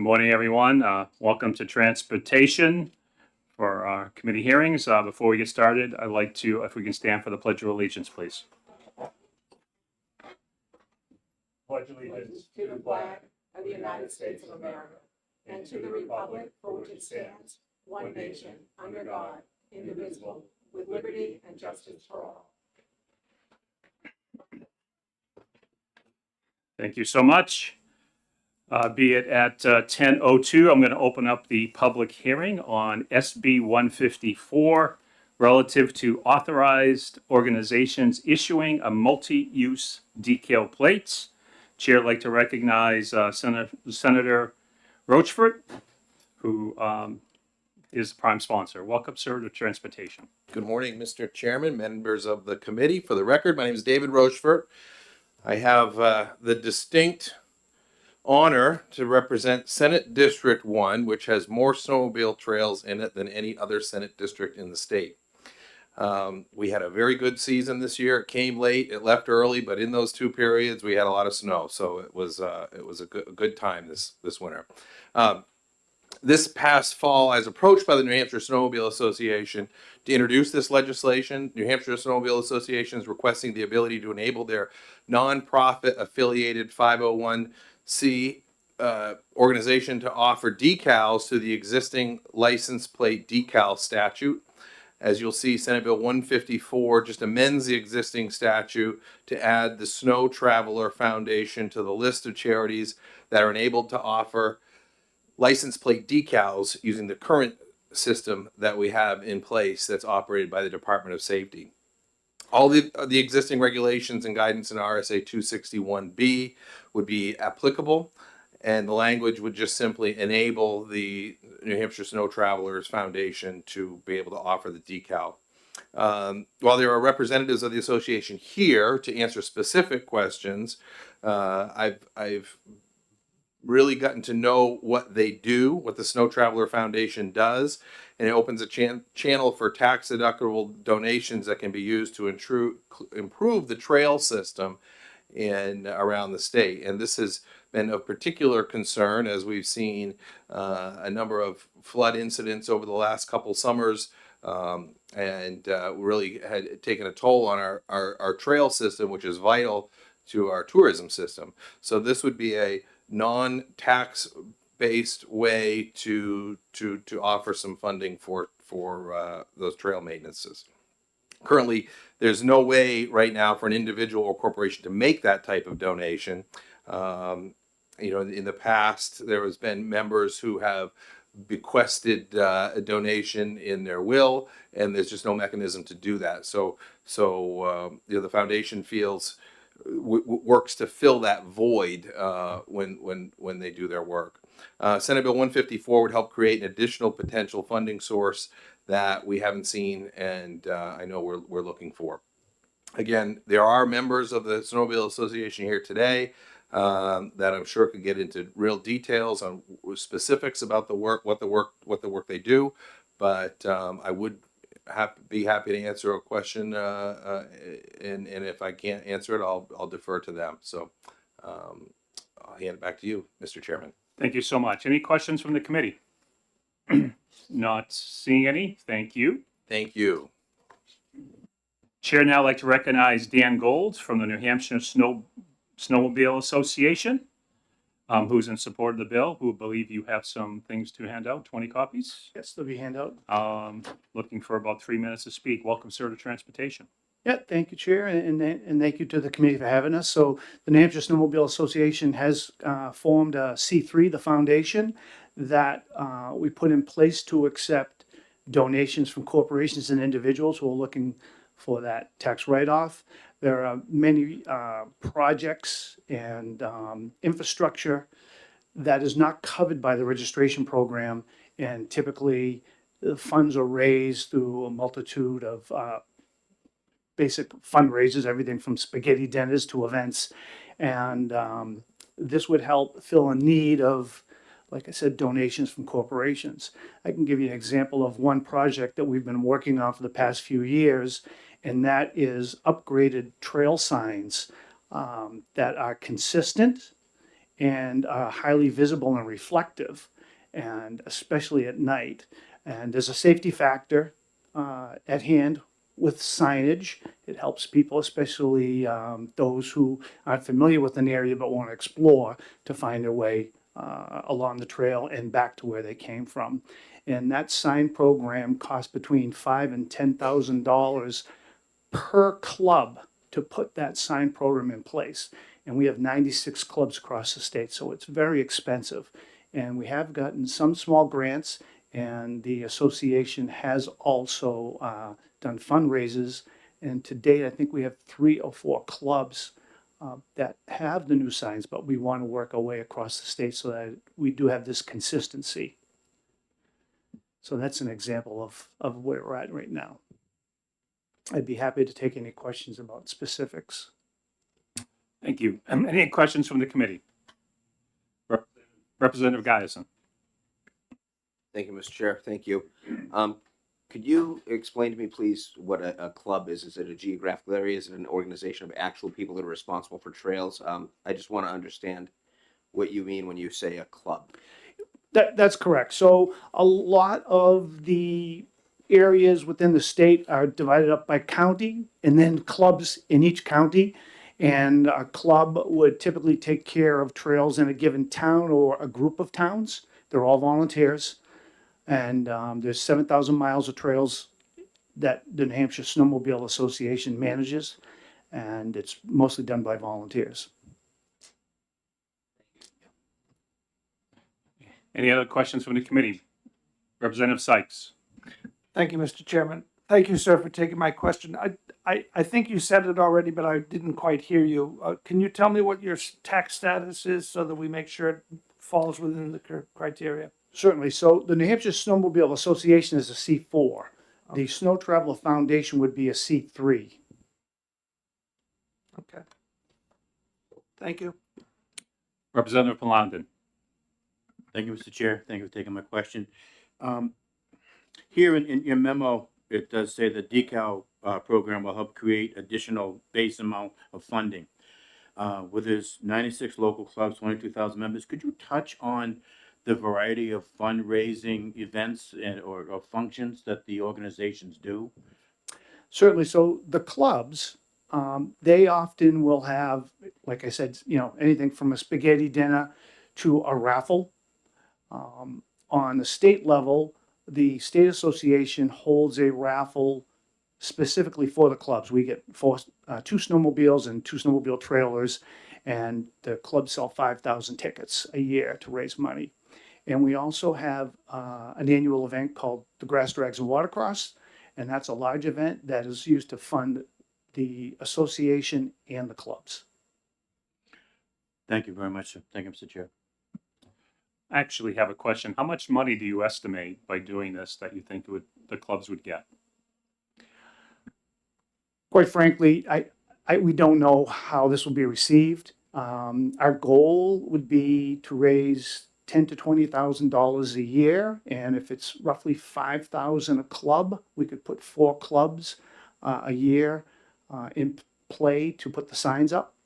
Good morning, everyone. Welcome to Transportation for our committee hearings. Before we get started, I'd like to, if we can stand for the Pledge of Allegiance, please. Pledge allegiance to the flag of the United States of America and to the republic for which it stands, one nation, under God, indivisible, with liberty and justice for all. Thank you so much. Be it at 10:02, I'm going to open up the public hearing on SB 154 relative to authorized organizations issuing a multi-use decal plates. Chair would like to recognize Senator Rochford, who is the prime sponsor. Welcome, sir, to Transportation. Good morning, Mr. Chairman, members of the committee. For the record, my name is David Rochford. I have the distinct honor to represent Senate District 1, which has more snowmobile trails in it than any other Senate district in the state. We had a very good season this year. It came late, it left early, but in those two periods, we had a lot of snow. So it was a good time this winter. This past fall, I was approached by the New Hampshire Snowmobile Association to introduce this legislation. New Hampshire Snowmobile Association is requesting the ability to enable their nonprofit affiliated 501c organization to offer decals to the existing license plate decal statute. As you'll see, Senate Bill 154 just amends the existing statute to add the Snow Traveler Foundation to the list of charities that are enabled to offer license plate decals using the current system that we have in place that's operated by the Department of Safety. All the existing regulations and guidance in RSA 261B would be applicable, and the language would just simply enable the New Hampshire Snow Travelers Foundation to be able to offer the decal. While there are representatives of the association here to answer specific questions, I've really gotten to know what they do, what the Snow Traveler Foundation does, and it opens a channel for tax deductible donations that can be used to improve the trail system around the state. And this has been of particular concern as we've seen a number of flood incidents over the last couple summers, and really had taken a toll on our trail system, which is vital to our tourism system. So this would be a non-tax based way to offer some funding for those trail maintenances. Currently, there's no way right now for an individual or corporation to make that type of donation. In the past, there has been members who have bequested a donation in their will, and there's just no mechanism to do that. So the foundation works to fill that void when they do their work. Senate Bill 154 would help create an additional potential funding source that we haven't seen, and I know we're looking for. Again, there are members of the Snowmobile Association here today that I'm sure could get into real details on specifics about the work, what the work they do, but I would be happy to answer a question, and if I can't answer it, I'll defer to them. So I'll hand it back to you, Mr. Chairman. Thank you so much. Any questions from the committee? Not seeing any. Thank you. Thank you. Chair now like to recognize Dan Gold from the New Hampshire Snowmobile Association, who's in support of the bill, who believe you have some things to hand out, 20 copies. Yes, there'll be handout. Looking for about 3 minutes to speak. Welcome, sir, to Transportation. Yeah, thank you, Chair, and thank you to the committee for having us. So the New Hampshire Snowmobile Association has formed a C3, the foundation, that we put in place to accept donations from corporations and individuals who are looking for that tax write-off. There are many projects and infrastructure that is not covered by the registration program, and typically the funds are raised through a multitude of basic fundraisers, everything from spaghetti dinners to events. And this would help fill a need of, like I said, donations from corporations. I can give you an example of one project that we've been working on for the past few years, and that is upgraded trail signs that are consistent and are highly visible and reflective, and especially at night. And there's a safety factor at hand with signage. It helps people, especially those who aren't familiar with an area but want to explore, to find their way along the trail and back to where they came from. And that sign program costs between $5,000 and $10,000 per club to put that sign program in place. And we have 96 clubs across the state, so it's very expensive. And we have gotten some small grants, and the association has also done fundraisers. And to date, I think we have 3 or 4 clubs that have the new signs, but we want to work our way across the state so that we do have this consistency. So that's an example of where we're at right now. I'd be happy to take any questions about specifics. Thank you. Any questions from the committee? Representative Giason. Thank you, Mr. Chair. Thank you. Could you explain to me, please, what a club is? Is it a geographical area? Is it an organization of actual people that are responsible for trails? I just want to understand what you mean when you say a club. That's correct. So a lot of the areas within the state are divided up by county and then clubs in each county. And a club would typically take care of trails in a given town or a group of towns. They're all volunteers. And there's 7,000 miles of trails that the New Hampshire Snowmobile Association manages. And it's mostly done by volunteers. Any other questions from the committee? Representative Sykes. Thank you, Mr. Chairman. Thank you, sir, for taking my question. I think you said it already, but I didn't quite hear you. Can you tell me what your tax status is so that we make sure it falls within the criteria? Certainly. So the New Hampshire Snowmobile Association is a C4. The Snow Traveler Foundation would be a C3. Okay. Thank you. Representative Plamondon. Thank you, Mr. Chair. Thank you for taking my question. Here in your memo, it does say the decal program will help create additional base amount of funding. With its 96 local clubs, 22,000 members, could you touch on the variety of fundraising events or functions that the organizations do? Certainly. So the clubs, they often will have, like I said, anything from a spaghetti dinner to a raffle. On the state level, the state association holds a raffle specifically for the clubs. We get 2 snowmobiles and 2 snowmobile trailers, and the clubs sell 5,000 tickets a year to raise money. And we also have an annual event called the Grass Drags and Watercross, and that's a large event that is used to fund the association and the clubs. Thank you very much, sir. Thank you, Mr. Chair. I actually have a question. How much money do you estimate by doing this that you think the clubs would get? Quite frankly, we don't know how this will be received. Our goal would be to raise $10,000 to $20,000 a year, and if it's roughly 5,000 a club, we could put 4 clubs a year in play to put the signs up.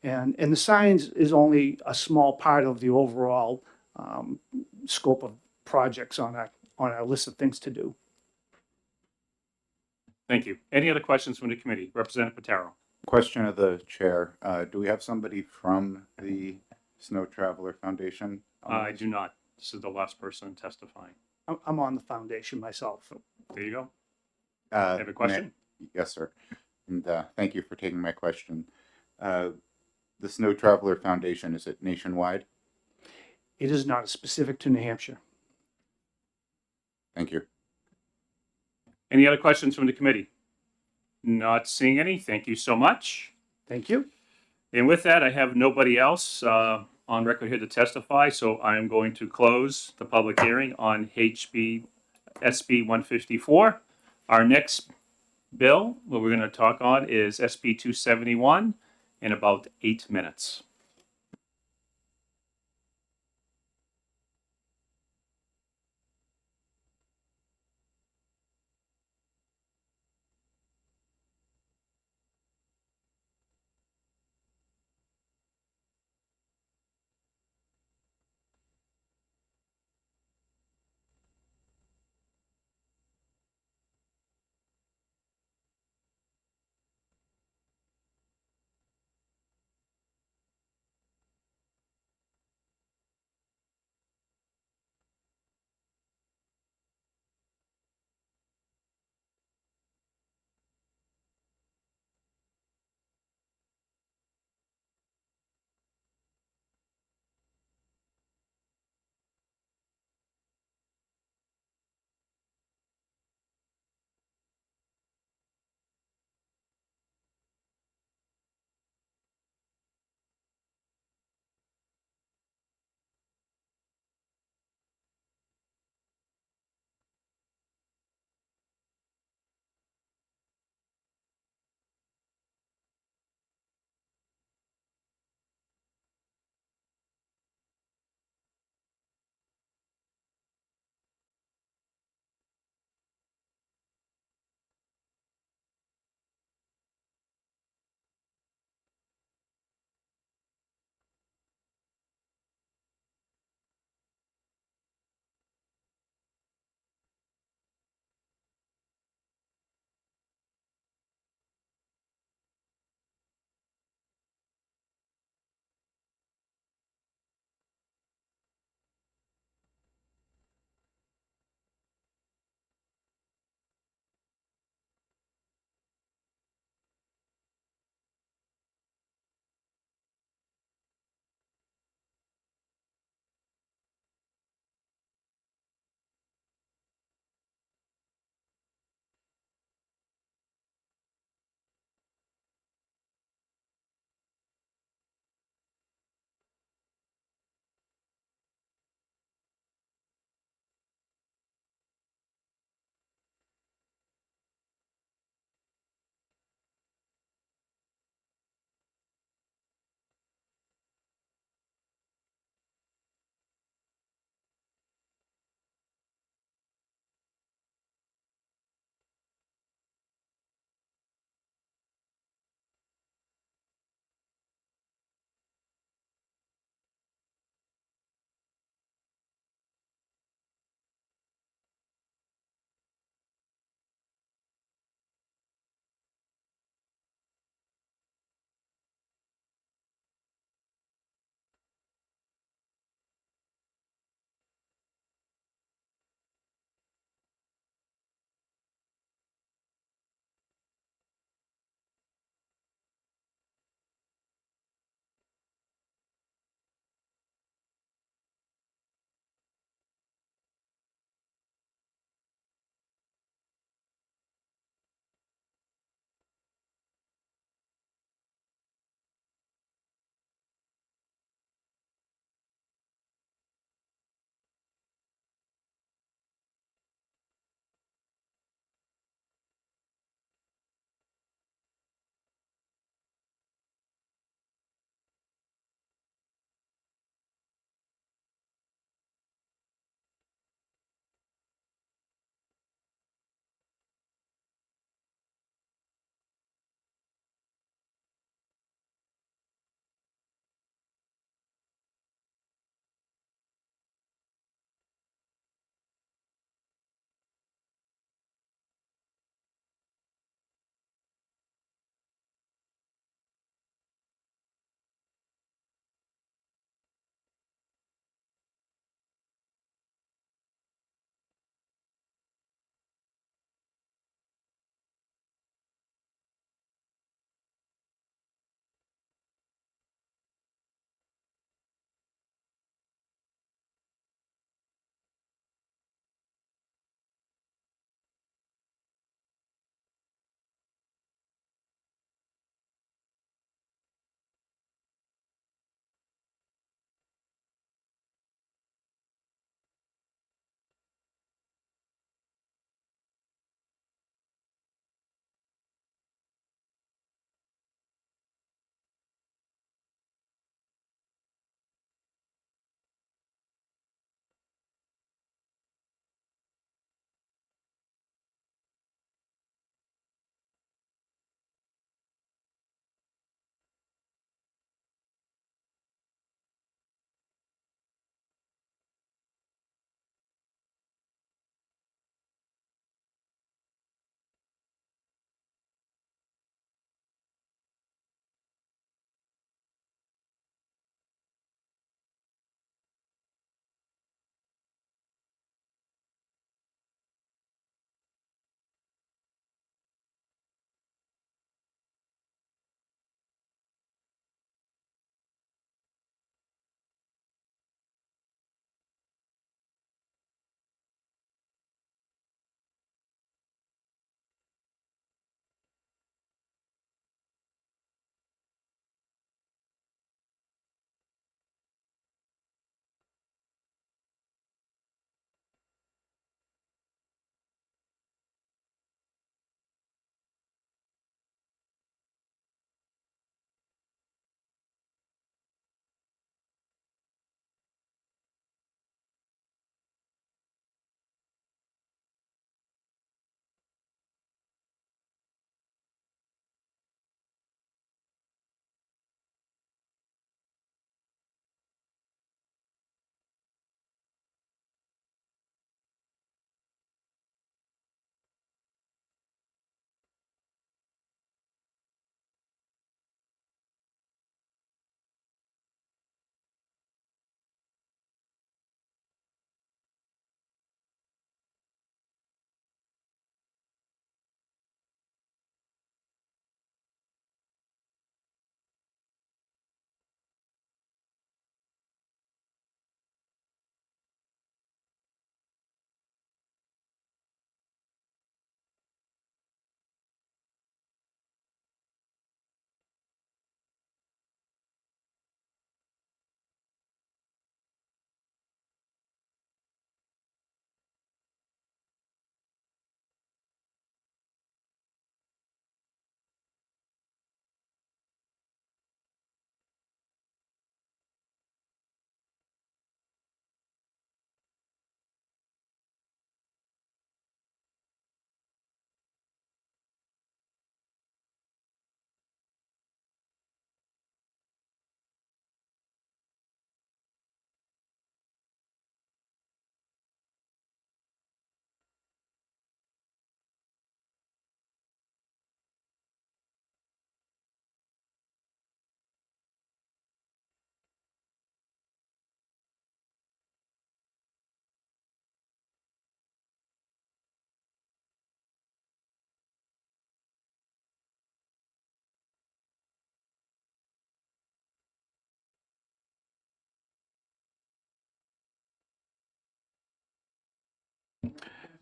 And the signs is only a small part of the overall scope of projects on our list of things to do. Thank you. Any other questions from the committee? Representative Patero. Question of the chair. Do we have somebody from the Snow Traveler Foundation? I do not. This is the last person testifying. I'm on the foundation myself. There you go. Uh, Have a question? Yes, sir. And thank you for taking my question. The Snow Traveler Foundation, is it nationwide? It is not specific to New Hampshire. Thank you. Any other questions from the committee? Not seeing any. Thank you so much. Thank you. And with that, I have nobody else on record here to testify, so I am going to close the public hearing on SB 154. Our next bill, what we're going to talk on, is SB 271 in about 8 minutes.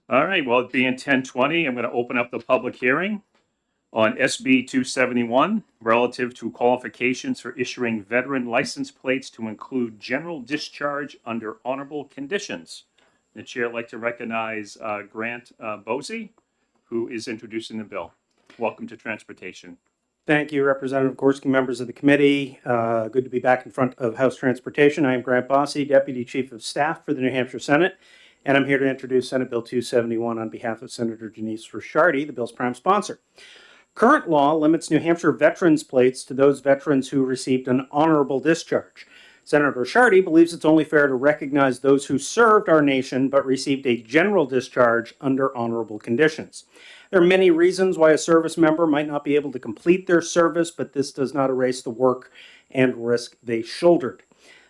All right, well, it being 10:20, I'm going to open up the public hearing on SB 271 relative to qualifications for issuing veteran license plates to include general discharge under honorable conditions. The chair would like to recognize Grant Bosey, who is introducing the bill. Welcome to Transportation. Thank you, Representative Gorski, members of the committee. Good to be back in front of House Transportation. I am Grant Bossy, Deputy Chief of Staff for the New Hampshire Senate, and I'm here to introduce Senate Bill 271 on behalf of Senator Denise Ricciardi, the bill's prime sponsor. Current law limits New Hampshire veterans plates to those veterans who received an honorable discharge. Senator Ricciardi believes it's only fair to recognize those who served our nation but received a general discharge under honorable conditions. There are many reasons why a service member might not be able to complete their service, but this does not erase the work and risk they shouldered.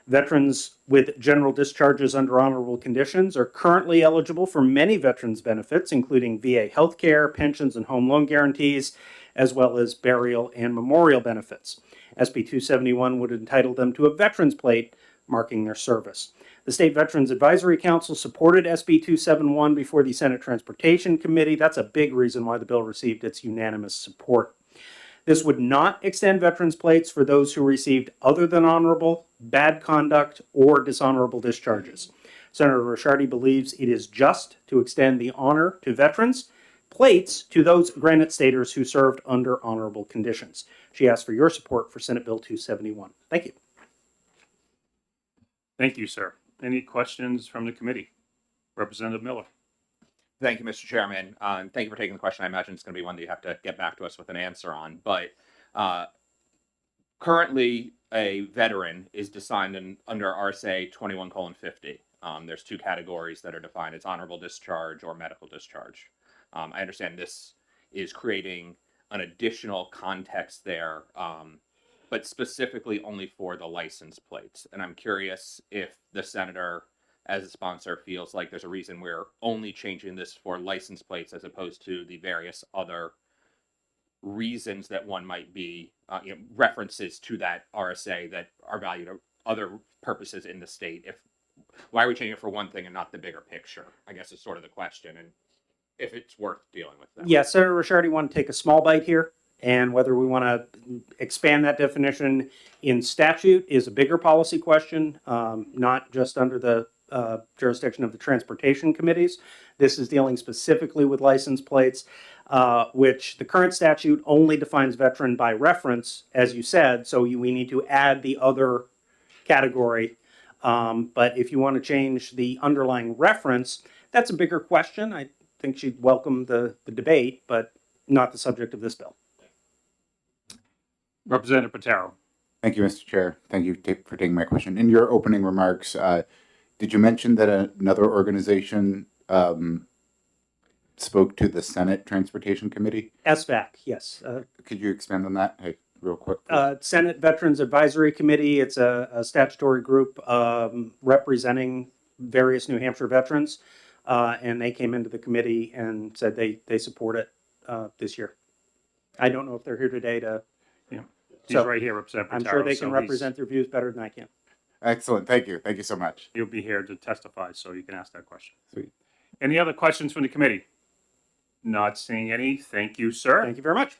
Veterans with general discharges under honorable conditions are currently eligible for many veterans benefits, including VA health care, pensions, and home loan guarantees, as well as burial and memorial benefits. SB 271 would entitle them to a veterans plate marking their service. The State Veterans Advisory Council supported SB 271 before the Senate Transportation Committee. That's a big reason why the bill received its unanimous support. This would not extend veterans plates for those who received other than honorable, bad conduct, or dishonorable discharges. Senator Ricciardi believes it is just to extend the honor to veterans plates to those Granite Staters who served under honorable conditions. She asks for your support for Senate Bill 271. Thank you. Thank you, sir. Any questions from the committee? Representative Miller. Thank you, Mr. Chairman. Thank you for taking the question. I imagine it's going to be one that you have to get back to us with an answer on. But currently, a veteran is defined under RSA 21:50. There's two categories that are defined. It's honorable discharge or medical discharge. I understand this is creating an additional context there, but specifically only for the license plates. And I'm curious if the senator, as a sponsor, feels like there's a reason we're only changing this for license plates as opposed to the various other reasons that one might be, references to that RSA that are valued to other purposes in the state. Why are we changing it for one thing and not the bigger picture? I guess is sort of the question, and if it's worth dealing with that. Yeah, Senator Ricciardi want to take a small bite here, and whether we want to expand that definition in statute is a bigger policy question, not just under the jurisdiction of the transportation committees. This is dealing specifically with license plates, which the current statute only defines veteran by reference, as you said, so we need to add the other category. But if you want to change the underlying reference, that's a bigger question. I think she'd welcome the debate, but not the subject of this bill. Representative Patero. Thank you, Mr. Chair. Thank you for taking my question. In your opening remarks, did you mention that another organization spoke to the Senate Transportation Committee? SVAC, yes. Could you expand on that? Hey, real quick. Senate Veterans Advisory Committee. It's a statutory group representing various New Hampshire veterans, and they came into the committee and said they support it this year. I don't know if they're here today to. He's So, right here, Representative I'm Patero. sure they so can represent their views better than I can. Excellent. Thank you. Thank you so much. You'll be here to testify, so you can ask that question. Sweet. Any other questions from the committee? Not seeing any. Thank you, sir. Thank you very much.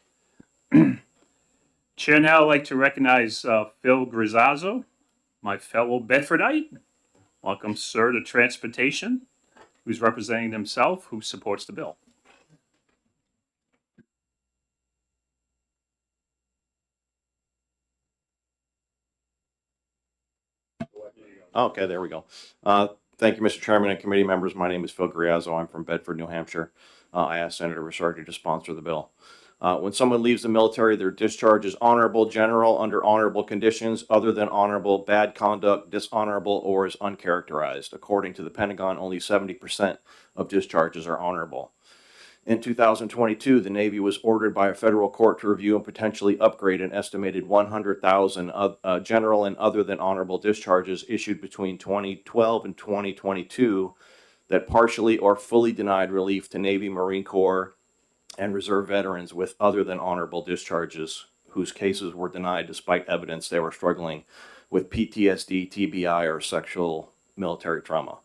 Chair now would like to recognize Phil Grisazzo, my fellow Bedfordite. Welcome, sir, to Transportation, who's representing himself, who supports the bill. Okay, there we go. Thank you, Mr. Chairman and committee members. My name is Phil Griazzo. I'm from Bedford, New Hampshire. I asked Senator Ricciardi to sponsor the bill. When someone leaves the military, their discharge is honorable, general, under honorable conditions, other than honorable, bad conduct, dishonorable, or is uncharacterized. According to the Pentagon, only 70% of discharges are honorable. In 2022, the Navy was ordered by a federal court to review and potentially upgrade an estimated 100,000 general and other than honorable discharges issued between 2012 and 2022 that partially or fully denied relief to Navy, Marine Corps, and Reserve veterans with other than honorable discharges whose cases were denied despite evidence they were struggling with PTSD, TBI, or sexual military trauma.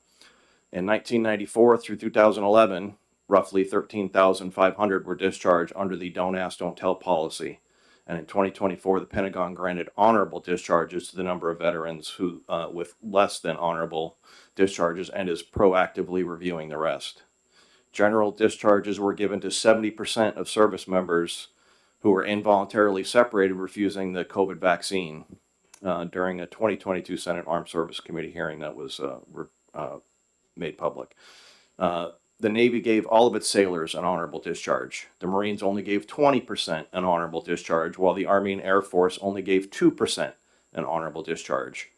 In 1994 through 2011, roughly 13,500 were discharged under the Don't Ask, Don't Tell policy. And in 2024, the Pentagon granted honorable discharges to the number of veterans who, with less than honorable discharges, and is proactively reviewing the rest. General discharges were given to 70% of service members who were involuntarily separated, refusing the COVID vaccine during a 2022 Senate Armed Service Committee hearing that was made public. The Navy gave all of its sailors an honorable discharge. The Marines only gave 20% an honorable discharge, while the Army and Air Force only gave 2% an honorable discharge.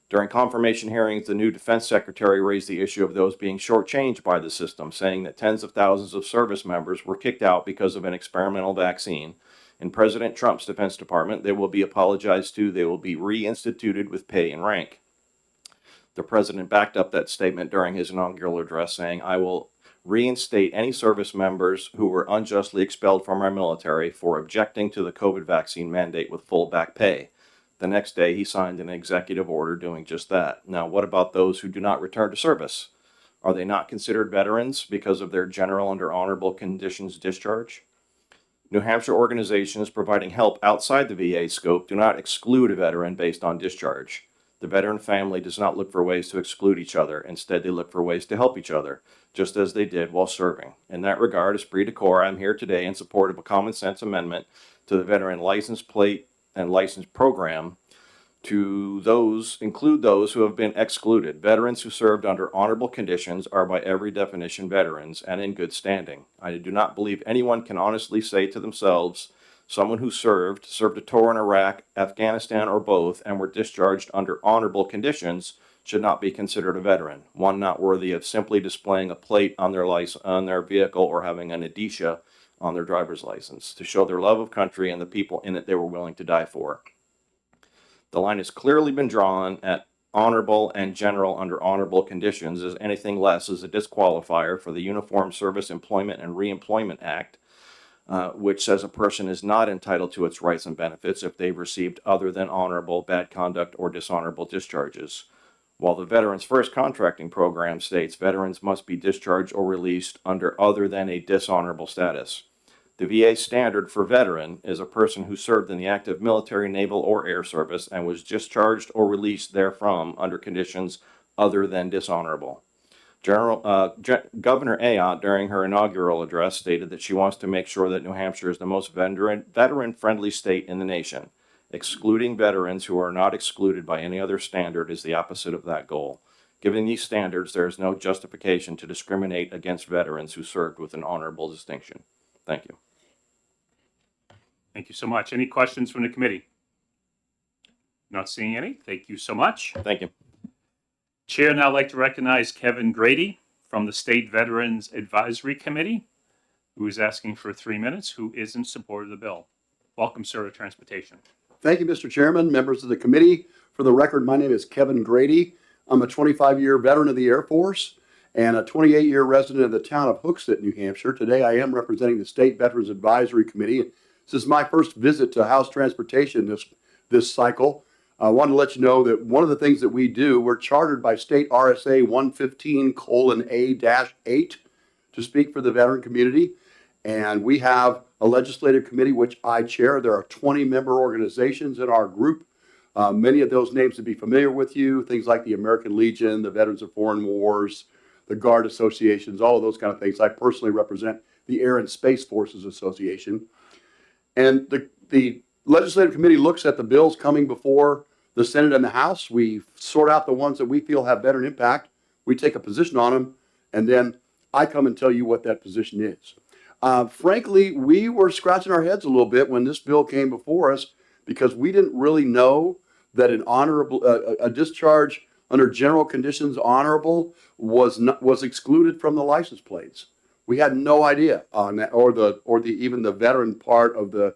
During confirmation hearings, the new Defense Secretary raised the issue of those being shortchanged by the system, saying that tens of thousands of service members were kicked out because of an experimental vaccine. In President Trump's Defense Department, they will be apologized to, they will be reinstituted with pay and rank. The President backed up that statement during his inaugural address, saying, "I will reinstate any service members who were unjustly expelled from our military for objecting to the COVID vaccine mandate with full back pay." The next day, he signed an executive order doing just that. Now, what about those who do not return to service? Are they not considered veterans because of their general under honorable conditions discharge? New Hampshire organizations providing help outside the VA scope do not exclude a veteran based on discharge. The veteran family does not look for ways to exclude each other. Instead, they look for ways to help each other, just as they did while serving. In that regard, esprit de corps, I'm here today in support of a common sense amendment to the veteran license plate and license program to include those who have been excluded. Veterans who served under honorable conditions are by every definition veterans and in good standing. I do not believe anyone can honestly say to themselves, someone who served a tour in Iraq, Afghanistan, or both, and were discharged under honorable conditions should not be considered a veteran, one not worthy of simply displaying a plate on their vehicle or having an indicia on their driver's license to show their love of country and the people in it they were willing to die for. The line has clearly been drawn at honorable and general under honorable conditions, as anything less is a disqualifier for the Uniform Service Employment and Reemployment Act, which says a person is not entitled to its rights and benefits if they've received other than honorable, bad conduct, or dishonorable discharges. While the Veterans First Contracting Program states veterans must be discharged or released under other than a dishonorable status. The VA standard for veteran is a person who served in the active military, naval, or air service and was discharged or released therefrom under conditions other than dishonorable. Governor Ayotte, during her inaugural address, stated that she wants to make sure that New Hampshire is the most veteran-friendly state in the nation. Excluding veterans who are not excluded by any other standard is the opposite of that goal. Given these standards, there is no justification to discriminate against veterans who served with an honorable distinction. Thank you. Thank you so much. Any questions from the committee? Not seeing any. Thank you so much. Thank you. Chair, now I'd like to recognize Kevin Grady from the State Veterans Advisory Committee, who is asking for 3 minutes, who is in support of the bill. Welcome, sir, to Transportation. Thank you, Mr. Chairman, members of the committee. For the record, my name is Kevin Grady. I'm a 25-year veteran of the Air Force and a 28-year resident of the town of Hooksett, New Hampshire. Today, I am representing the State Veterans Advisory Committee. This is my first visit to House Transportation this cycle. I want to let you know that one of the things that we do, we're chartered by State RSA 115:A-8 to speak for the veteran community. And we have a legislative committee, which I chair. There are 20 member organizations in our group. Many of those names would be familiar with you, things like the American Legion, the Veterans of Foreign Wars, the Guard Associations, all of those kind of things. I personally represent the Air and Space Forces Association. And the legislative committee looks at the bills coming before the Senate and the House. We sort out the ones that we feel have veteran impact. We take a position on them, and then I come and tell you what that position is. Frankly, we were scratching our heads a little bit when this bill came before us because we didn't really know that an honorable a discharge under general conditions honorable was excluded from the license plates. We had no idea on that, or even the veteran part of the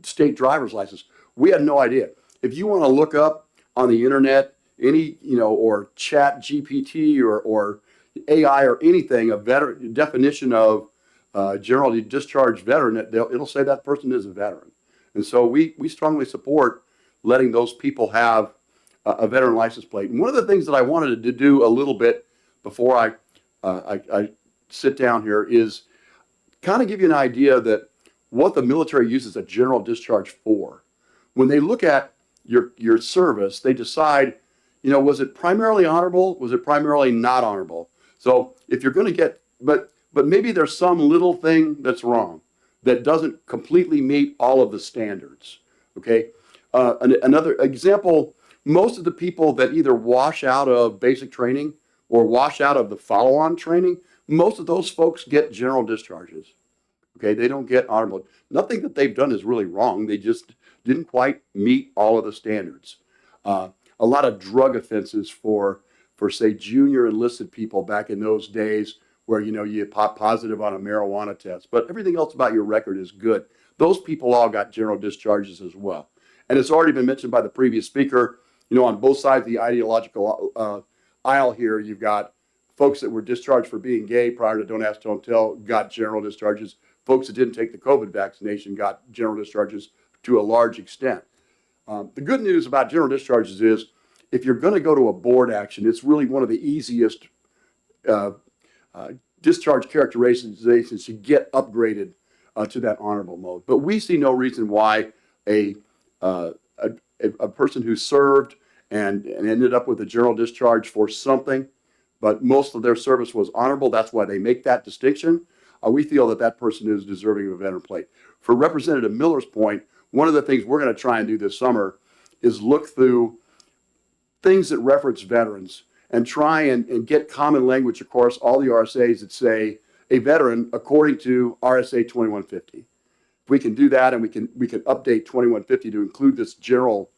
state driver's license. We had no idea. If you want to look up on the internet any or Chat GPT or AI or anything, a veteran definition of generally discharged veteran, it'll say that person is a veteran. And so we strongly support letting those people have a veteran license plate. And one of the things that I wanted to do a little bit before I sit down here is kind of give you an idea that what the military uses a general discharge for. When they look at your service, they decide, was it primarily honorable? Was it primarily not honorable? So if you're going to get, but maybe there's some little thing that's wrong that doesn't completely meet all of the standards. Okay. Another example, most of the people that either wash out of basic training or wash out of the follow-on training, most of those folks get general discharges. Okay, they don't get honorable. Nothing that they've done is really wrong. They just didn't quite meet all of the standards. A lot of drug offenses for say junior enlisted people back in those days, where you pop positive on a marijuana test, but everything else about your record is good. Those people all got general discharges as well. And it's already been mentioned by the previous speaker. On both sides of the ideological aisle here, you've got folks that were discharged for being gay prior to Don't Ask, Don't Tell, got general discharges. Folks that didn't take the COVID vaccination got general discharges to a large extent. The good news about general discharges is if you're going to go to a board action, it's really one of the easiest discharge characterizations to get upgraded to that honorable mode. But we see no reason why a person who served and ended up with a general discharge for something, but most of their service was honorable. That's why they make that distinction. We feel that that person is deserving of a veteran plate. For Representative Miller's point, one of the things we're going to try and do this summer is look through things that reference veterans and try and get common language across all the RSAs that say a veteran according to RSA 2150. If we can do that, and we can update 2150 to include this general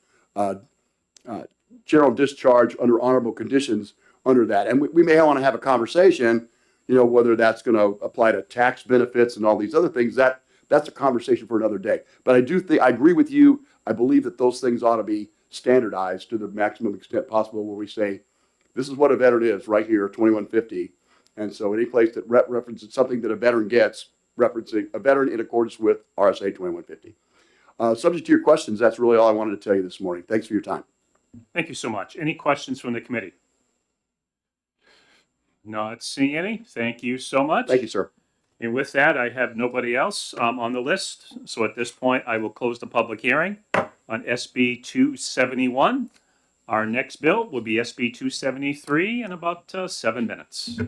discharge under honorable conditions under that. And we may want to have a conversation, whether that's going to apply to tax benefits and all these other things. That's a conversation for another day. But I agree with you. I believe that those things ought to be standardized to the maximum extent possible, where we say, this is what a veteran is right here, 2150. And so any place that references something that a veteran gets, referencing a veteran in accordance with RSA 2150. Subject to your questions, that's really all I wanted to tell you this morning. Thanks for your time. Thank you so much. Any questions from the committee? Not seeing any. Thank you so much. Thank you, sir. And with that, I have nobody else on the list. So at this point, I will close the public hearing on SB 271. Our next bill will be SB 273 in about 7 minutes.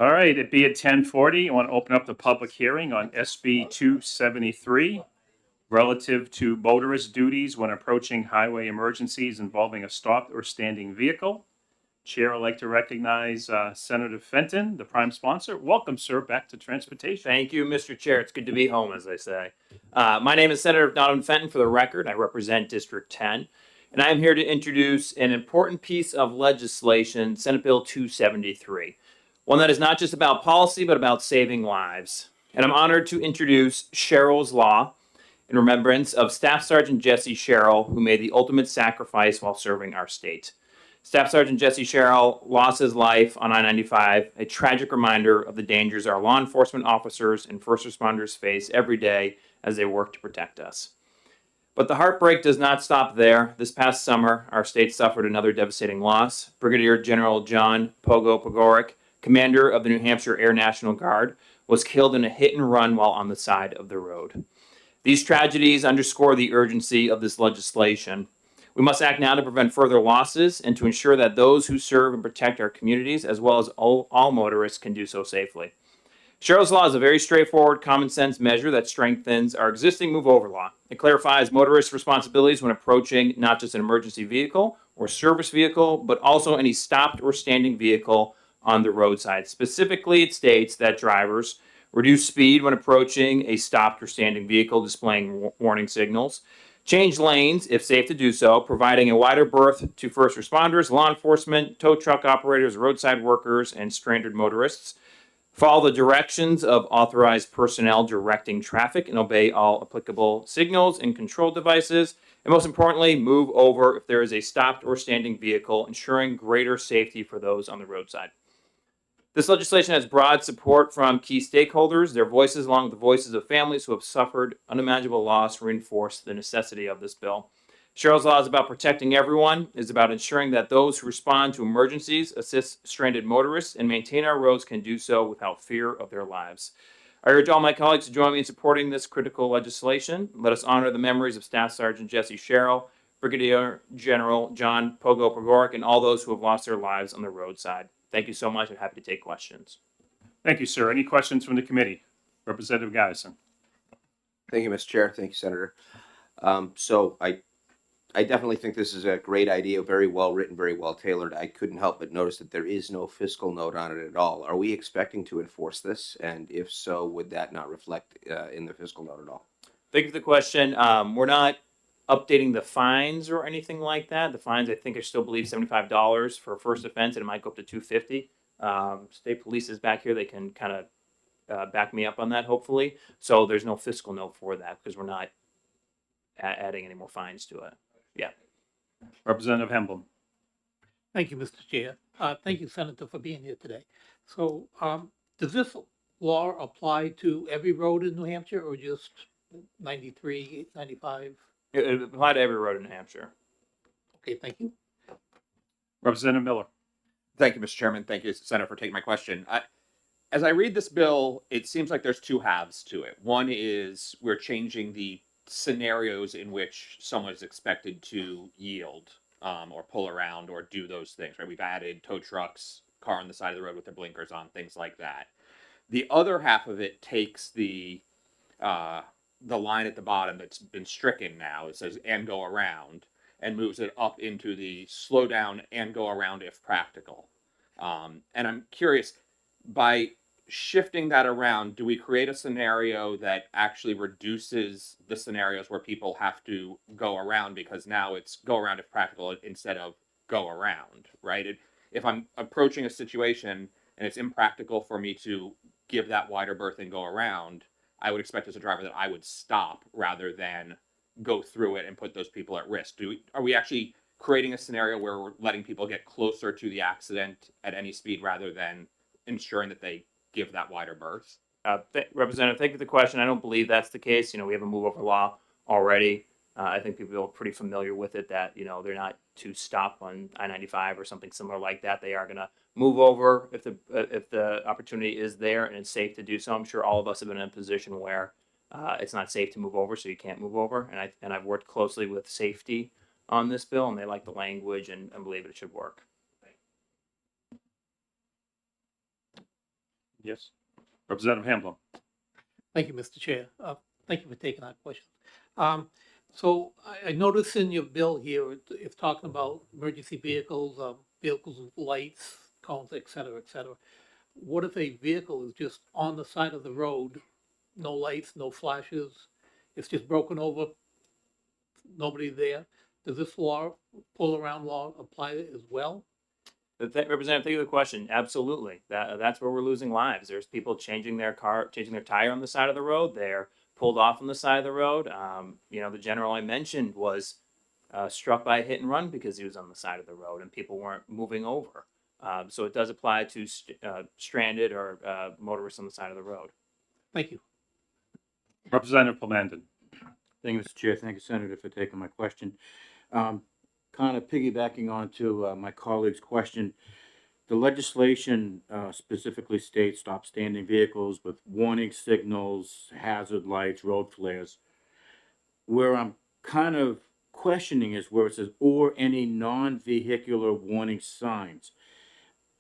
All right, it be at 10:40. I want to open up the public hearing on SB 273 relative to motorist duties when approaching highway emergencies involving a stopped or standing vehicle. Chair, I'd like to recognize Senator Fenton, the prime sponsor. Welcome, sir, back to transportation. Thank you, Mr. Chair. It's good to be home, as they say. My name is Senator Donovan Fenton. For the record, I represent District 10, and I am here to introduce an important piece of legislation, Senate Bill 273, one that is not just about policy, but about saving lives. And I'm honored to introduce Sherrill's Law in remembrance of Staff Sergeant Jesse Sherrill, who made the ultimate sacrifice while serving our state. Staff Sergeant Jesse Sherrill lost his life on I-95, a tragic reminder of the dangers our law enforcement officers and first responders face every day as they work to protect us. But the heartbreak does not stop there. This past summer, our state suffered another devastating loss. Brigadier General John Pogo Pogorek, commander of the New Hampshire Air National Guard, was killed in a hit and run while on the side of the road. These tragedies underscore the urgency of this legislation. We must act now to prevent further losses and to ensure that those who serve and protect our communities, as well as all motorists, can do so safely. Sherrill's Law is a very straightforward, common sense measure that strengthens our existing move over law. It clarifies motorists' responsibilities when approaching not just an emergency vehicle or service vehicle, but also any stopped or standing vehicle on the roadside. Specifically, it states that drivers reduce speed when approaching a stopped or standing vehicle displaying warning signals, change lanes if safe to do so, providing a wider berth to first responders, law enforcement, tow truck operators, roadside workers, and stranded motorists, follow the directions of authorized personnel directing traffic and obey all applicable signals and control devices, and most importantly, move over if there is a stopped or standing vehicle, ensuring greater safety for those on the roadside. This legislation has broad support from key stakeholders. Their voices, along with the voices of families who have suffered unimaginable loss, reinforce the necessity of this bill. Sherrill's Law is about protecting everyone. It is about ensuring that those who respond to emergencies, assist stranded motorists, and maintain our roads can do so without fear of their lives. I urge all my colleagues to join me in supporting this critical legislation. Let us honor the memories of Staff Sergeant Jesse Sherrill, Brigadier General John Pogo Pogorek, and all those who have lost their lives on the roadside. Thank you so much. I'm happy to take questions. Thank you, sir. Any questions from the committee? Representative Guyson. Thank you, Mr. Chair. Thank you, Senator. So I definitely think this is a great idea, very well written, very well tailored. I couldn't help but notice that there is no fiscal note on it at all. Are we expecting to enforce this? And if so, would that not reflect in the fiscal note at all? Thank you for the question. We're not updating the fines or anything like that. The fines, I think, I still believe $75 for a first offense, and it might go up to $250. State police is back here; they can kind of back me up on that, hopefully. So there's no fiscal note for that because we're not adding any more fines to it. Yeah. Representative Hemblem. Thank you, Mr. Chair. Thank you, Senator, for being here today. So, does this law apply to every road in New Hampshire or just 93, 95? It applied to every road in New Hampshire. Okay, thank you. Representative Miller. Thank you, Mr. Chairman. Thank you, Senator, for taking my question. As I read this bill, it seems like there's two halves to it. One is we're changing the scenarios in which someone is expected to yield or pull around or do those things, right? We've added tow trucks, car on the side of the road with their blinkers on, things like that. The other half of it takes the line at the bottom that's been stricken now. It says "and go around" and moves it up into the slow down and go around if practical. And I'm curious, by shifting that around, do we create a scenario that actually reduces the scenarios where people have to go around, because now it's go around if practical instead of go around, right? If I'm approaching a situation and it's impractical for me to give that wider berth and go around, I would expect as a driver that I would stop rather than go through it and put those people at risk. Are we actually creating a scenario where we're letting people get closer to the accident at any speed rather than ensuring that they give that wider berth? Representative, thank you for the question. I don't believe that's the case. We have a move over law already. I think people are pretty familiar with it, that, they're not to stop on I-95 or something similar like that. They are going to move over if the opportunity is there and it's safe to do so. I'm sure all of us have been in a position where it's not safe to move over, so you can't move over. And I've worked closely with safety on this bill, and they like the language and believe it should work. Yes. Representative Hamblin. Thank you, Mr. Chair. Thank you for taking our questions. So I noticed in your bill here, it's talking about emergency vehicles, vehicles with lights, cones, et cetera, et cetera. What if a vehicle is just on the side of the road, no lights, no flashes, it's just broken over, nobody there? Does this law, pull around law, apply as well? Representative, thank you for the question. Absolutely. That's where we're losing lives. There's people changing their tire on the side of the road. They're pulled off on the side of the road. The general I mentioned was struck by a hit and run because he was on the side of the road and people weren't moving over. So it does apply to stranded or motorists on the side of the road. Thank you. Representative Palmanden. Thank you, Mr. Chair. Thank you, Senator, for taking my question. Kind of piggybacking onto my colleague's question, the legislation specifically states stop standing vehicles with warning signals, hazard lights, road flares. Where I'm kind of questioning is where it says, or any non-vehicular warning signs.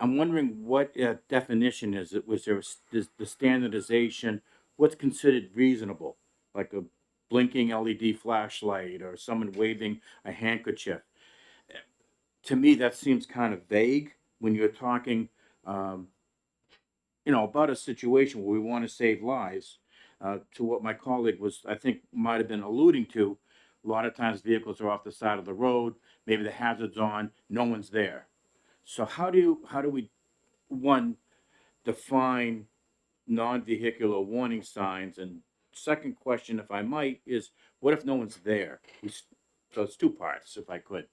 I'm wondering what definition is it? Was there the standardization? What's considered reasonable? Like a blinking LED flashlight or someone waving a handkerchief? To me, that seems kind of vague when you're talking, about a situation where we want to save lives. To what my colleague was, I think, might have been alluding to, a lot of times vehicles are off the side of the road. Maybe the hazard's on, no one's there. So how do we, one, define non-vehicular warning signs? And second question, if I might, is what if no one's there? So it's two parts, if I could.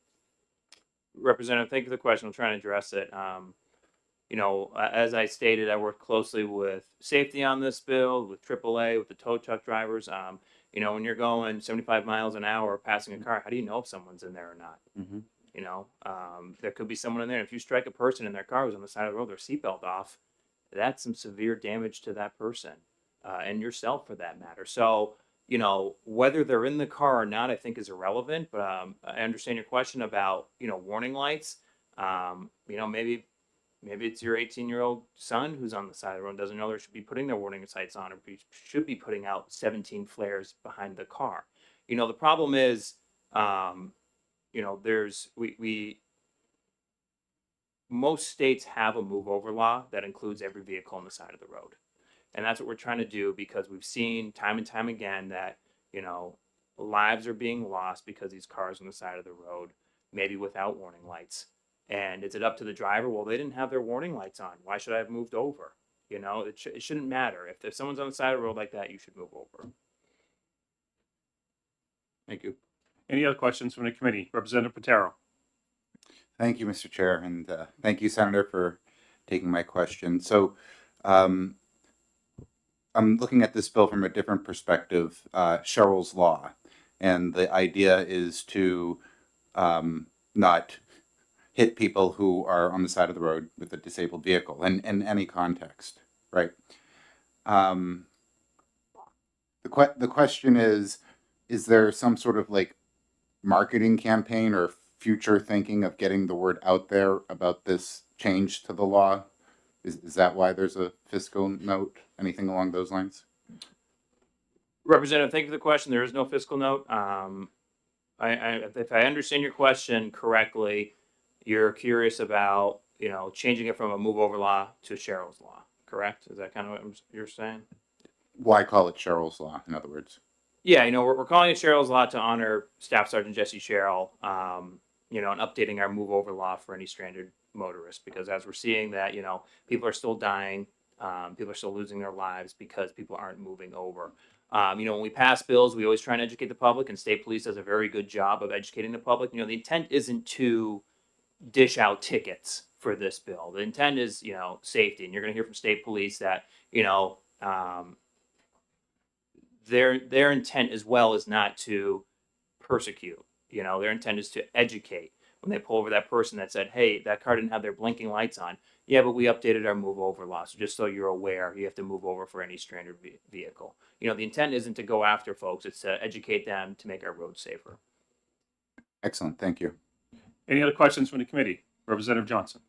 Representative, thank you for the question. I'm trying to address it. As I stated, I work closely with safety on this bill, with AAA, with the tow truck drivers. When you're going 75 miles an hour passing a car, how do you know if someone's in there or not? Mm-hmm. There could be someone in there. If you strike a person in their car who's on the side of the road, their seatbelt off, that's some severe damage to that person and yourself for that matter. So, whether they're in the car or not, I think is irrelevant. But I understand your question about, warning lights. Maybe it's your 18-year-old son who's on the side of the road and doesn't know they should be putting their warning lights on, or should be putting out 17 flares behind the car. The problem is, most states have a move over law that includes every vehicle on the side of the road. And that's what we're trying to do, because we've seen time and time again that, lives are being lost because these cars on the side of the road, maybe without warning lights. And is it up to the driver? Well, they didn't have their warning lights on. Why should I have moved over? It shouldn't matter. If someone's on the side of the road like that, you should move over. Thank you. Any other questions from the committee? Representative Patero. Thank you, Mr. Chair, and thank you, Senator, for taking my question. So I'm looking at this bill from a different perspective, Sherrill's Law, and the idea is to not hit people who are on the side of the road with a disabled vehicle in any context, right? The question is there some sort of like marketing campaign or future thinking of getting the word out there about this change to the law? Is that why there's a fiscal note? Anything along those lines? Representative, thank you for the question. There is no fiscal note. If I understand your question correctly, you're curious about, changing it from a move over law to Sherrill's Law, correct? Is that kind of what you're saying? Why call it Sherrill's Law, in other words? Yeah, we're calling it Sherrill's Law to honor Staff Sergeant Jesse Sherrill, and updating our move over law for any stranded motorists, because as we're seeing that, people are still dying, people are still losing their lives because people aren't moving over. When we pass bills, we always try and educate the public, and state police does a very good job of educating the public. The intent isn't to dish out tickets for this bill. The intent is, safety, and you're going to hear from state police that, their intent as well is not to persecute. Their intent is to educate. When they pull over that person that said, hey, that car didn't have their blinking lights on. Yeah, but we updated our move over law. So just so you're aware, you have to move over for any stranded vehicle. The intent isn't to go after folks. It's to educate them to make our roads safer. Excellent. Thank you. Any other questions from the committee? Representative Johnson.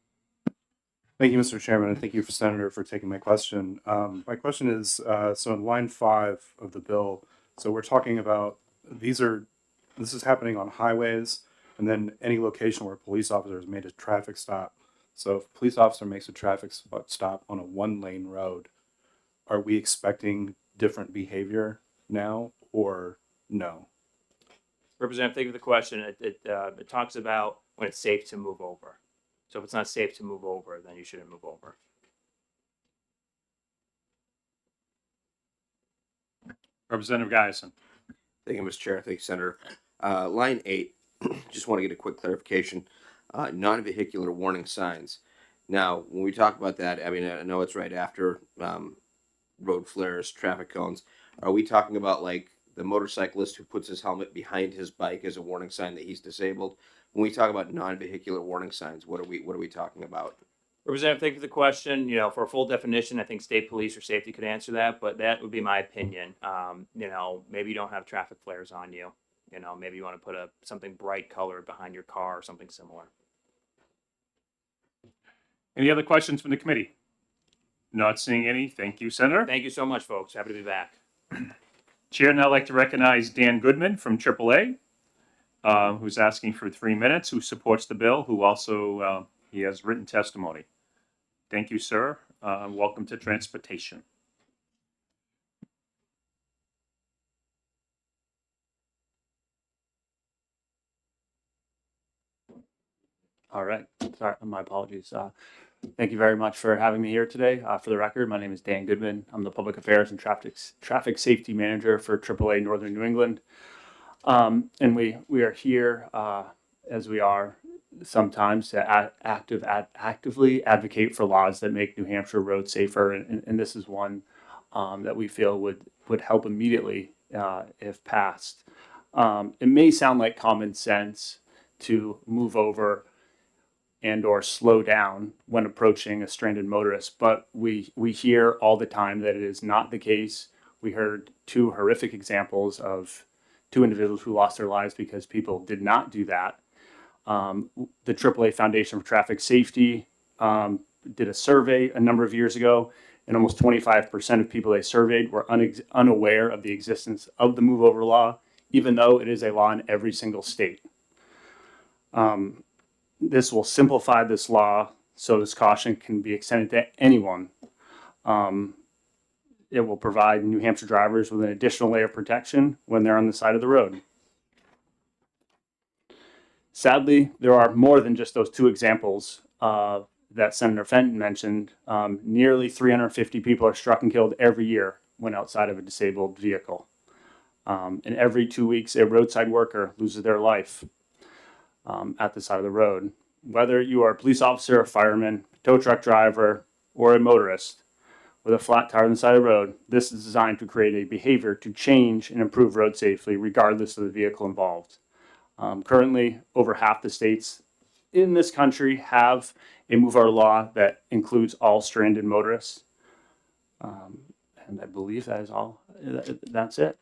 Thank you, Mr. Chairman, and thank you, Senator, for taking my question. My question is, so in line 5 of the bill, so we're talking about this is happening on highways and then any location where a police officer has made a traffic stop. So if a police officer makes a traffic stop on a 1-lane road, are we expecting different behavior now or no? Representative, thank you for the question. It talks about when it's safe to move over. So if it's not safe to move over, then you shouldn't move over. Representative Guyson. Thank you, Mr. Chair. Thank you, Senator. Line 8, just want to get a quick clarification. Non-vehicular warning signs. Now, when we talk about that, I mean, I know it's right after road flares, traffic cones. Are we talking about like the motorcyclist who puts his helmet behind his bike as a warning sign that he's disabled? When we talk about non-vehicular warning signs, what are we talking about? Representative, thank you for the question. You know, for a full definition, I think state police or safety could answer that, but that would be my opinion. You know, maybe you don't have traffic flares on you. You know, maybe you want to put something bright colored behind your car or something similar. Any other questions from the committee? Not seeing any. Thank you, Senator. Thank you so much, folks. Happy to be back. Chair, now I'd like to recognize Dan Goodman from AAA, who's asking for 3 minutes, who supports the bill, who also he has written testimony. Thank you, sir. Welcome to transportation. All right. Sorry, my apologies. Thank you very much for having me here today. For the record, my name is Dan Goodman. I'm the Public Affairs and Traffic Safety Manager for AAA Northern New England. And we are here, as we are sometimes, to actively advocate for laws that make New Hampshire roads safer. And this is one that we feel would help immediately if passed. It may sound like common sense to move over and or slow down when approaching a stranded motorist, but we hear all the time that it is not the case. We heard 2 horrific examples of 2 individuals who lost their lives because people did not do that. The AAA Foundation for Traffic Safety did a survey a number of years ago, and almost 25% of people they surveyed were unaware of the existence of the move over law, even though it is a law in every single state. This will simplify this law so this caution can be extended to anyone. It will provide New Hampshire drivers with an additional layer of protection when they're on the side of the road. Sadly, there are more than just those 2 examples that Senator Fenton mentioned. Nearly 350 people are struck and killed every year when outside of a disabled vehicle. And every 2 weeks, a roadside worker loses their life at the side of the road. Whether you are a police officer, a fireman, tow truck driver, or a motorist with a flat tire on the side of the road, this is designed to create a behavior to change and improve road safety regardless of the vehicle involved. Currently, over half the states in this country have a move over law that includes all stranded motorists. And I believe that is all. That's it.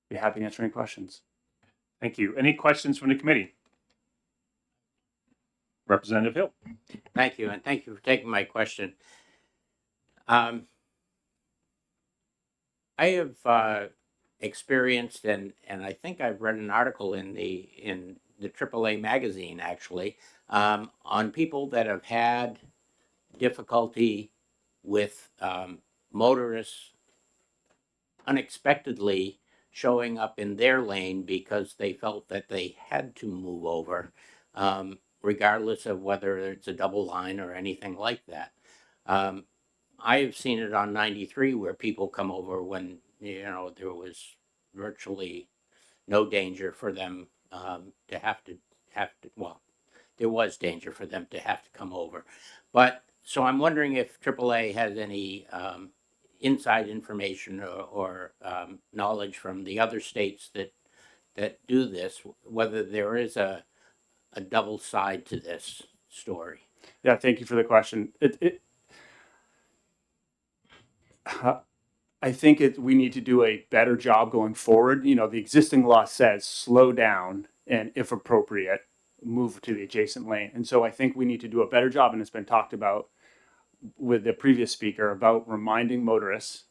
Be happy to answer any questions. Thank you. Any questions from the committee? Representative Hill. Thank you, and thank you for taking my question. I have experienced, and I think I've read an article in the AAA magazine actually on people that have had difficulty with motorists unexpectedly showing up in their lane because they felt that they had to move over, regardless of whether it's a double line or anything like that. I have seen it on 93 where people come over when, you know, there was virtually no danger for them to have to, well, there was danger for them to have to come over. But, so I'm wondering if AAA has any inside information or knowledge from the other states that do this, whether there is a double side to this story. Yeah, thank you for the question. I think we need to do a better job going forward. You know, the existing law says slow down and, if appropriate, move to the adjacent lane. And so I think we need to do a better job, and it's been talked about with the previous speaker, about reminding motorists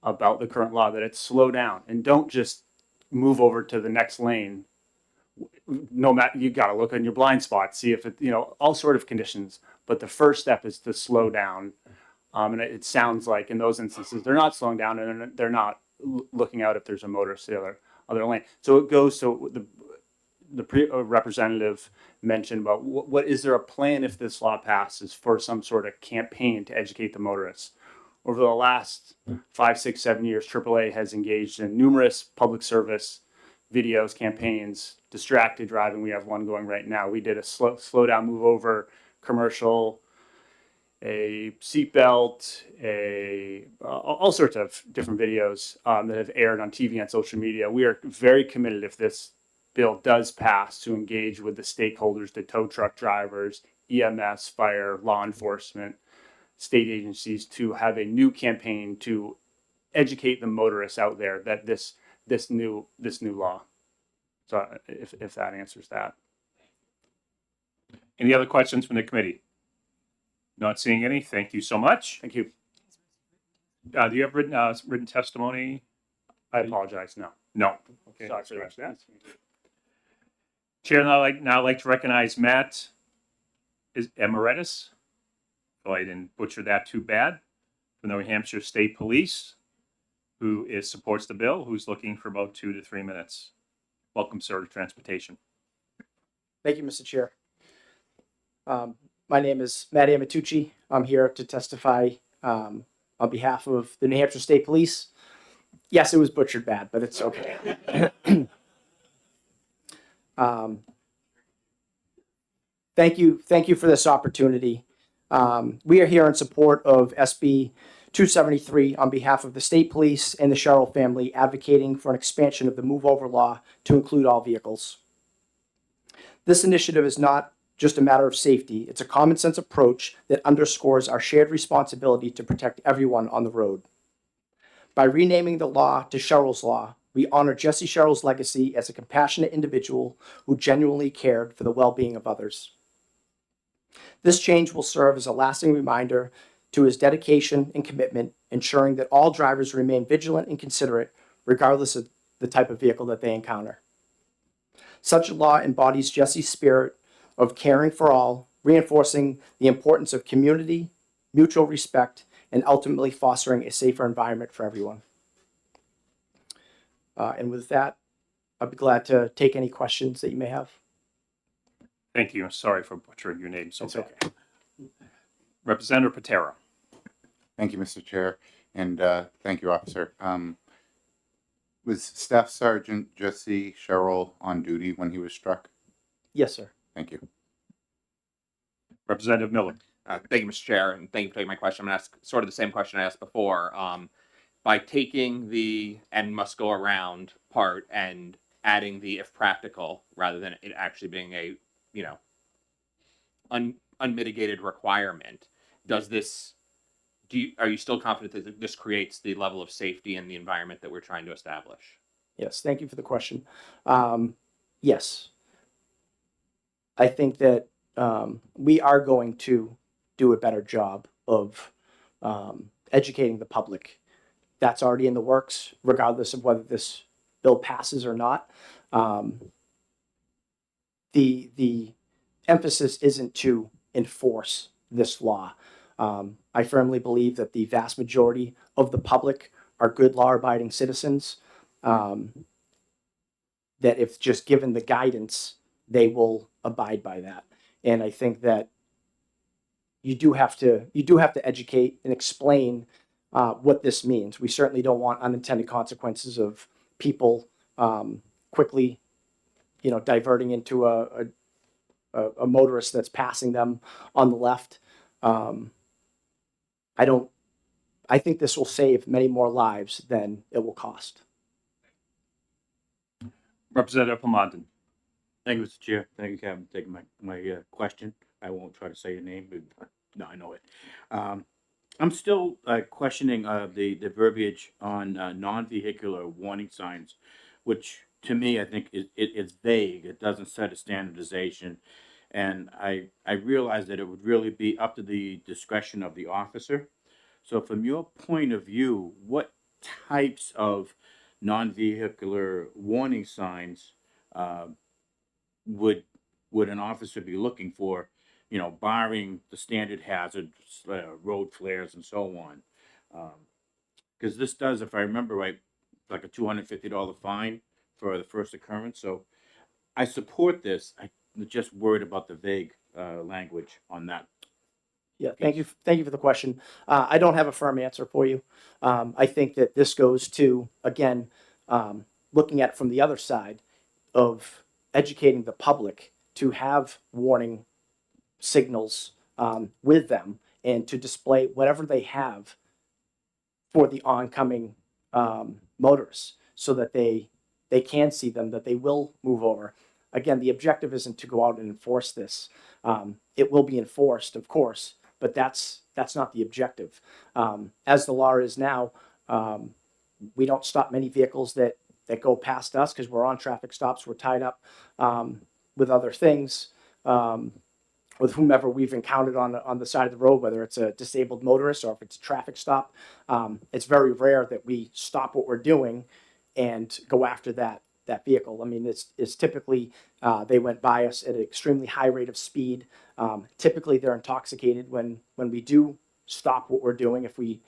about the current law, that it's slow down and don't just move over to the next lane. No matter, you got to look in your blind spot, see if it, all sort of conditions. But the first step is to slow down. And it sounds like in those instances, they're not slowing down and they're not looking out if there's a motorist in the other lane. So it goes to the representative mentioned about what is there a plan if this law passes for some sort of campaign to educate the motorists? Over the last 5, 6, 7 years, AAA has engaged in numerous public service videos, campaigns, distracted driving. We have one going right now. We did a slow down, move over commercial, a seatbelt, all sorts of different videos that have aired on TV and social media. We are very committed, if this bill does pass, to engage with the stakeholders, the tow truck drivers, EMS, fire, law enforcement, state agencies, to have a new campaign to educate the motorists out there that this new law. So if that answers that. Any other questions from the committee? Not seeing any. Thank you so much. Thank you. Do you have written testimony? I apologize. No. No. Okay. Sorry for that. Chair, now I'd like to recognize Matt Emeritus. Oh, I didn't butcher that too bad. From the New Hampshire State Police, who supports the bill, who's looking for about 2 to 3 minutes. Welcome, sir, to transportation. Thank you, Mr. Chair. My name is Matt Amatucci. I'm here to testify on behalf of the New Hampshire State Police. Yes, it was butchered bad, but it's okay. Thank you for this opportunity. We are here in support of SB 273 on behalf of the state police and the Sherrill family, advocating for an expansion of the move over law to include all vehicles. This initiative is not just a matter of safety. It's a common sense approach that underscores our shared responsibility to protect everyone on the road. By renaming the law to Sherrill's Law, we honor Jesse Sherrill's legacy as a compassionate individual who genuinely cared for the well-being of others. This change will serve as a lasting reminder to his dedication and commitment, ensuring that all drivers remain vigilant and considerate, regardless of the type of vehicle that they encounter. Such a law embodies Jesse's spirit of caring for all, reinforcing the importance of community, mutual respect, and ultimately fostering a safer environment for everyone. And with that, I'd be glad to take any questions that you may have. Thank you. I'm sorry for butchering your name so It's bad. okay. Representative Patera. Thank you, Mr. Chair, and thank you, Officer. Was Staff Sergeant Jesse Sherrill on duty when he was struck? Yes, sir. Thank you. Representative Miller. Thank you, Mr. Chair, and thank you for taking my question. I'm going to ask sort of the same question I asked before. By taking the "and must go around" part and adding the "if practical" rather than it actually being a unmitigated requirement, are you still confident that this creates the level of safety in the environment that we're trying to establish? Yes, thank you for the question. Yes. I think that we are going to do a better job of educating the public. That's already in the works, regardless of whether this bill passes or not. The emphasis isn't to enforce this law. I firmly believe that the vast majority of the public are good law-abiding citizens, that if just given the guidance, they will abide by that. And I think that you do have to educate and explain what this means. We certainly don't want unintended consequences of people quickly, diverting into a motorist that's passing them on the left. I think this will save many more lives than it will cost. Representative Palmondon. Thank you, Mr. Chair. Thank you, Kevin, for taking my question. I won't try to say your name, but no, I know it. I'm still questioning the verbiage on non-vehicular warning signs, which to me, I think it's vague. It doesn't set a standardization. And I realize that it would really be up to the discretion of the officer. So from your point of view, what types of non-vehicular warning signs would an officer be looking for, barring the standard hazards, road flares and so on? Because this does, if I remember right, like a $250 fine for the first occurrence. So I support this. I'm just worried about the vague language on that. Yeah, thank you. Thank you for the question. I don't have a firm answer for you. I think that this goes to, again, looking at it from the other side of educating the public to have warning signals with them and to display whatever they have for the oncoming motorists so that they can see them, that they will move over. Again, the objective isn't to go out and enforce this. It will be enforced, of course, but that's not the objective. As the law is now, we don't stop many vehicles that go past us because we're on traffic stops. We're tied up with other things, with whomever we've encountered on the side of the road, whether it's a disabled motorist or if it's a traffic stop. It's very rare that we stop what we're doing and go after that vehicle. I mean, it's typically they went by us at an extremely high rate of speed. Typically, they're intoxicated when we do stop what we're doing. If we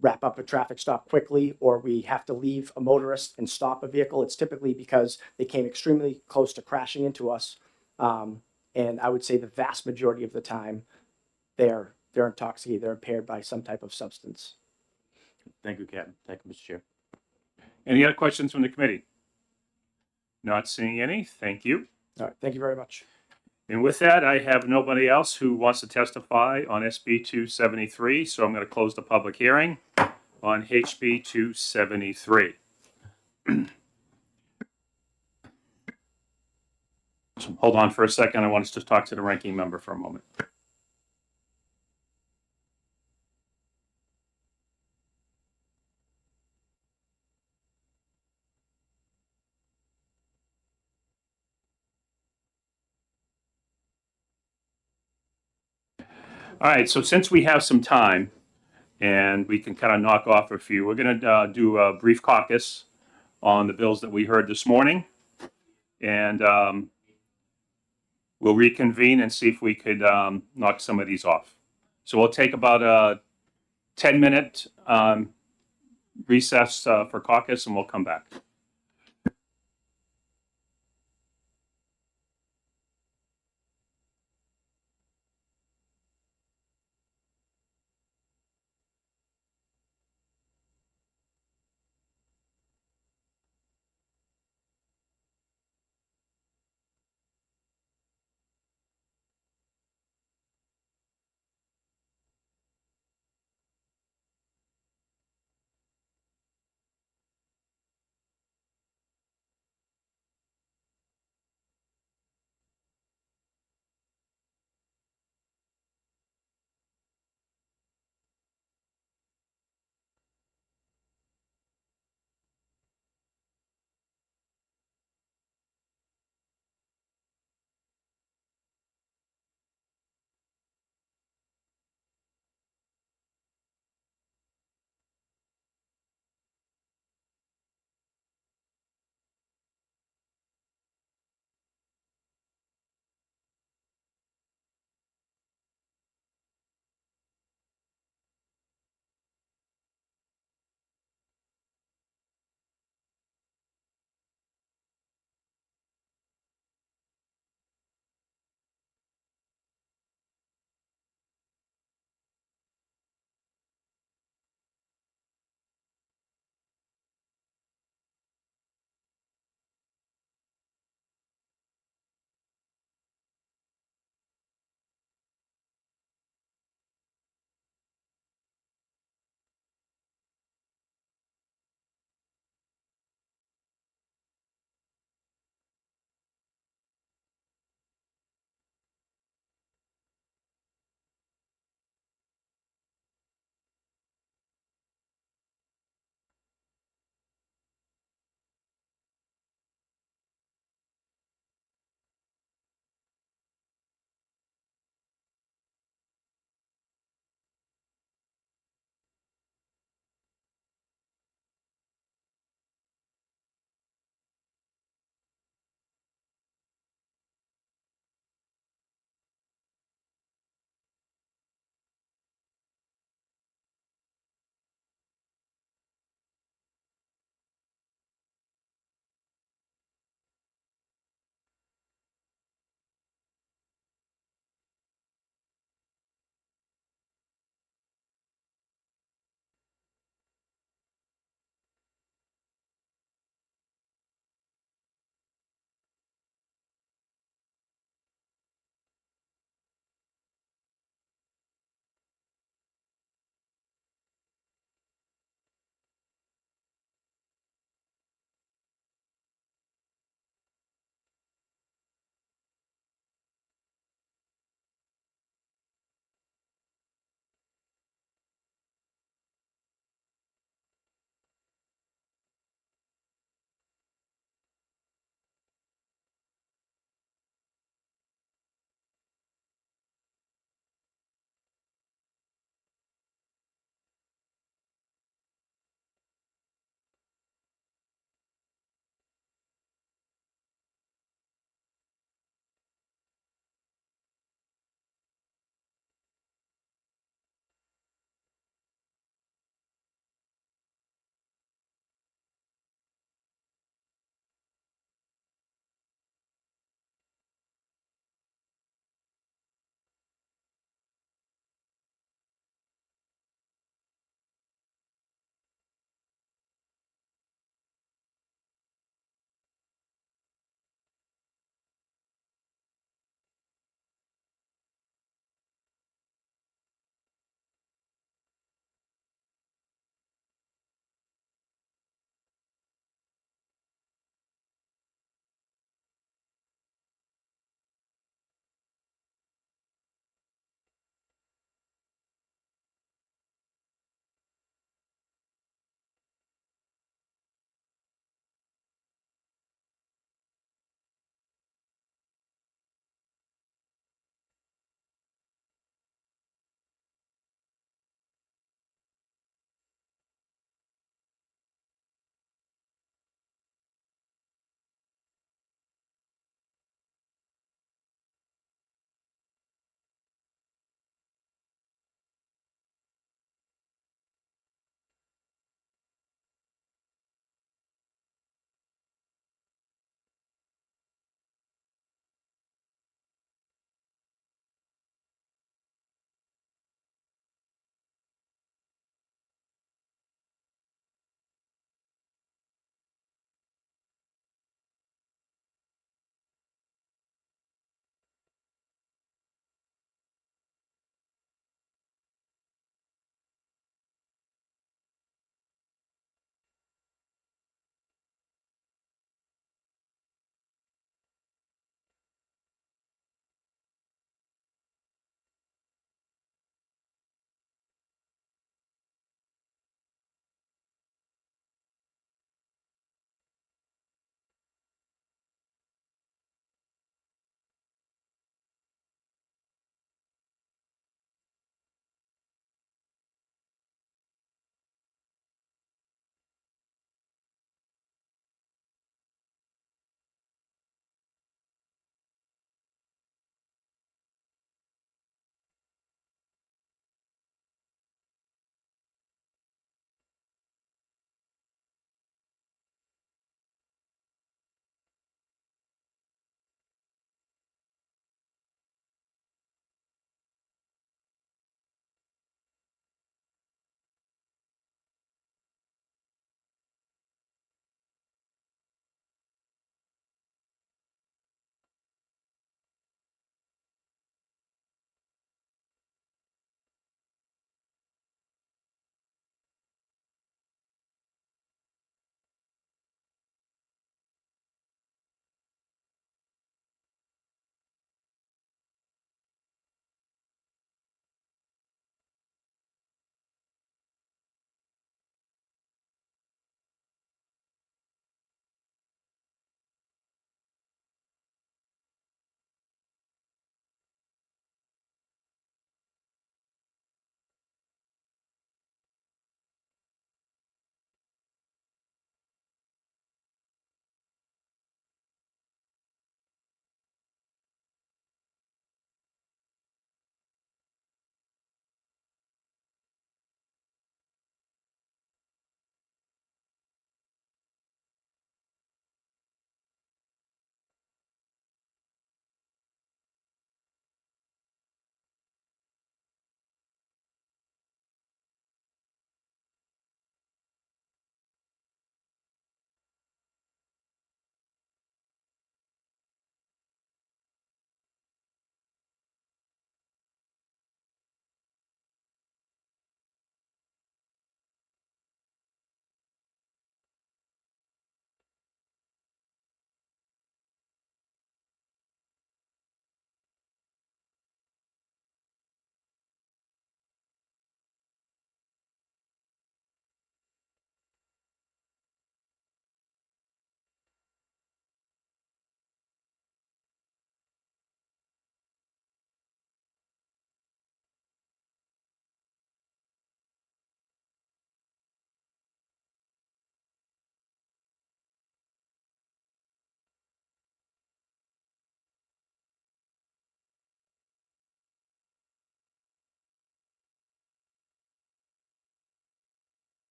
wrap up a traffic stop quickly or we have to leave a motorist and stop a vehicle, it's typically because they came extremely close to crashing into us. And I would say the vast majority of the time, they're intoxicated, they're impaired by some type of substance. Thank you, Captain. Thank you, Mr. Chair. Any other questions from the committee? Not seeing any. Thank you. All right, thank you very much. And with that, I have nobody else who wants to testify on SB 273, so I'm going to close the public hearing on HB 273. So hold on for a second. I want us to talk to the ranking member for a moment. All right, so since we have some time and we can kind of knock off a few, we're going to do a brief caucus on the bills that we heard this morning. And we'll reconvene and see if we could knock some of these off. So we'll take about a 10-minute recess for caucus and we'll come back.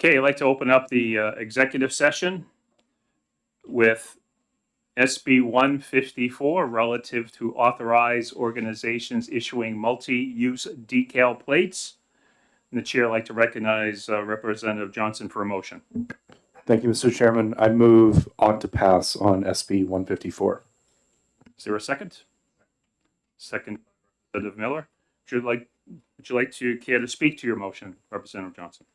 Okay, I'd like to open up the executive session with SB 154 relative to authorized organizations issuing multi-use decal plates. And the chair would like to recognize Representative Johnson for a motion. Thank you, Mr. Chairman. I move ought to pass on SB 154. Is there a second? Second, Representative Miller. Would you like to care to speak to your motion, Representative Johnson?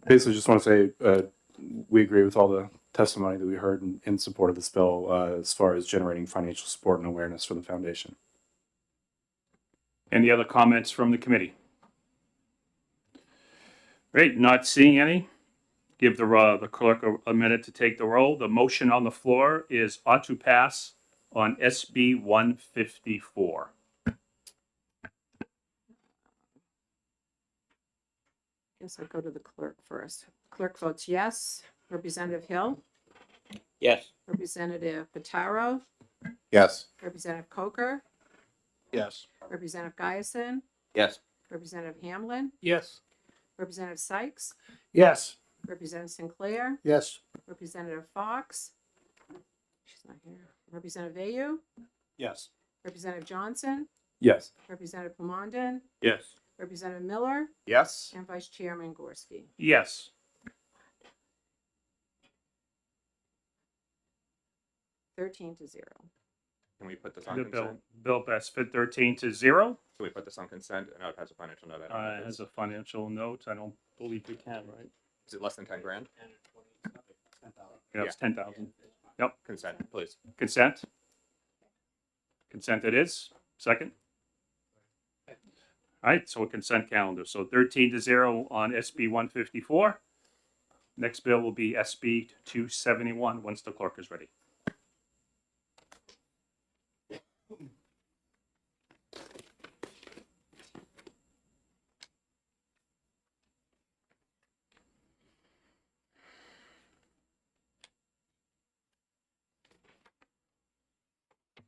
Basically, just want to say we agree with all the testimony that we heard in support of this bill as far as generating financial support and awareness for the foundation. Any other comments from the committee? Great, not seeing any. Give the clerk a minute to take the roll. The motion on the floor is ought to pass on SB 154. Guess I'll go to the clerk first. Clerk votes yes. Representative Hill, Yes. Representative Pataro, Yes. Representative Coker, Yes. Representative Giason, Yes. Representative Hamlin, Yes. Representative Sykes, Yes. Representative Sinclair, Yes. Representative Fox. She's not here. Representative Ayu, Yes. Representative Johnson, Yes. Representative Plumonden, Yes. Representative Miller, Yes. and Vice Chairman Gorski. Yes. Thirteen to 0. Can we put this on The consent? bill passed 13 to 0. Can we put this on consent? I know it has a financial note. I don't know if It has it's- a financial note. I don't believe we can, right? Is it less than 10 grand? Yeah, it's 10,000. Yep. Consent, please. Consent? Consent it is. Second? All right, so a consent calendar. So 13 to 0 on SB 154. Next bill will be SB 271 once the clerk is ready.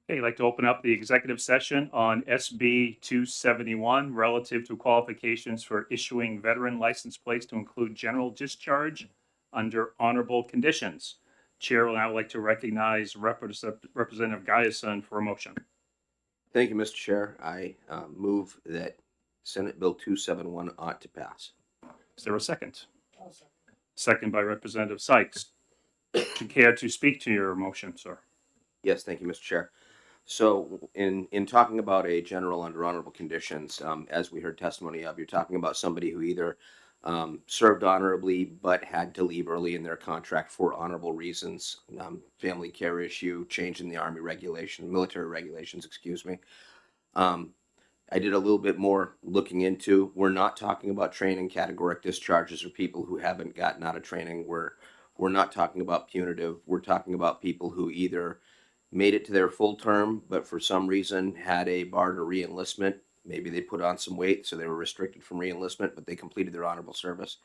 Okay, I'd like to open up the executive session on SB 271 relative to qualifications for issuing veteran license plates to include general discharge under honorable conditions. Chair will now like to recognize Representative Giason for a motion. Thank you, Mr. Chair. I move that Senate Bill 271 ought to pass. Is there a second? Second by Representative Sykes. Do you care to speak to your motion, sir? Yes, thank you, Mr. Chair. So in talking about a general under honorable conditions, as we heard testimony of, you're talking about somebody who either served honorably but had to leave early in their contract for honorable reasons, family care issue, change in the Army regulations, military regulations, excuse me. I did a little bit more looking into, we're not talking about training categoric discharges or people who haven't gotten out of training. We're not talking about punitive. We're talking about people who either made it to their full term, but for some reason had a bar to re-enlistment. Maybe they put on some weight, so they were restricted from re-enlistment, but they completed their honorable service.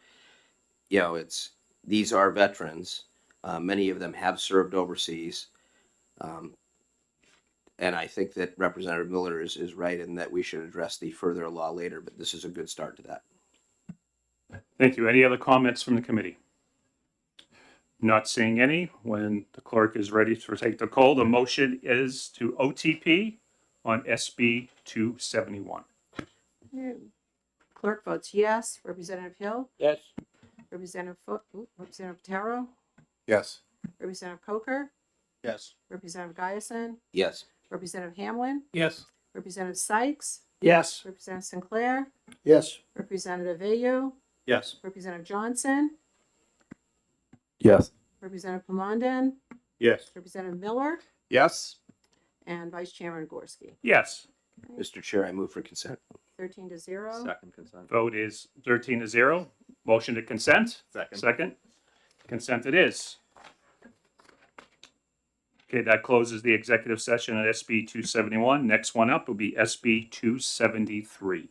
You know, these are veterans. Many of them have served overseas. And I think that Representative Miller is right in that we should address the further law later, but this is a good start to that. Thank you. Any other comments from the committee? Not seeing any. When the clerk is ready to take the call, the motion is to OTP on SB 271. Clerk votes yes. Representative Hill, Yes. Representative Representative Pataro, Yes. Representative Coker, Yes. Representative Giason, Yes. Representative Hamlin, Yes. Representative Sykes, Yes. Representative Sinclair, Yes. Representative Ayu, Yes. Representative Johnson, Yes. Representative Plumonden, Yes. Representative Miller, Yes. and Vice Chairman Gorski. Yes. Mr. Chair, I move for consent. 13 to 0. Second consent. Vote is 13 to 0. Motion to consent. Second. Second. Consent it is. Okay, that closes the executive session at SB 271. Next one up will be SB 273.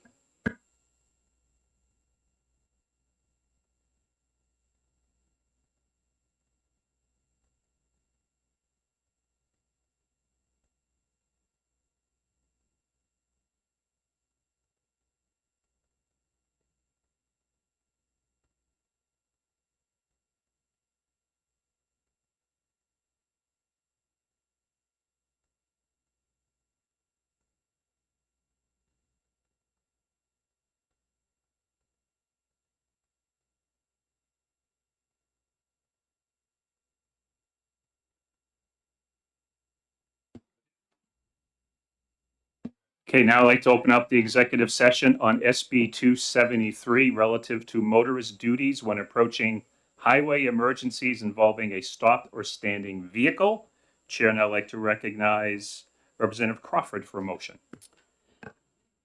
Okay, now I'd like to open up the executive session on SB 273 relative to motorist duties when approaching highway emergencies involving a stopped or standing vehicle. Chair, now I'd like to recognize Representative Crawford for a motion.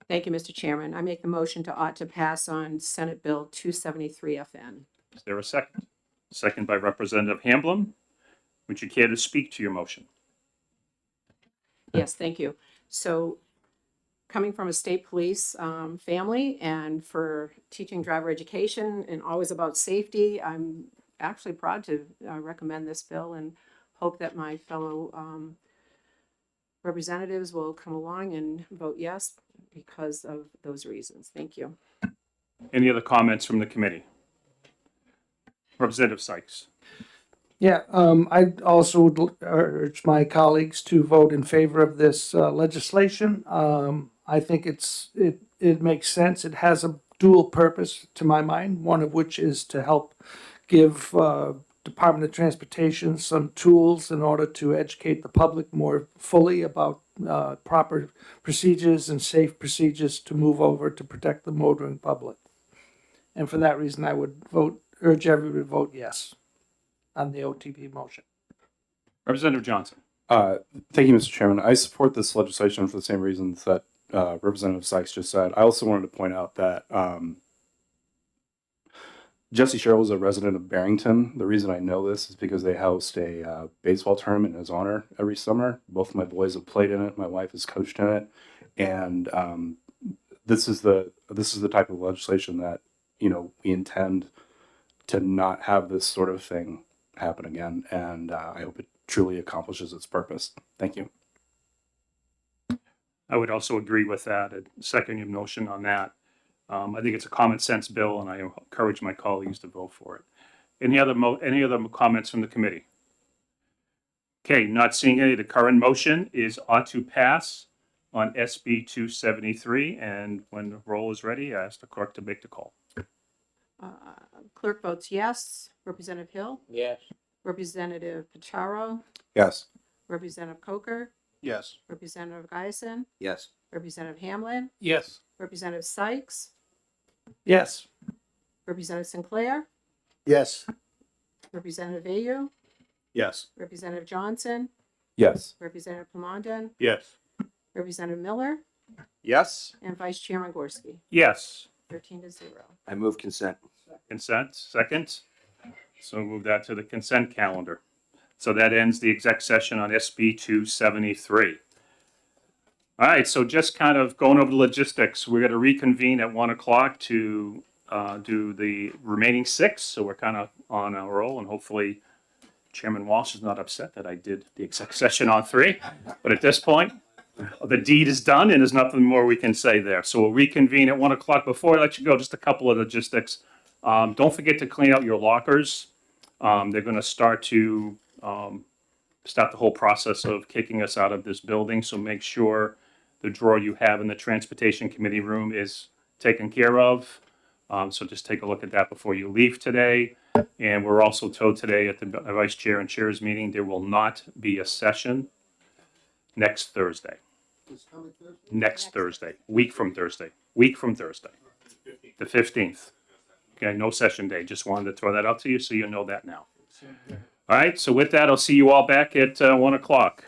Thank you, Mr. Chairman. I make the motion to ought to pass on Senate Bill 273 FN. Is there a second? Second by Representative Hamblin. Would you care to speak to your motion? Yes, thank you. So coming from a state police family and for teaching driver education and always about safety, I'm actually proud to recommend this bill and hope that my fellow representatives will come along and vote yes because of those reasons. Thank you. Any other comments from the committee? Representative Sykes. Yeah, I also would urge my colleagues to vote in favor of this legislation. I think it makes sense. It has a dual purpose to my mind, one of which is to help give Department of Transportation some tools in order to educate the public more fully about proper procedures and safe procedures to move over to protect the motoring public. And for that reason, I would urge everybody to vote yes on the OTP motion. Representative Johnson. Thank you, Mr. Chairman. I support this legislation for the same reasons that Representative Sykes just said. I also wanted to point out that Jesse Sherrill is a resident of Barrington. The reason I know this is because they host a baseball tournament in his honor every summer. Both of my boys have played in it. My wife has coached in it, and this is the type of legislation that we intend to not have this sort of thing happen again. And I hope it truly accomplishes its purpose. Thank you. I would also agree with that. I'd second your motion on that. I think it's a common sense bill, and I encourage my colleagues to vote for it. Any other comments from the committee? Okay, not seeing any. The current motion is ought to pass on SB 273, and when the roll is ready, I ask the clerk to make the call. Clerk votes yes. Representative Hill? Yes. Representative Pacharo? Yes. Representative Coker? Yes. Representative Giason? Yes. Representative Hamlin? Yes. Representative Sykes? Yes. Representative Sinclair? Yes. Representative Ayu? Yes. Representative Johnson? Yes. Representative Plamondon? Yes. Representative Miller? Yes. And Vice Chairman Gorski? Yes. 13-0. I move consent. Consent, second. So move that to the consent calendar. So that ends the exec session on SB 273. All right, so just kind of going over the logistics. We're going to reconvene at 1 o'clock to do the remaining 6. So we're kind of on a roll, and hopefully Chairman Walsh is not upset that I did the exec session on 3. But at this point, the deed is done, and there's nothing more we can say there. So we'll reconvene at 1 o'clock. Before I let you go, just a couple of logistics. Don't forget to clean out your lockers. They're going to start the whole process of kicking us out of this building. So make sure the drawer you have in the Transportation Committee room is taken care of. So just take a look at that before you leave today. And we're also told today at the Vice Chair and Chair's meeting, there will not be a session next Thursday. Next Thursday, week from Thursday, the 15th. Okay, no session day. Just wanted to throw that out to you so you know that now. All right, so with that, I'll see you all back at 1 o'clock.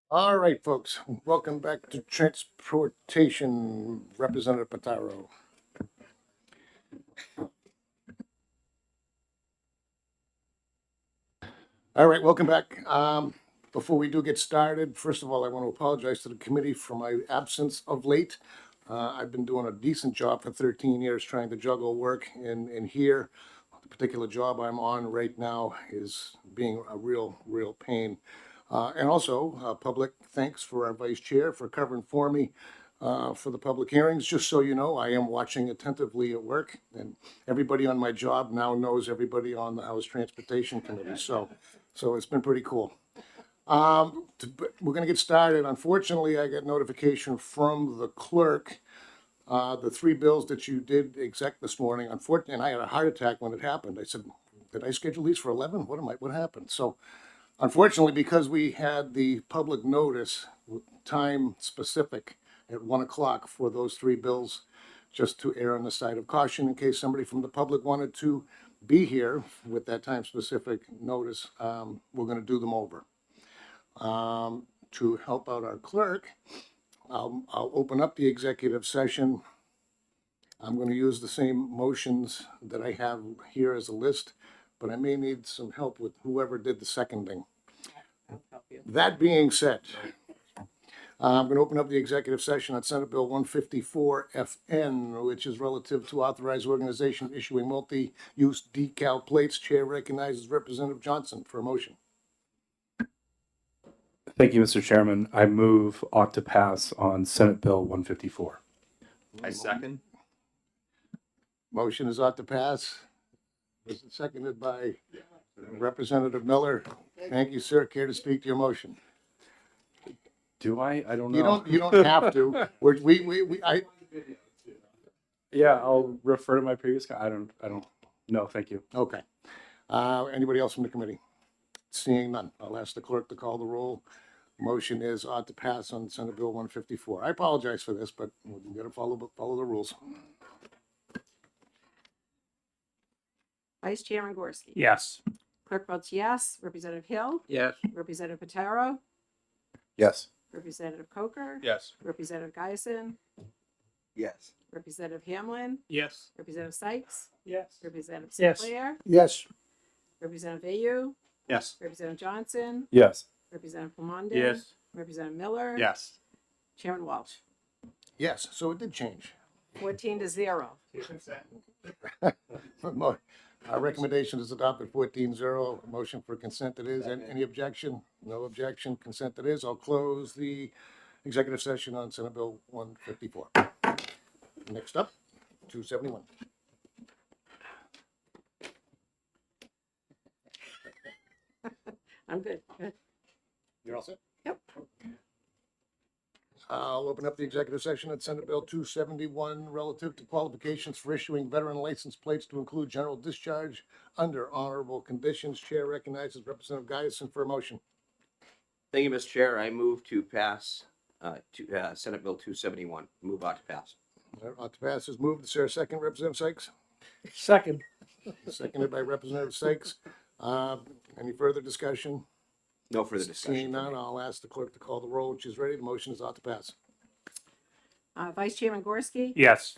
All right, folks, welcome back to Transportation, Representative Pataro. All right, welcome back. Before we do get started, first of all, I want to apologize to the committee for my absence of late. I've been doing a decent job for 13 years trying to juggle work and here. The particular job I'm on right now is being a real pain. And also, public thanks for our vice chair for covering for me for the public hearings. Just so you know, I am watching attentively at work, and everybody on my job now knows everybody on the House Transportation Committee. So it's been pretty cool. We're going to get started. Unfortunately, I got notification from the clerk. The three bills that you did exec this morning, unfortunately, and I had a heart attack when it happened. I said, did I schedule these for 11? What happened? So unfortunately, because we had the public notice, time specific at 1 o'clock for those three bills, just to err on the side of caution in case somebody from the public wanted to be here with that time specific notice, we're going to do them over. To help out our clerk, I'll open up the executive session. I'm going to use the same motions that I have here as a list, but I may need some help with whoever did the seconding. That being said, I'm going to open up the executive session on Senate Bill 154 FN, which is relative to authorized organization issuing multi-use decal plates. Chair recognizes Representative Johnson for a motion. Thank you, Mr. Chairman. I move ought to pass on Senate Bill 154. I second. Motion is ought to pass. Was it seconded by Representative Miller? Thank you, sir. Care to speak to your motion? Do I? I don't know. You don't have to. Yeah, I'll refer to my previous. I don't. No, thank you. Okay. Anybody else from the committee? Seeing none, I'll ask the clerk to call the roll. Motion is ought to pass on Senate Bill 154. I apologize for this, but we got to follow the rules. Vice Chairman Gorski. Yes. Clerk votes yes. Representative Hill. Yes. Representative Pataro. Yes. Representative Coker. Yes. Representative Geisen. Yes. Representative Hamlin. Yes. Representative Sykes. Yes. Representative Yes. Sinclair. Yes. Representative Ayu. Yes. Representative Johnson. Yes. Representative Plamondon. Yes. Representative Miller. Yes. Chairman Walsh. Yes, so it did change. 14-0. Our recommendation is adopted 14-0. Motion for consent it is. Any objection? No objection. Consent it is. I'll close the executive session on Senate Bill 154. Next up, 271. I'm good. Good. You're all set? Yep. I'll open up the executive session at Senate Bill 271 relative to qualifications for issuing veteran license plates to include general discharge under honorable conditions. Chair recognizes Representative Geisen for a motion. Thank you, Mr. Chair. I move to pass Senate Bill 271. Move ought to pass. Ought to pass is moved. Is there a second, Representative Sykes? Second. Seconded by Representative Sykes. Any further discussion? No further discussion. Seeing none, I'll ask the clerk to call the roll when she's ready. The motion is ought to pass. Vice Chairman Gorski. Yes.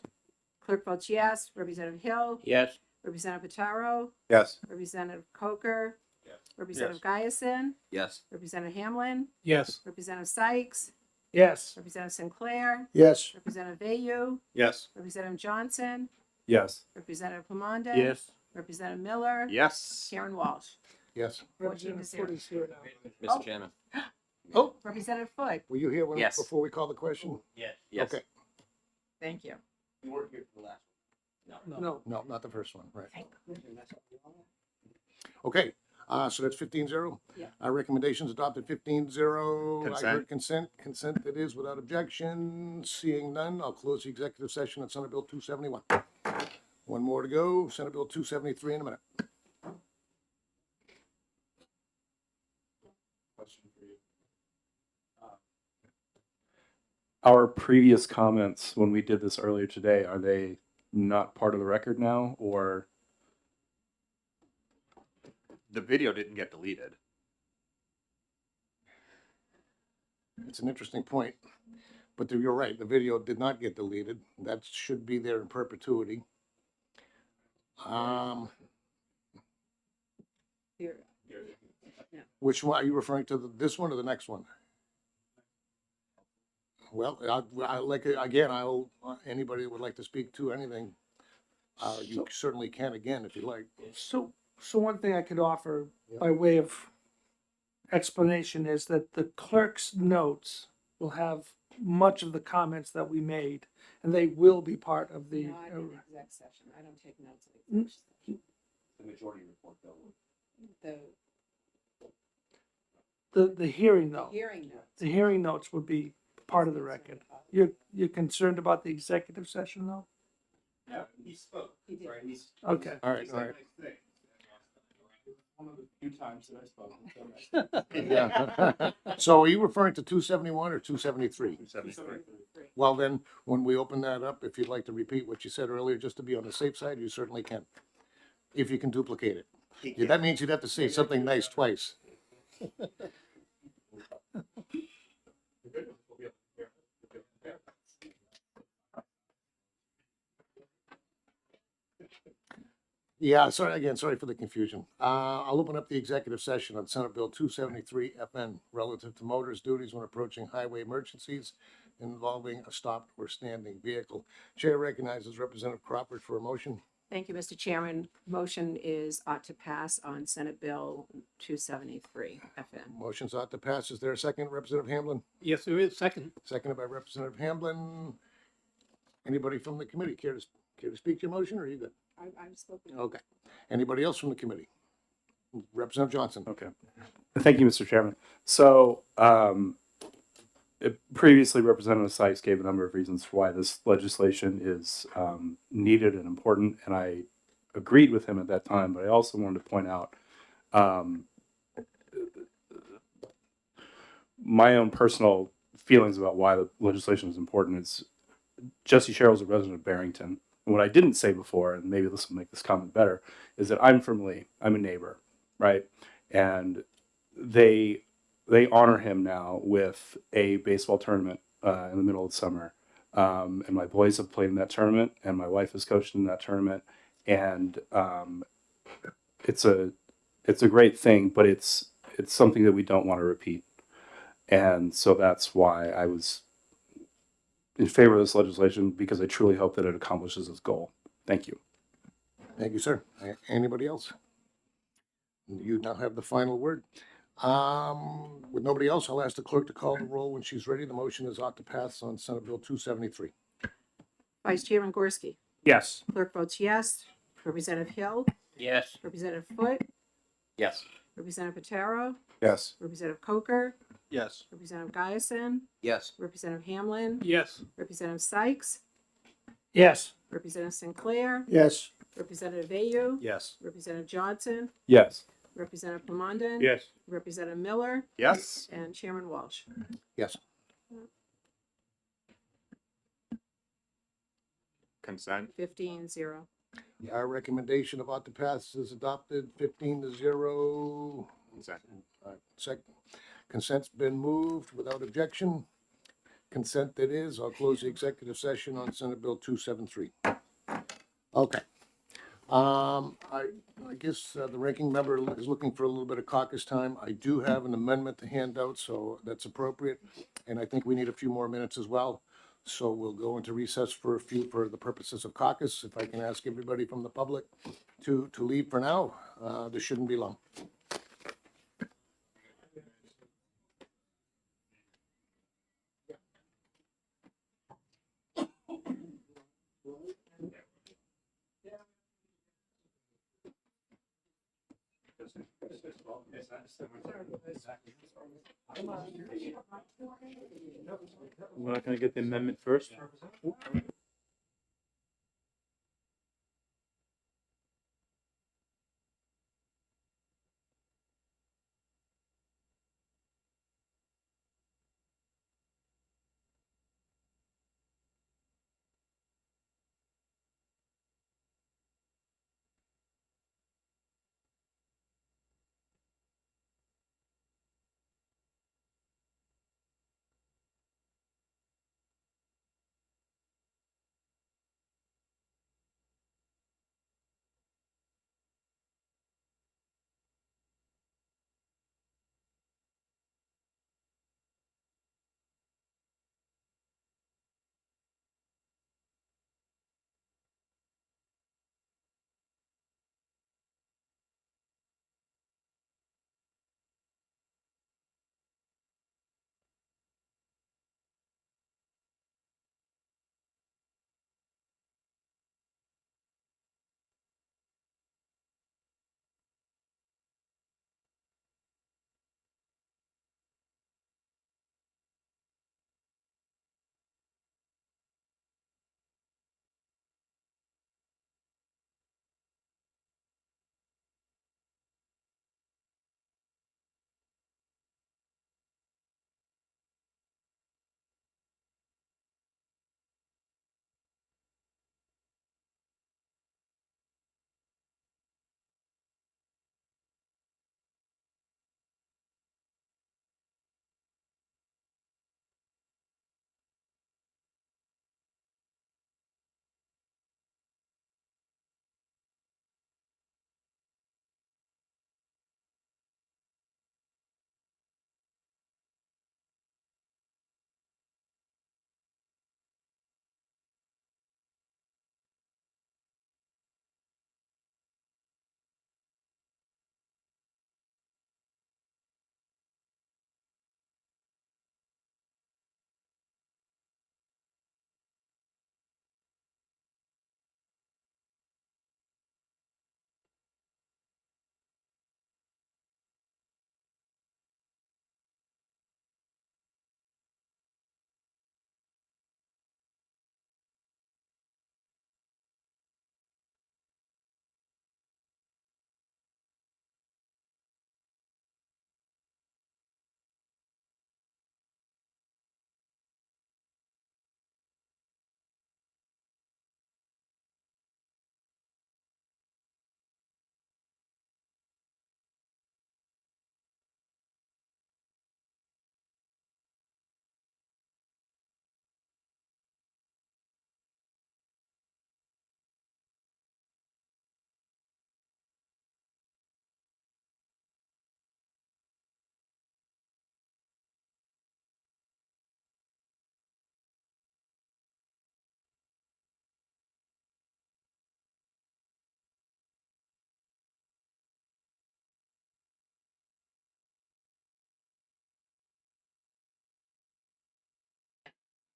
Clerk votes yes. Representative Hill. Yes. Representative Pataro. Yes. Representative Coker. Representative Geisen. Yes. Representative Hamlin. Yes. Representative Sykes. Yes. Representative Sinclair. Yes. Representative Ayu. Yes. Representative Johnson. Yes. Representative Plamondon. Yes. Representative Miller. Yes. Chairman Walsh. Yes. 14-0. Mr. Chairman. Oh, Representative Foote. were you here when, Yes. before we call the question? Yes. Yes. Okay. Thank you. You weren't here for the last one. No, not the first one, right. Okay, so that's 15-0. Yeah. Our recommendations adopted 15-0. I Consent. heard consent. Consent it is without objection. Seeing none, I'll close the executive session on Senate Bill 271. One more to go. Senate Bill 273 in a minute. Our previous comments when we did this earlier today, are they not part of the record now, or? The video didn't get deleted. It's an interesting point. But you're right, the video did not get deleted. That should be there in perpetuity. Here. Which one, are you referring to this one or the next one? Well, anybody that would like to speak to anything, you certainly can again if you like. So one thing I could offer by way of explanation is that the clerk's notes will have much of the comments that we made, and they will be part of the. Not in exec session. I don't take notes in exec session. The majority report, though. The hearing though. Hearing notes. The hearing notes would be part of the record. You're concerned about the executive session though? Yeah, he spoke. Right, he's. Okay. All right, all right. One of the few times that I spoke. Yeah. So are you referring to 271 or 273? 273. Well, then, when we open that up, if you'd like to repeat what you said earlier, just to be on the safe side, you certainly can. If you can duplicate it. Yeah, that means you'd have to say something nice twice. Yeah, sorry for the confusion. I'll open up the executive session on Senate Bill 273 FN relative to motorist duties when approaching highway emergencies involving a stopped or standing vehicle. Chair recognizes Representative Crawford for a motion. Thank you, Mr. Chairman. Motion is ought to pass on Senate Bill 273 FN. Motion's ought to pass. Is there a second, Representative Hamblin? Yes, there is. Second. Seconded by Representative Hamblin. Anybody from the committee care to speak to your motion, or are you good? I've spoken. Okay. Anybody else from the committee? Representative Johnson. Okay. Thank you, Mr. Chairman. So, previously, Representative Sykes gave a number of reasons for why this legislation is needed and important, and I agreed with him at that time. But I also wanted to point out my own personal feelings about why the legislation is important. Is Jesse Sherrill's a resident of Barrington. And what I didn't say before, and maybe this will make this comment better, is that I'm from Lee. I'm a neighbor, right? And they honor him now with a baseball tournament in the middle of summer. And my boys have played in that tournament, and my wife has coached in that tournament. And it's a great thing, but it's something that we don't want to repeat. And so that's why I was in favor of this legislation, because I truly hope that it accomplishes its goal. Thank you. Thank you, sir. Anybody else? You now have the final word. With nobody else, I'll ask the clerk to call the roll when she's ready. The motion is ought to pass on Senate Bill 273. Vice Chairman Gorski. Yes. Clerk votes yes. Representative Hill. Yes. Representative Foot. Yes. Representative Patero. Yes. Representative Coker. Yes. Representative Giason. Yes. Representative Hamlin. Yes. Representative Sykes. Yes. Representative Sinclair. Yes. Representative Ayu. Yes. Representative Johnson. Yes. Representative Commandant. Yes. Representative Miller. Yes. And Chairman Walsh. Yes. Consent. 15-0. Our recommendation of ought to pass is adopted 15-0. Consent. Consent's been moved without objection. Consent that is. I'll close the executive session on Senate Bill 273. Okay. I guess the ranking member is looking for a little bit of caucus time. I do have an amendment to hand out, so that's appropriate. And I think we need a few more minutes as well. So we'll go into recess for the purposes of caucus. If I can ask everybody from the public to leave for now, this shouldn't be long. We're not going to get the amendment first?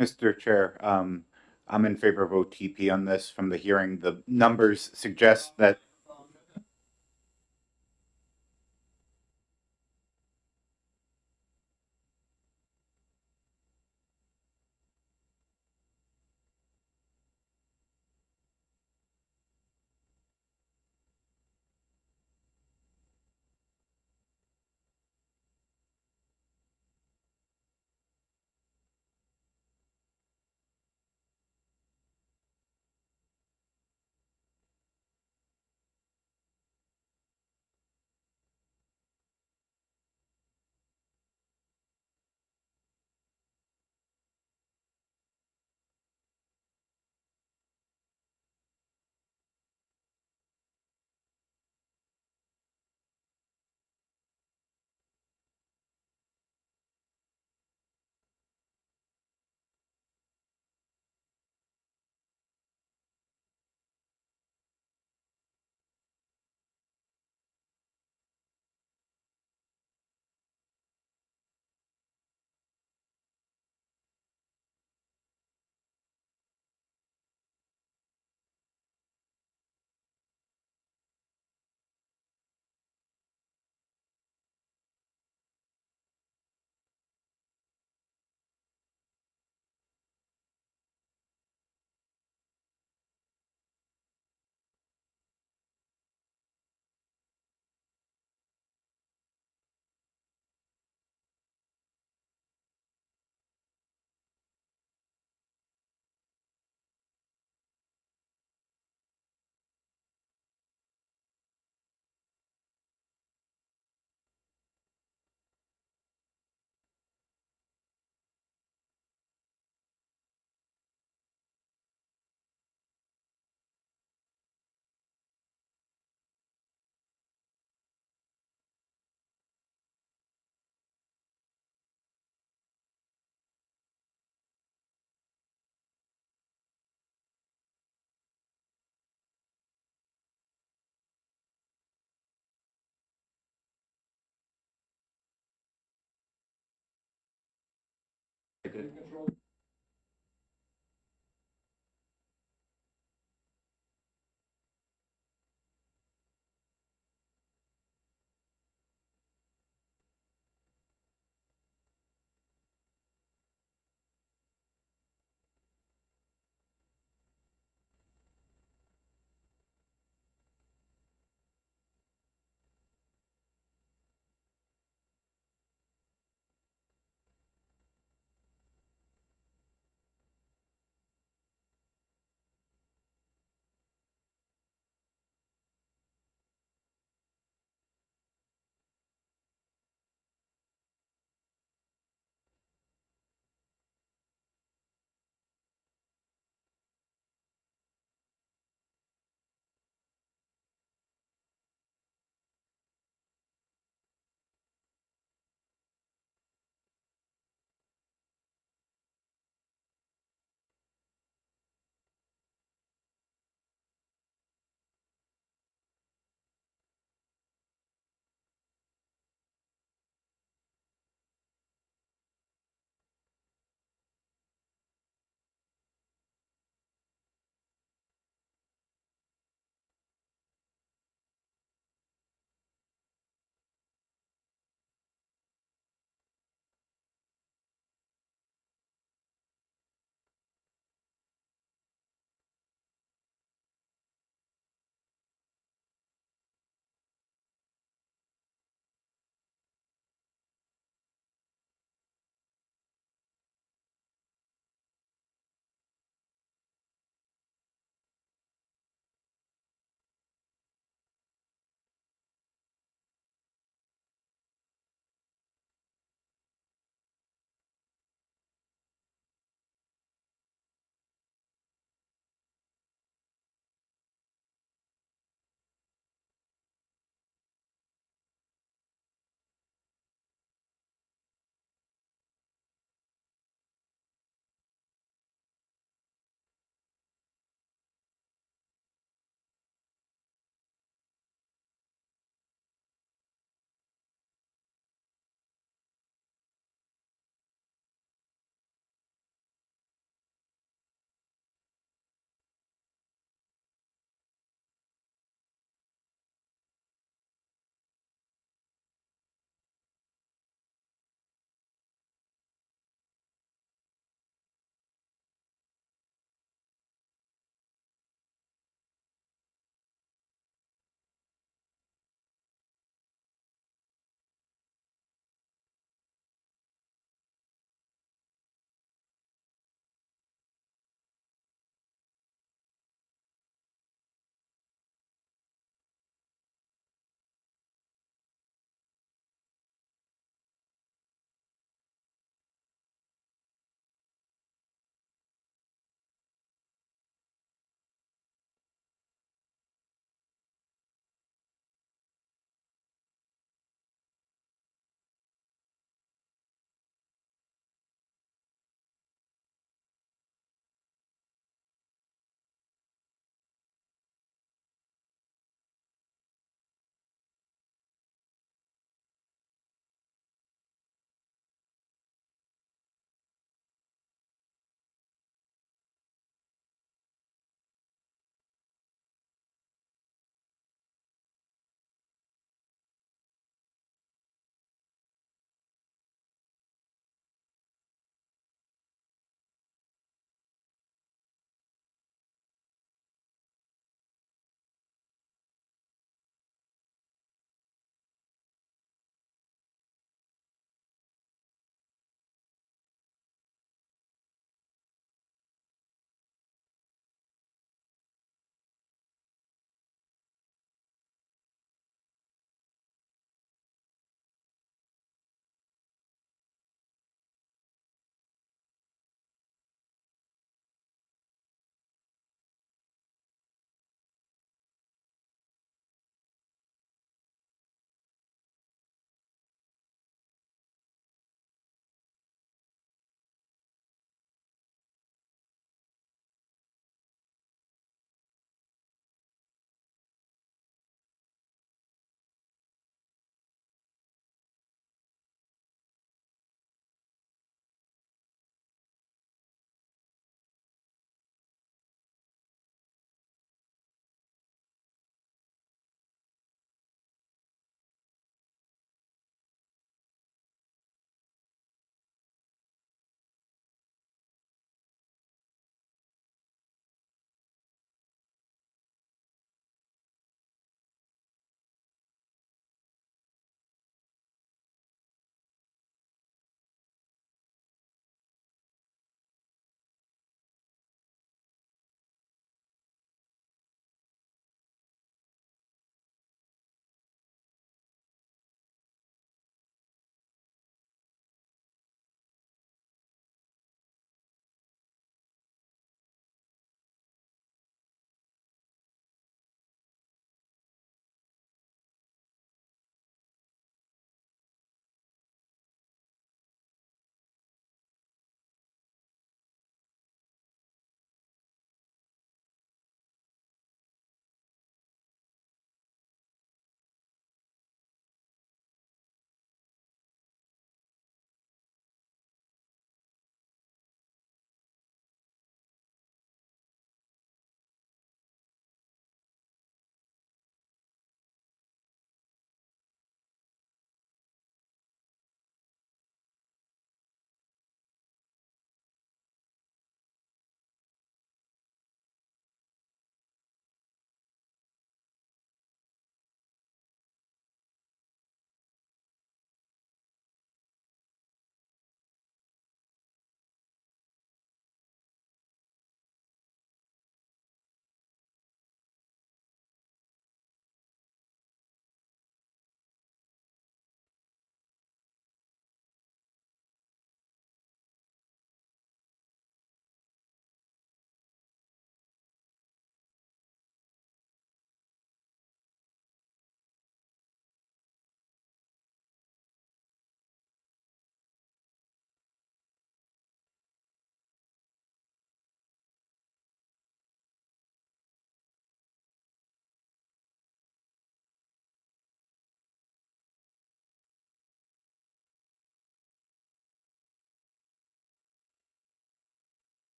Mr. Chair, I'm in favor of OTP on this. From the hearing, the numbers suggest that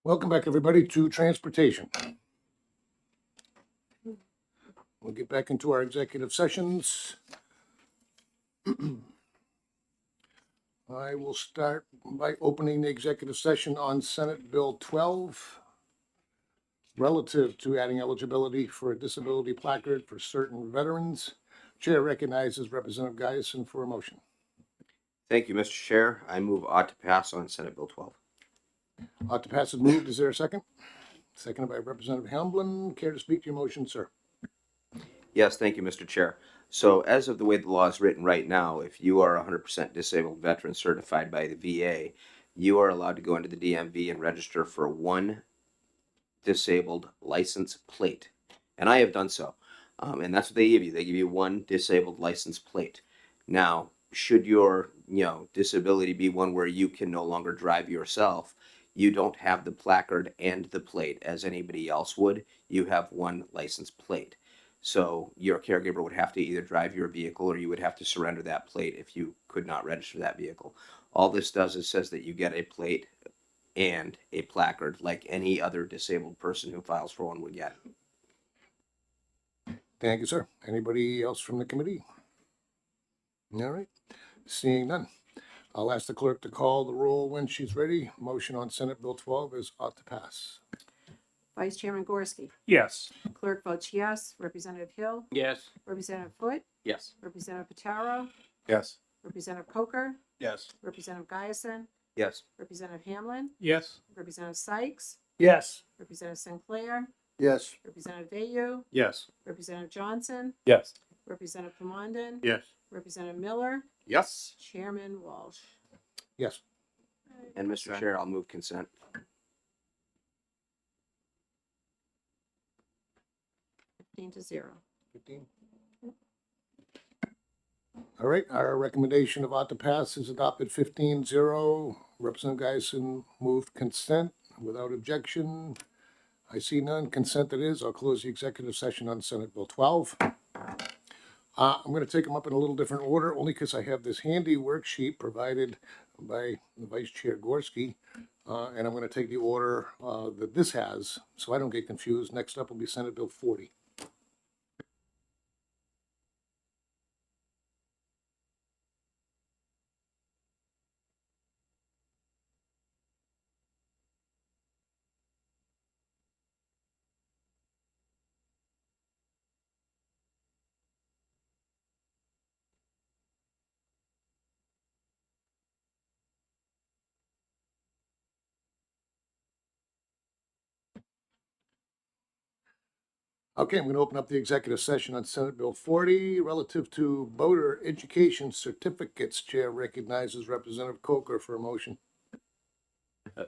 Welcome back, everybody, to transportation. We'll get back into our executive sessions. I will start by opening the executive session on Senate Bill 12 relative to adding eligibility for a disability placard for certain veterans. Chair recognizes Representative Guyson for a motion. Thank you, Mr. Chair. I move ought to pass on Senate Bill 12. Ought to pass is moved. Is there a second? Seconded by Representative Hamblin. Care to speak to your motion, sir? Yes, thank you, Mr. Chair. So as of the way the law is written right now, if you are a 100% disabled veteran certified by the VA, you are allowed to go into the DMV and register for one disabled license plate. And I have done so. And that's what they give you. They give you one disabled license plate. Now, should your disability be one where you can no longer drive yourself, you don't have the placard and the plate as anybody else would. You have one license plate. So your caregiver would have to either drive your vehicle or you would have to surrender that plate if you could not register that vehicle. All this does is says that you get a plate and a placard like any other disabled person who files for one would get. Thank you, sir. Anybody else from the committee? All right. Seeing none. I'll ask the clerk to call the roll when she's ready. Motion on Senate Bill 12 is ought to pass. Vice Chairman Gorski. Yes. Clerk votes yes. Representative Hill. Yes. Representative Foot. Yes. Representative Pataro. Yes. Representative Coker. Yes. Representative Guyson. Yes. Representative Hamlin. Yes. Representative Sykes. Yes. Representative Sinclair. Yes. Representative Vayu. Yes. Representative Johnson. Yes. Representative Plumondon. Yes. Representative Miller. Yes. Chairman Walsh. Yes. And Mr. Chair, I'll move consent. 15-0. 15. All right, our recommendation of ought to pass is adopted 15-0. Representative Guyson moved consent without objection. I see none. Consent it is. I'll close the executive session on Senate Bill 12. I'm going to take them up in a little different order, only because I have this handy worksheet provided by the Vice Chair Gorski, and I'm going to take the order that this has, so I don't get confused. Next up will be Senate Bill 40. Okay, I'm going to open up the executive session on Senate Bill 40 relative to voter education certificates. Chair recognizes Representative Coker for a motion.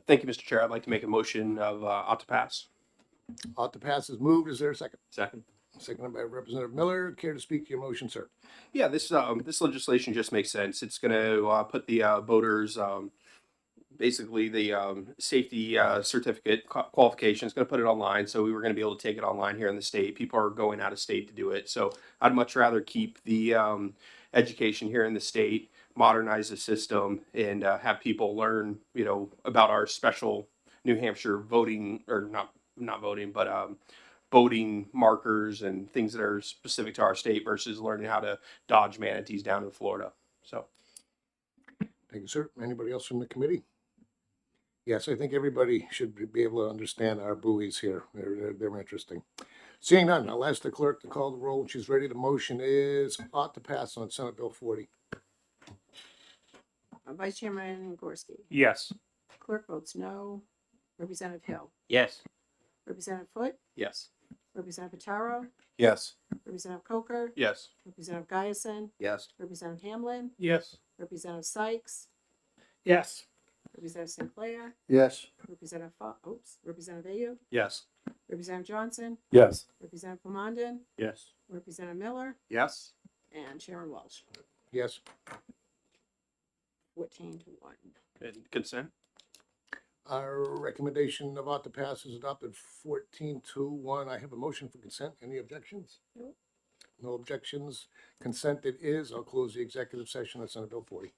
Thank you, Mr. Chair. I'd like to make a motion of ought to pass. Ought to pass is moved. Is there a second? Second. Seconded by Representative Miller. Care to speak to your motion, sir? Yeah, this legislation just makes sense. It's going to put the voters, basically the safety certificate qualification. It's going to put it online, so we were going to be able to take it online here in the state. People are going out of state to do it, so I'd much rather keep the education here in the state, modernize the system, and have people learn, about our special New Hampshire voting, or not voting, but voting markers and things that are specific to our state versus learning how to dodge manatees down in Florida. So, Thank you, sir. Anybody else from the committee? Yes, I think everybody should be able to understand our buoys here. They're interesting. Seeing none, I'll ask the clerk to call the roll when she's ready. The motion is ought to pass on Senate Bill 40. Vice Chairman Gorski. Yes. Clerk votes no. Representative Hill. Yes. Representative Foot. yes. Representative Pataro. Yes. Representative Coker. Yes. Representative Guyson. Yes. Representative Hamlin. Yes. Representative Sykes. Yes. Representative Sinclair. Yes. Representative Representative Vayu. Yes. Representative Johnson. Yes. Representative Plumondon. Yes. Representative Miller. Yes. And Chairman Welch. Yes. 14-1. And consent. Our recommendation of ought to pass is adopted 14-1. I have a motion for consent. Any objections? Nope. No objections. Consent it is. I'll close the executive session on Senate Bill 40.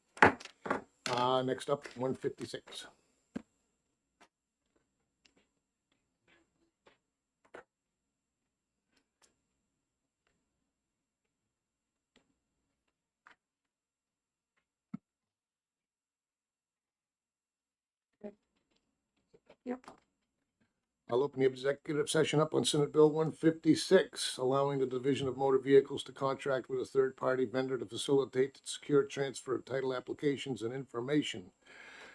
Next up, 156. Yep. I'll open the executive session up on Senate Bill 156, allowing the Division of Motor Vehicles to contract with a third-party vendor to facilitate the secure transfer of title applications and information.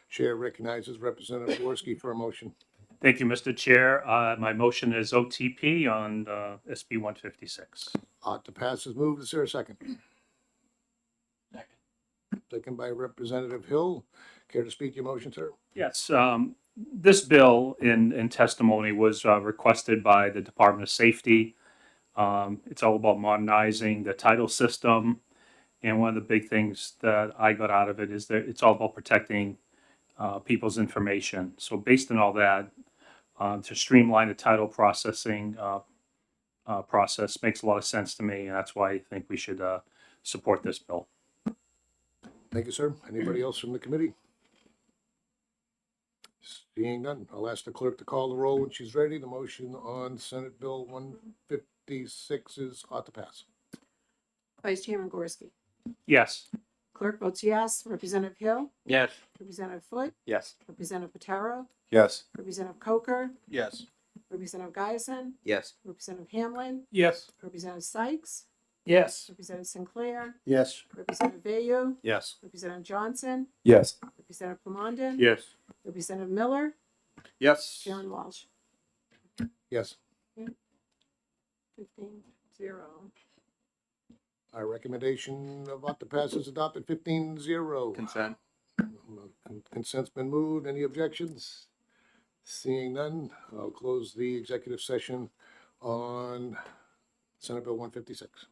Chair recognizes Representative Gorski for a motion. Thank you, Mr. Chair. My motion is OTP on SB 156. Ought to pass is moved. Is there a second? Second by Representative Hill. Care to speak to your motion, sir? Yes, this bill in testimony was requested by the Department of Safety. It's all about modernizing the title system. And one of the big things that I got out of it is that it's all about protecting people's information. So based on all that, to streamline the title processing process makes a lot of sense to me. And that's why I think we should support this bill. Thank you, sir. Anybody else from the committee? Seeing none, I'll ask the clerk to call the roll when she's ready. The motion on Senate Bill 156 is ought to pass. Vice Chairman Gorski. Yes. Clerk votes yes. Representative Hill. Yes. Representative Foot. Yes. Representative Patero. Yes. Representative Coker. Yes. Representative Giason. Yes. Representative Hamlin. Yes. Representative Sykes. Yes. Representative Sinclair. Yes. Representative Bayou. Yes. Representative Johnson. Yes. Representative Plamondon. Yes. Representative Miller. Yes. Chairman Walsh. Yes. 15-0. Our recommendation of ought to pass is adopted 15-0. Consent. Consent's been moved. Any objections? Seeing none, I'll close the executive session on Senate Bill 156.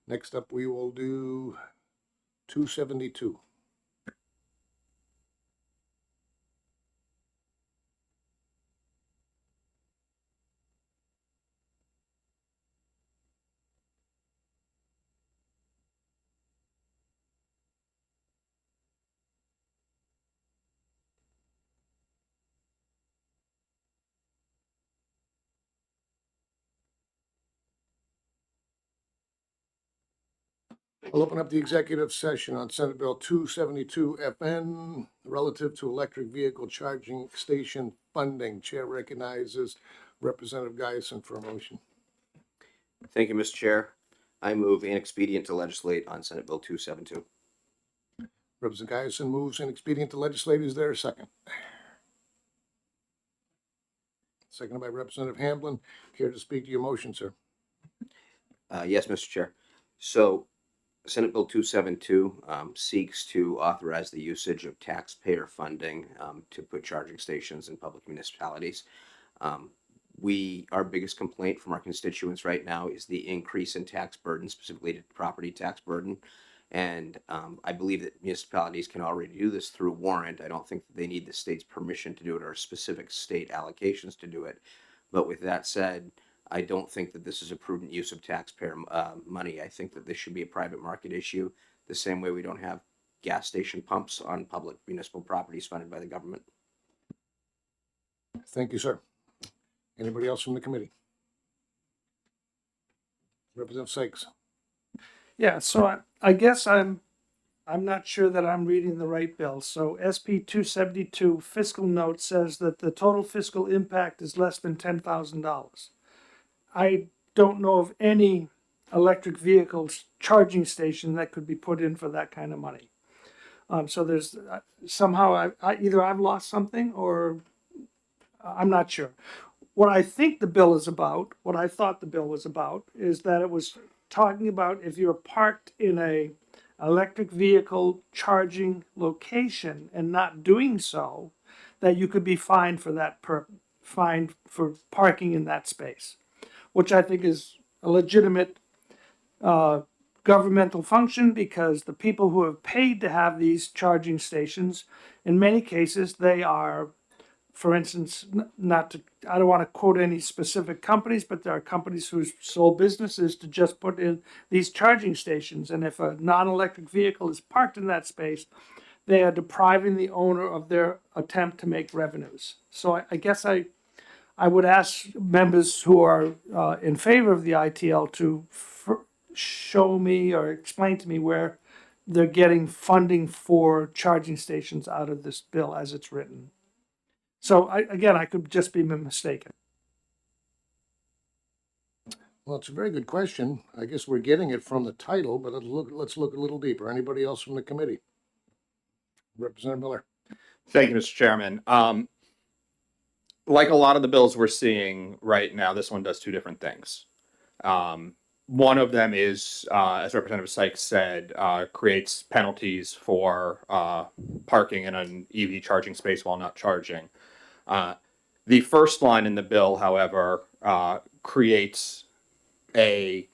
Next up, we will do 272. I'll open up the executive session on Senate Bill 272 FN relative to electric vehicle charging station funding. Chair recognizes Representative Giason for a motion. Thank you, Mr. Chair. I move inexpedient to legislate on Senate Bill 272. Representative Giason moves in expedient to legislate. Is there a second? Seconded by Representative Hamblin. Care to speak to your motion, sir? Yes, Mr. Chair. So Senate Bill 272 seeks to authorize the usage of taxpayer funding to put charging stations in public municipalities. Our biggest complaint from our constituents right now is the increase in tax burden, specifically to property tax burden. And I believe that municipalities can already do this through warrant. I don't think that they need the state's permission to do it or specific state allocations to do it. But with that said, I don't think that this is a prudent use of taxpayer money. I think that this should be a private market issue, the same way we don't have gas station pumps on public municipal properties funded by the government. Thank you, sir. Anybody else from the committee? Representative Sykes. Yeah, so I guess I'm not sure that I'm reading the right bill. So SB 272 fiscal note says that the total fiscal impact is less than $10,000. I don't know of any electric vehicles charging station that could be put in for that kind of money. So there's somehow either I've lost something or I'm not sure. What I think the bill is about, what I thought the bill was about, is that it was talking about if you're parked in a electric vehicle charging location and not doing so, that you could be fined for that fined for parking in that space, which I think is a legitimate governmental function, because the people who have paid to have these charging stations, in many cases, they are, for instance, I don't want to quote any specific companies, but there are companies whose sole business is to just put in these charging stations. And if a non-electric vehicle is parked in that space, they are depriving the owner of their attempt to make revenues. So I guess I would ask members who are in favor of the ITL to show me or explain to me where they're getting funding for charging stations out of this bill as it's written. So I could just be mistaken. Well, it's a very good question. I guess we're getting it from the title, but let's look a little deeper. Anybody else from the committee? Representative Miller. Thank you, Mr. Chairman. Like a lot of the bills we're seeing right now, this one does two different things. One of them is, as Representative Sykes said, creates penalties for parking in an EV charging space while not charging. The first line in the bill, however, creates the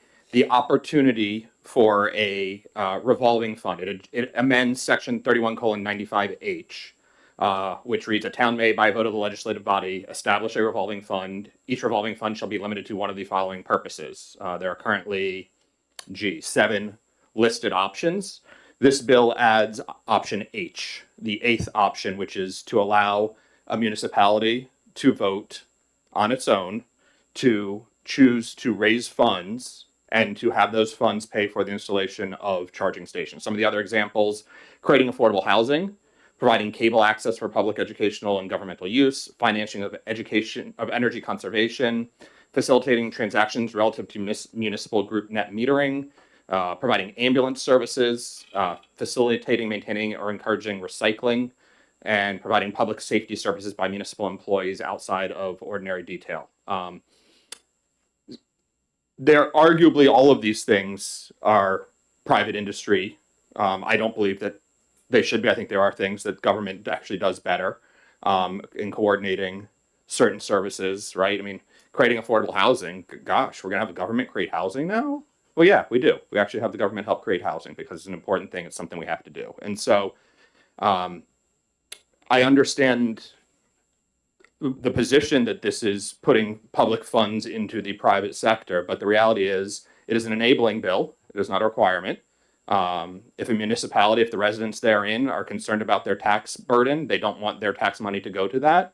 opportunity for a revolving fund. It amends Section 31:95H, which reads, a town may, by vote of the legislative body, establish a revolving fund. Each revolving fund shall be limited to one of the following purposes. There are currently, 7 listed options. This bill adds option H, the 8th option, which is to allow a municipality to vote on its own to choose to raise funds and to have those funds pay for the installation of charging stations. Some of the other examples: creating affordable housing, providing cable access for public educational and governmental use, financing of education, of energy conservation, facilitating transactions relative to municipal group net metering, providing ambulance services, facilitating, maintaining, or encouraging recycling, and providing public safety services by municipal employees outside of ordinary detail. Arguably, all of these things are private industry. I don't believe that they should be. I think there are things that government actually does better in coordinating certain services, right? I mean, creating affordable housing, gosh, we're going to have the government create housing now? Well, yeah, we do. We actually have the government help create housing because it's an important thing. It's something we have to do. And so I understand the position that this is putting public funds into the private sector, but the reality is it is an enabling bill. It is not a requirement. If a municipality, if the residents therein are concerned about their tax burden, they don't want their tax money to go to that,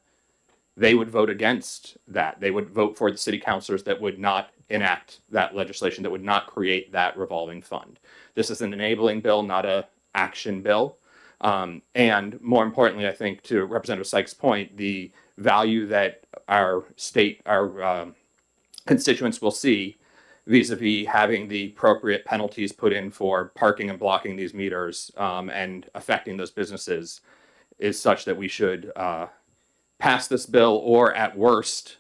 they would vote against that. They would vote for the city councilors that would not enact that legislation, that would not create that revolving fund. This is an enabling bill, not a action bill. And more importantly, I think, to Representative Sykes' point, the value that our state, our constituents will see vis-a-vis having the appropriate penalties put in for parking and blocking these meters and affecting those businesses is such that we should pass this bill, or at worst,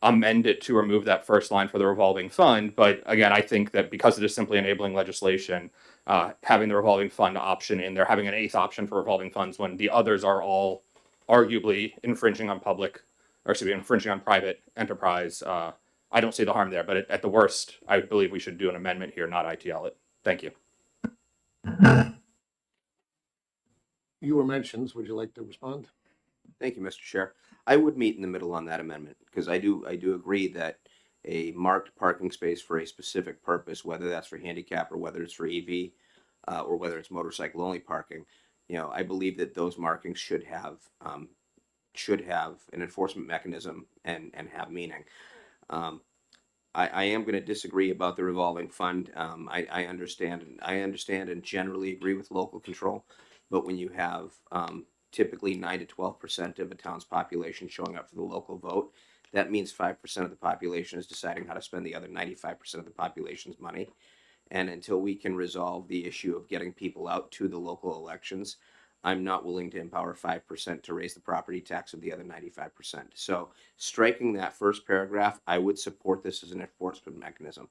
amend it to remove that first line for the revolving fund. But again, I think that because it is simply enabling legislation, having the revolving fund option in there, having an 8th option for revolving funds when the others are all arguably infringing on infringing on private enterprise, I don't see the harm there. But at the worst, I believe we should do an amendment here, not ITL it. Thank you. You were mentioned. Would you like to respond? Thank you, Mr. Chair. I would meet in the middle on that amendment because I do agree that a marked parking space for a specific purpose, whether that's for handicap or whether it's for EV or whether it's motorcycle only parking, I believe that those markings should have an enforcement mechanism and have meaning. I am going to disagree about the revolving fund. I understand and generally agree with local control, but when you have typically 9 to 12% of a town's population showing up for the local vote, that means 5% of the population is deciding how to spend the other 95% of the population's money. And until we can resolve the issue of getting people out to the local elections, I'm not willing to empower 5% to raise the property tax of the other 95%. So striking that first paragraph, I would support this as an enforcement mechanism.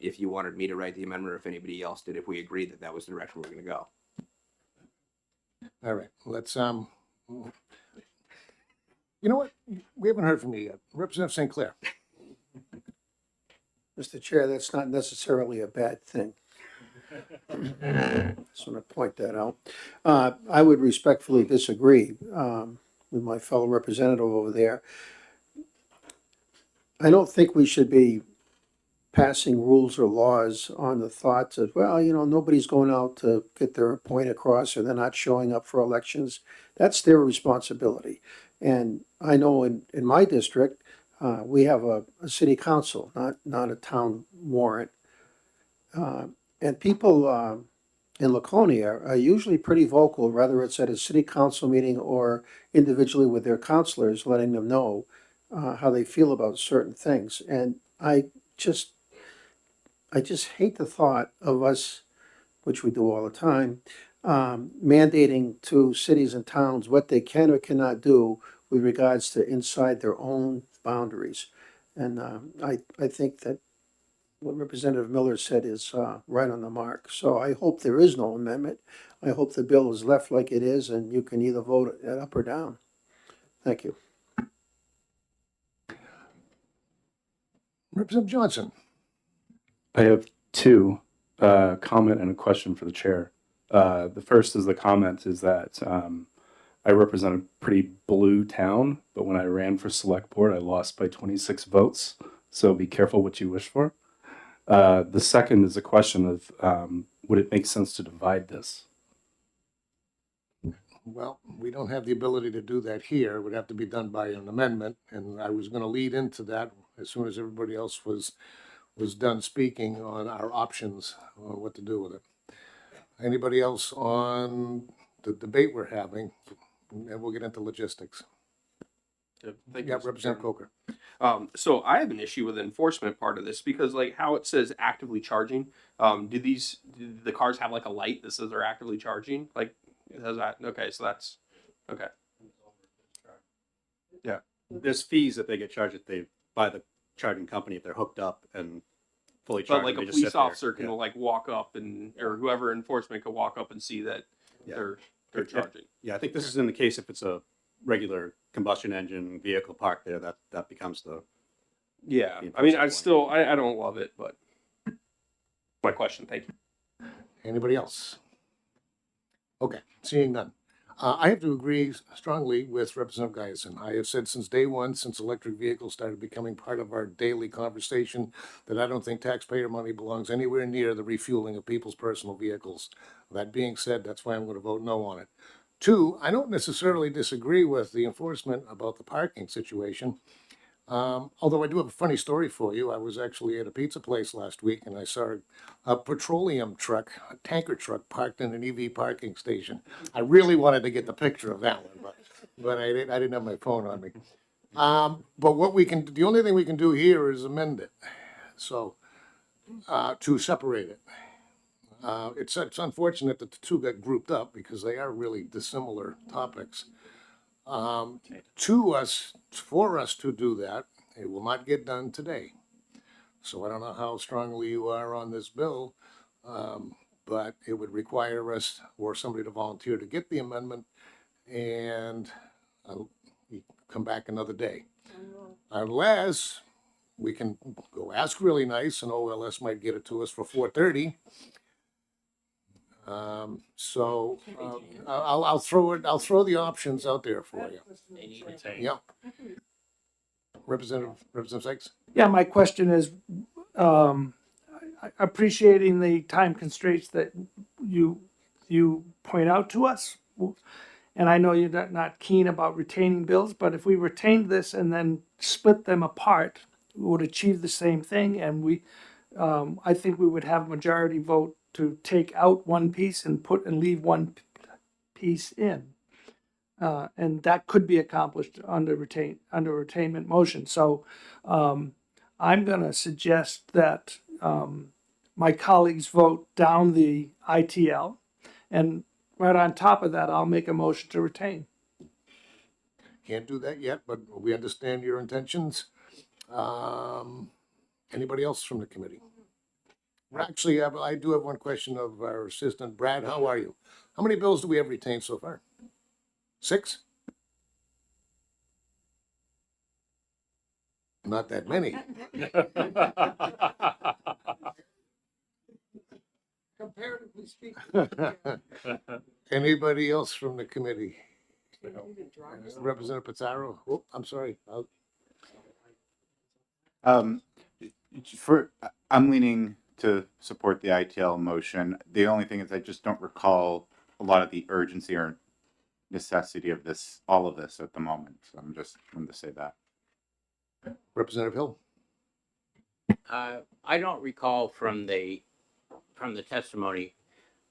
If you wanted me to write the amendment, or if anybody else did, if we agreed that that was the direction we're going to go. All right, let's, you know what? We haven't heard from you yet. Representative St. Clair. Mr. Chair, that's not necessarily a bad thing. Just want to point that out. I would respectfully disagree with my fellow representative over there. I don't think we should be passing rules or laws on the thoughts of, well, nobody's going out to get their point across or they're not showing up for elections. That's their responsibility. And I know in my district, we have a city council, not a town warrant. And people in Laconia are usually pretty vocal, whether it's at a city council meeting or individually with their counselors, letting them know how they feel about certain things. And just, I just hate the thought of us, which we do all the time, mandating to cities and towns what they can or cannot do with regards to inside their own boundaries. And I think that what Representative Miller said is right on the mark. So I hope there is no amendment. I hope the bill is left like it is, and you can either vote it up or down. Thank you. Representative Johnson. I have two, comment and a question for the chair. The first is the comment is that I represent a pretty blue town, but when I ran for select board, I lost by 26 votes. So be careful what you wish for. The second is a question of would it make sense to divide this? Well, we don't have the ability to do that here. It would have to be done by an amendment, and I was gonna lead into that as soon as everybody else was done speaking on our options on what to do with it. Anybody else on the debate we're having? And we'll get into logistics. Thank you, Yeah, Mr. Representative Chairman. Coker. So I have an issue with the enforcement part of this because like how it says actively charging, do the cars have like a light that says they're actively charging? Like it has that, okay, so that's, okay. Yeah, there's fees that they get charged if they, by the charging company, if they're hooked up and fully charged. But like a police officer can like walk up and, or whoever enforcement could walk up and see that they're charging. Yeah, I think this is in the case if it's a regular combustion engine vehicle parked there, that becomes the. Yeah, the I mean, enforcement point. I don't love it, but my question, thank you. Anybody else? Okay, seeing none. I have to agree strongly with Representative Guyson. I have said since day one, since electric vehicles started becoming part of our daily conversation, that I don't think taxpayer money belongs anywhere near the refueling of people's personal vehicles. That being said, that's why I'm going to vote no on it. Two, I don't necessarily disagree with the enforcement about the parking situation. Although I do have a funny story for you. I was actually at a pizza place last week and I saw a petroleum truck, a tanker truck parked in an EV parking station. I really wanted to get the picture of that one, but I didn't have my phone on me. But the only thing we can do here is amend it. So, to separate it. It's unfortunate that the two got grouped up because they are really dissimilar topics. For us to do that, it will not get done today. So I don't know how strongly you are on this bill, but it would require us or somebody to volunteer to get the amendment and come back another day. Unless we can go ask really nice and OLS might get it to us for 4:30. I'll throw the options out there for you. Yep. Representative Sykes? Yeah, my question is, appreciating the time constraints that you point out to us. And I know you're not keen about retaining bills, but if we retained this and then split them apart, we would achieve the same thing. And I think we would have a majority vote to take out one piece and leave one piece in. And that could be accomplished under retainment motion. So I'm going to suggest that my colleagues vote down the ITL, and right on top of that, I'll make a motion to retain. Can't do that yet, but we understand your intentions. Anybody else from the committee? Actually, I do have one question of our assistant. Brad, how are you? How many bills do we have retained so far? 6? Not that many. Comparatively speaking. Anybody else from the committee? Representative Pizarro? Oh, I'm sorry. I'm leaning to support the ITL motion. The only thing is I just don't recall a lot of the urgency or necessity of all of this at the moment. So I'm just wanted to say that. Representative Hill? I don't recall from the testimony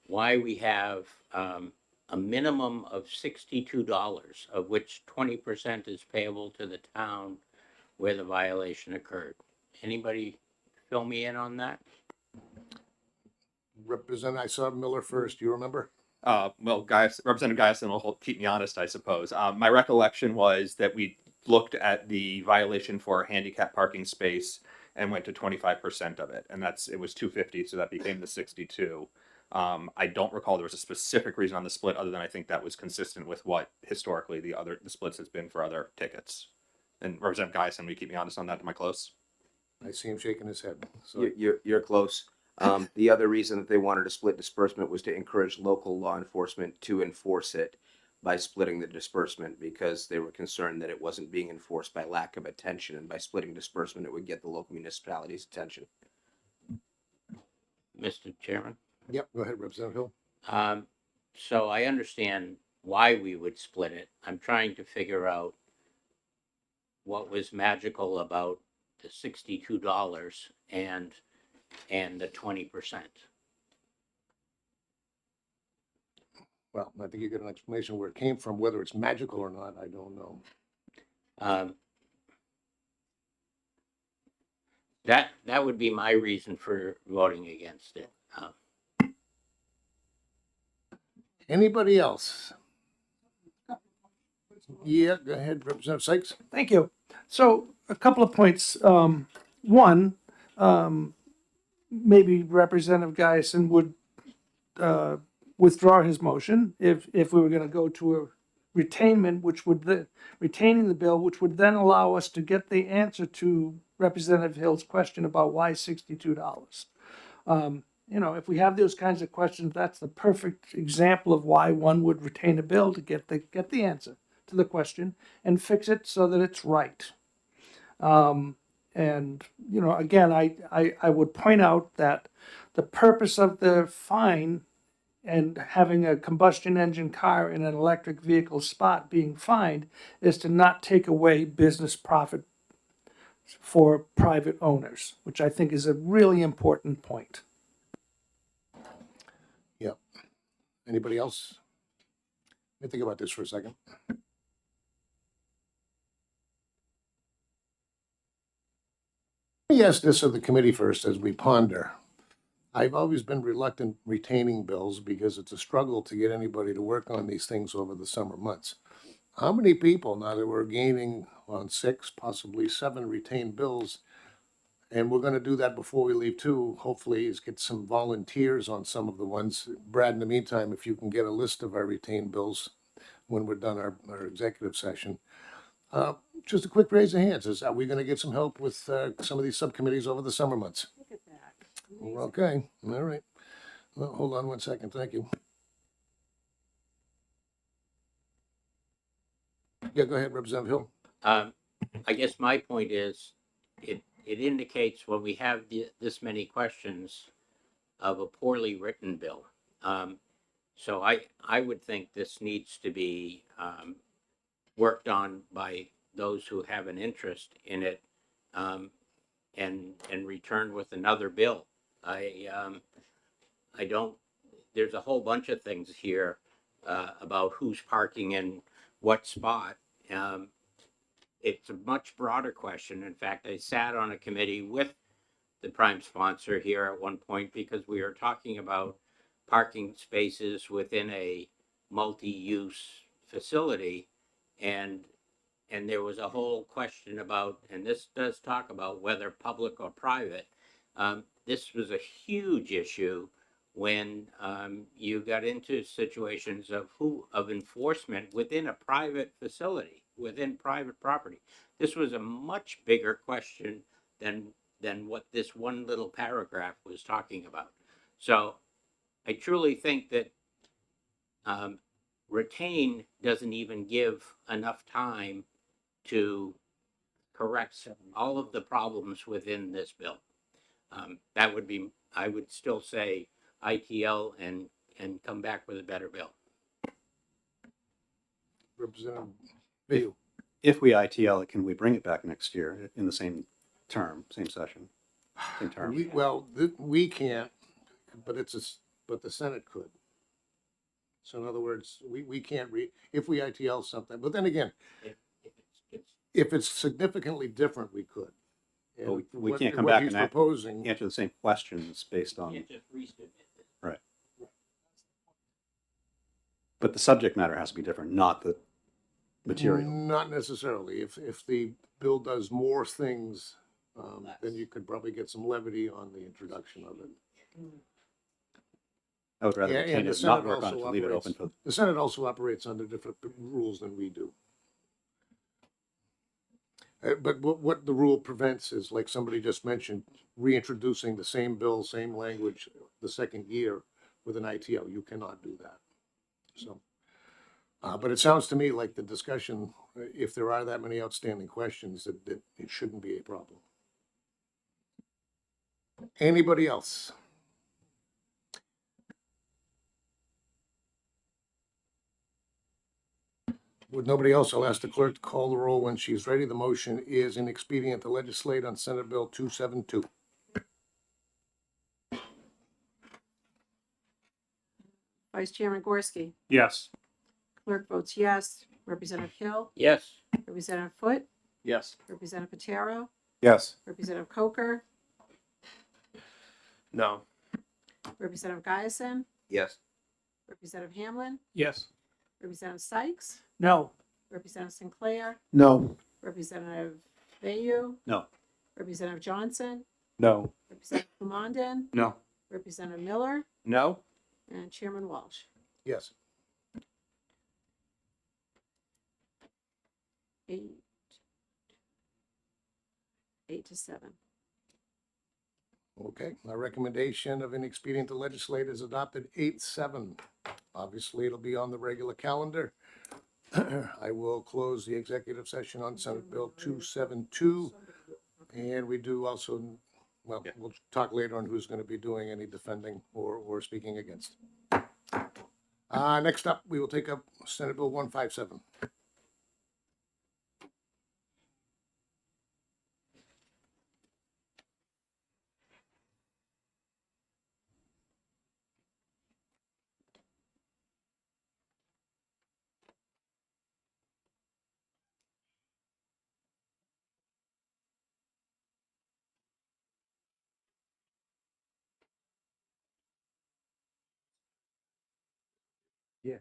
why we have a minimum of $62, of which 20% is payable to the town where the violation occurred. Anybody fill me in on that? I saw Miller first, do you remember? Well, Representative Guyson will keep me honest, I suppose. My recollection was that we looked at the violation for a handicap parking space and went to 25% of it, and it was 250, so that became the 62. I don't recall there was a specific reason on the split, other than I think that was consistent with what historically the splits has been for other tickets. And Representative Guyson, will you keep me honest on that? Am I close? I see him shaking his head. So You're close. The other reason that they wanted to split disbursement was to encourage local law enforcement to enforce it by splitting the disbursement, because they were concerned that it wasn't being enforced by lack of attention, and by splitting disbursement, it would get the local municipalities' attention. Mr. Chairman? Yep, go ahead, Representative Hill. So I understand why we would split it. I'm trying to figure out what was magical about the $62 and the 20%. Well, I think you get an explanation where it came from, whether it's magical or not, I don't know. That would be my reason for voting against it. Anybody else? Yeah, go ahead, Representative Sykes. Thank you. So a couple of points. One, maybe Representative Guyson would withdraw his motion if we were going to go to a retainment, retaining the bill, which would then allow us to get the answer to Representative Hill's question about why $62. If we have those kinds of questions, that's the perfect example of why one would retain a bill, to get the answer to the question and fix it so that it's right. Again, I would point out that the purpose of the fine and having a combustion engine car in an electric vehicle spot being fined is to not take away business profit for private owners, which I think is a really important point. Yep. Anybody else? Let me think about this for a second. Let me ask this of the committee first as we ponder. I've always been reluctant retaining bills because it's a struggle to get anybody to work on these things over the summer months. How many people, now that we're gaining on 6, possibly 7 retained bills, and we're going to do that before we leave too, hopefully, is get some volunteers on some of the ones. Brad, in the meantime, if you can get a list of our retained bills when we're done our executive session. Just a quick raise of hands. Are we going to get some help with some of these subcommittees over the summer months? Look at that. Okay, all right. Well, hold on one second, thank you. Yeah, go ahead, Representative Hill. I guess my point is, it indicates when we have this many questions of a poorly written bill. So I would think this needs to be worked on by those who have an interest in it, and returned with another bill. I don't, there's a whole bunch of things here about who's parking in what spot. It's a much broader question. In fact, I sat on a committee with the prime sponsor here at one point because we were talking about parking spaces within a multi-use facility, and there was a whole question about, and this does talk about whether public or private. This was a huge issue when you got into situations of enforcement within a private facility, within private property. This was a much bigger question than what this one little paragraph was talking about. So I truly think that retain doesn't even give enough time to correct all of the problems within this bill. That would be, I would still say ITL and come back with a better bill. Representative View. If we ITL it, can we bring it back next year in the same term, same session, same term? We can't, but it's but the Senate could. So in other words, we can't if we ITL something, but then again, if it's significantly different, we could. But we And can't come what back he's and proposing. answer the same questions based on. Right. But the subject matter has to be different, not the material. Not necessarily. If the bill does more things, then you could probably get some levity on the introduction of it. I would rather Yeah, retain and the it, not Senate work on it, also to leave it operates- open for. The Senate also operates under different rules than we do. But what the rule prevents is, like somebody just mentioned, reintroducing the same bill, same language, the second year with an ITL. You cannot do that. So, but it sounds to me like the discussion, if there are that many outstanding questions, that it shouldn't be a problem. Anybody else? With nobody else, I'll ask the clerk to call the roll when she's ready. The motion is inexpedient to legislate on Senate Bill 272. Vice Chairman Gorski, Yes. clerk votes yes. Representative Hill, Yes. Representative Foot, Yes. Representative Patero, Yes. Representative Coker, No. Representative Giason, Yes. Representative Hamlin, Yes. Representative Sykes, No. Representative Sinclair, No. Representative Bayou, No. Representative Johnson, No. Representative Comandin, No. Representative Miller, No. and Chairman Walsh. Yes. 8 to 7. Okay, my recommendation of inexpedient to legislate is adopted 8-7. Obviously, it'll be on the regular calendar. I will close the executive session on Senate Bill 272. And we do also, well, we'll talk later on who's going to be doing any defending or speaking against. Next up, we will take up Senate Bill 157. Yeah.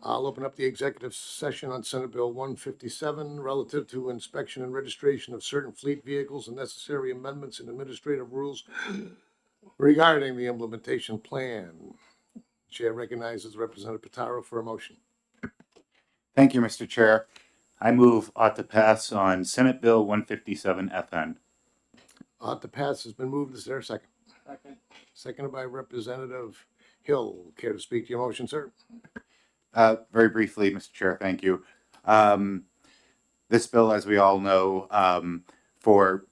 I'll open up the executive session on Senate Bill 157 relative to inspection and registration of certain fleet vehicles and necessary amendments in administrative rules regarding the implementation plan. Chair recognizes Representative Pataro for a motion. Thank you, Mr. Chair. I move ought to pass on Senate Bill 157 FN. Ought to pass has been moved. Is there a second? Seconded by Representative Hill. Care to speak to your motion, sir? Very briefly, Mr. Chair, thank you. This bill, as we all know, for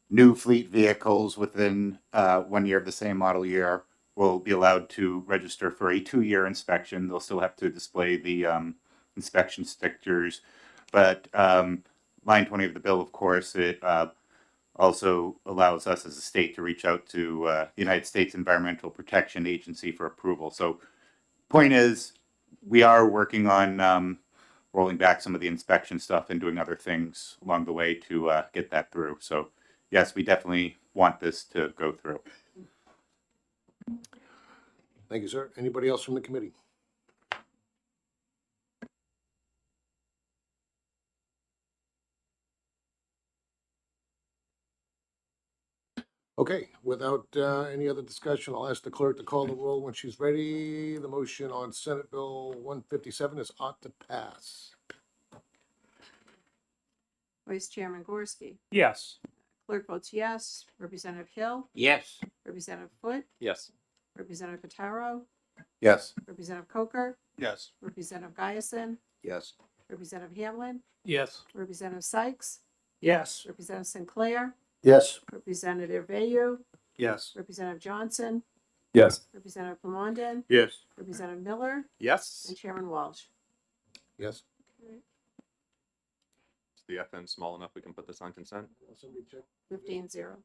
new fleet vehicles within 1 year of the same model year will be allowed to register for a 2-year inspection. They'll still have to display the inspection stickers, but line 20 of the bill, of course, it also allows us as a state to reach out to the United States Environmental Protection Agency for approval. So point is, we are working on rolling back some of the inspection stuff and doing other things along the way to get that through. So yes, we definitely want this to go through. Thank you, sir. Anybody else from the committee? Okay, without any other discussion, I'll ask the clerk to call the roll when she's ready. The motion on Senate Bill 157 is ought to pass. Vice Chairman Gorski. Yes. Clerk votes yes. Representative Hill. Yes. Representative Foot. Yes. Representative Cotaro. Yes. Representative Coker. Yes. Representative Giason. Yes. Representative Hamlin. Yes. Representative Sykes. Yes. Representative Sinclair. Yes. Representative Vayu. Yes. Representative Johnson. Yes. Representative Plamondon. Yes. Representative Miller. Yes. And Chairman Walsh. Yes. Is the FN small enough we can put this on consent? 15-0.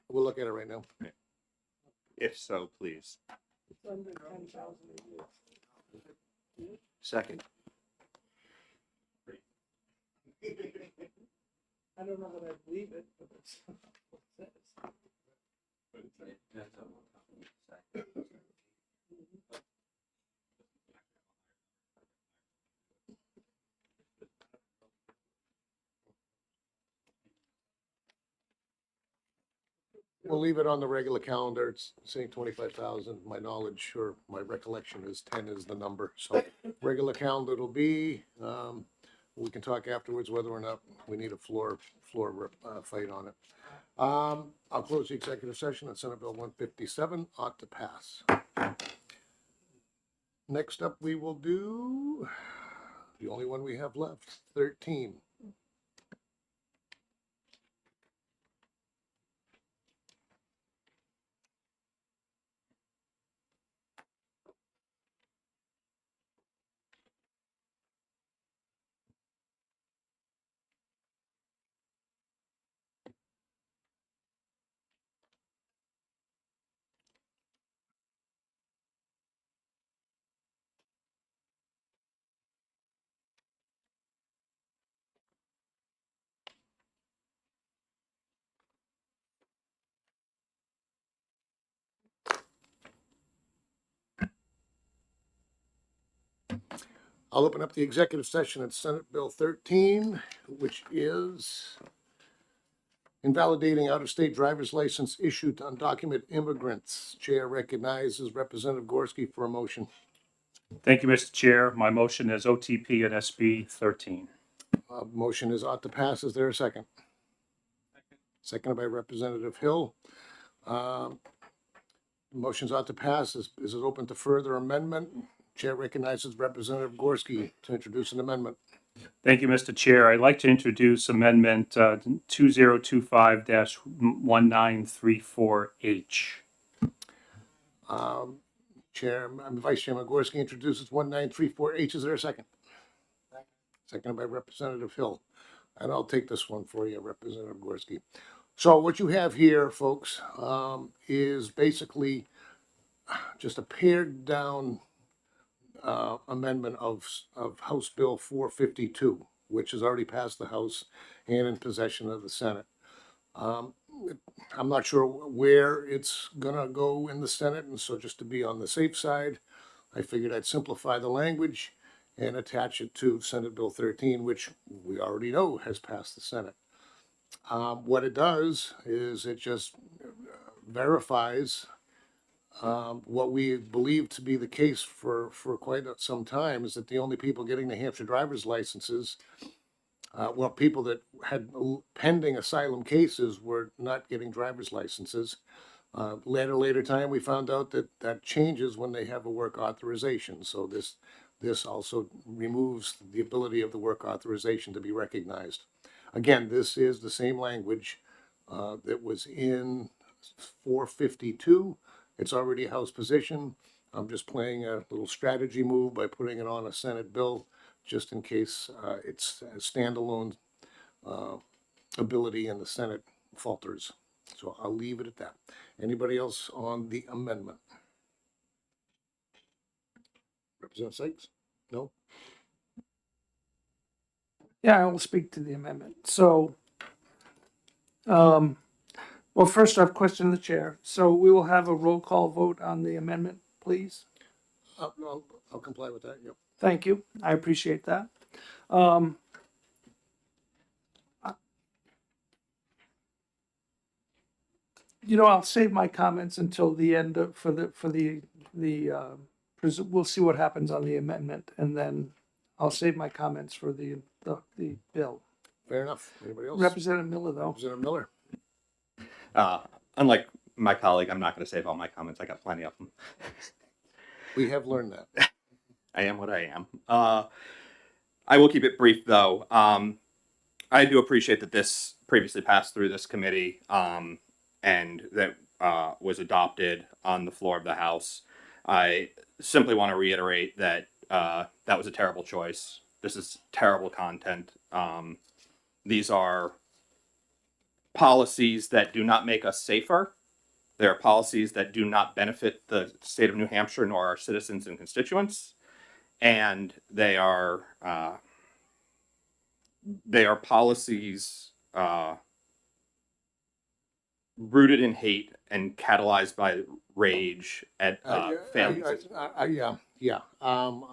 We'll look at it right now. If so, please. Second. I don't know that I believe it, but it's. We'll leave it on the regular calendar. It's saying 25,000. My knowledge or my recollection is 10 is the number. So regular calendar it'll be. We can talk afterwards whether or not we need a floor fight on it. I'll close the executive session on Senate Bill 157 ought to pass. Next up, we will do the only one we have left, 13. I'll open up the executive session at Senate Bill 13, which is invalidating out-of-state driver's license issued to undocumented immigrants. Chair recognizes Representative Gorski for a motion. Thank you, Mr. Chair. My motion is OTP and SB 13. Motion is ought to pass. Is there a second? Seconded by Representative Hill. Motion's ought to pass. Is it open to further amendment? Chair recognizes Representative Gorski to introduce an amendment. Thank you, Mr. Chair. I'd like to introduce Amendment 2025-1934H. Vice Chairman Gorski introduces 1934H. Is there a second? Seconded by Representative Hill. And I'll take this one for you, Representative Gorski. So what you have here, folks, is basically just a pared down amendment of House Bill 452, which has already passed the House and in possession of the Senate. I'm not sure where it's gonna go in the Senate, and so just to be on the safe side, I figured I'd simplify the language and attach it to Senate Bill 13, which we already know has passed the Senate. What it does is it just verifies what we believe to be the case for quite some time, is that the only people getting New Hampshire driver's licenses, people that had pending asylum cases were not getting driver's licenses. Later time, we found out that changes when they have a work authorization. So this also removes the ability of the work authorization to be recognized. Again, this is the same language that was in 452. It's already a House position. I'm just playing a little strategy move by putting it on a Senate bill, just in case its standalone ability in the Senate falters. So I'll leave it at that. Anybody else on the amendment? Representative Sykes? No? Yeah, I will speak to the amendment. So, well, first off, question the chair. So we will have a roll call vote on the amendment, please. I'll comply with that, yep. Thank you. I appreciate that. I'll save my comments until the end we'll see what happens on the amendment, and then I'll save my comments for the bill. Fair enough. Anybody else? Representative Miller, though. Representative Miller. Unlike my colleague, I'm not going to save all my comments. I got plenty of them. We have learned that. I am what I am. I will keep it brief, though. I do appreciate that this previously passed through this committee and that was adopted on the floor of the House. I simply want to reiterate that that was a terrible choice. This is terrible content. These are policies that do not make us safer. They are policies that do not benefit the state of New Hampshire nor our citizens and constituents. And they are policies rooted in hate and catalyzed by rage at families. You're I'm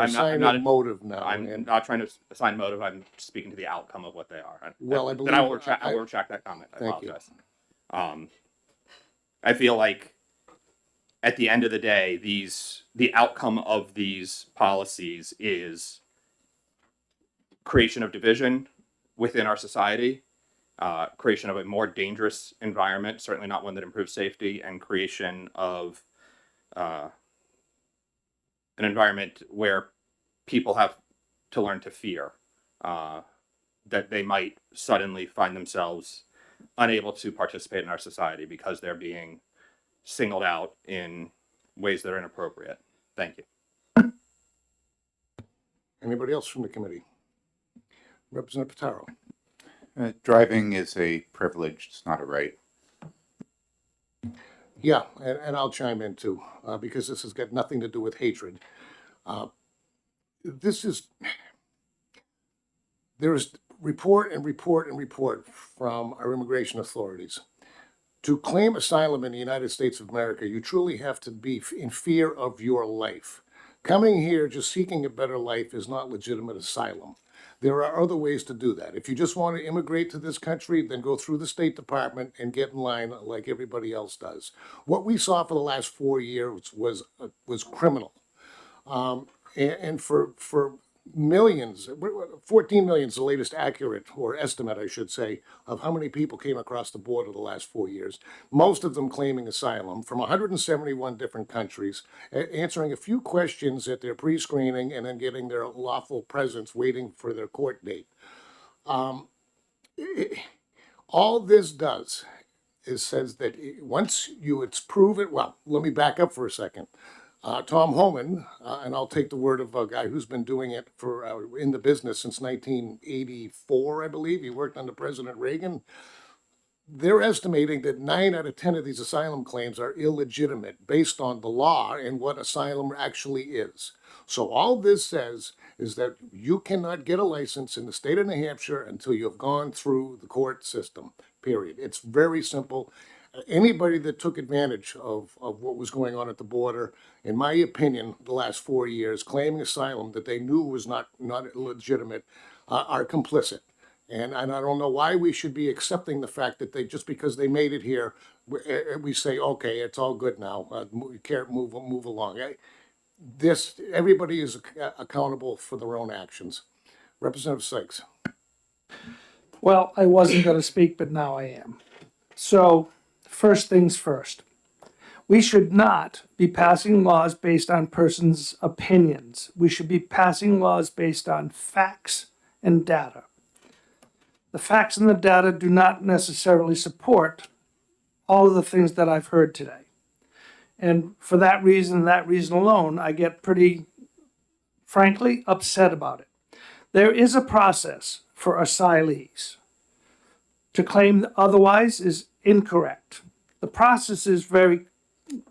assigning not- a motive now. I'm not trying to assign motive. I'm speaking to the outcome of what they are. Well, I Then I will believe- retract that comment. I Thank you. apologize. I feel like at the end of the day, the outcome of these policies is creation of division within our society, creation of a more dangerous environment, certainly not one that improves safety, and creation of an environment where people have to learn to fear that they might suddenly find themselves unable to participate in our society because they're being singled out in ways that are inappropriate. Thank you. Anybody else from the committee? Representative Pataro. Driving is a privilege, it's not a right. Yeah, and I'll chime in too, because this has got nothing to do with hatred. There's report from our immigration authorities. To claim asylum in the United States of America, you truly have to be in fear of your life. Coming here just seeking a better life is not legitimate asylum. There are other ways to do that. If you just want to immigrate to this country, then go through the State Department and get in line like everybody else does. What we saw for the last 4 years was criminal. And for millions, 14 million is the latest accurate or estimate, I should say, of how many people came across the border the last 4 years. Most of them claiming asylum from 171 different countries, answering a few questions at their pre-screening and then getting their lawful presence waiting for their court date. All this does is says that once it's proven, well, let me back up for a second. Tom Homan, and I'll take the word of a guy who's been doing it for in the business since 1984, I believe. He worked under President Reagan. They're estimating that 9 out of 10 of these asylum claims are illegitimate based on the law and what asylum actually is. So all this says is that you cannot get a license in the state of New Hampshire until you have gone through the court system, period. It's very simple. Anybody that took advantage of what was going on at the border, in my opinion, the last 4 years, claiming asylum that they knew was not legitimate, are complicit. And I don't know why we should be accepting the fact that they, just because they made it here, we say, okay, it's all good now. We can't move along. Everybody is accountable for their own actions. Representative Sykes. Well, I wasn't going to speak, but now I am. So, first things first. We should not be passing laws based on persons' opinions. We should be passing laws based on facts and data. The facts and the data do not necessarily support all of the things that I've heard today. And for that reason alone, I get pretty, frankly, upset about it. There is a process for asylees. To claim otherwise is incorrect. The process is very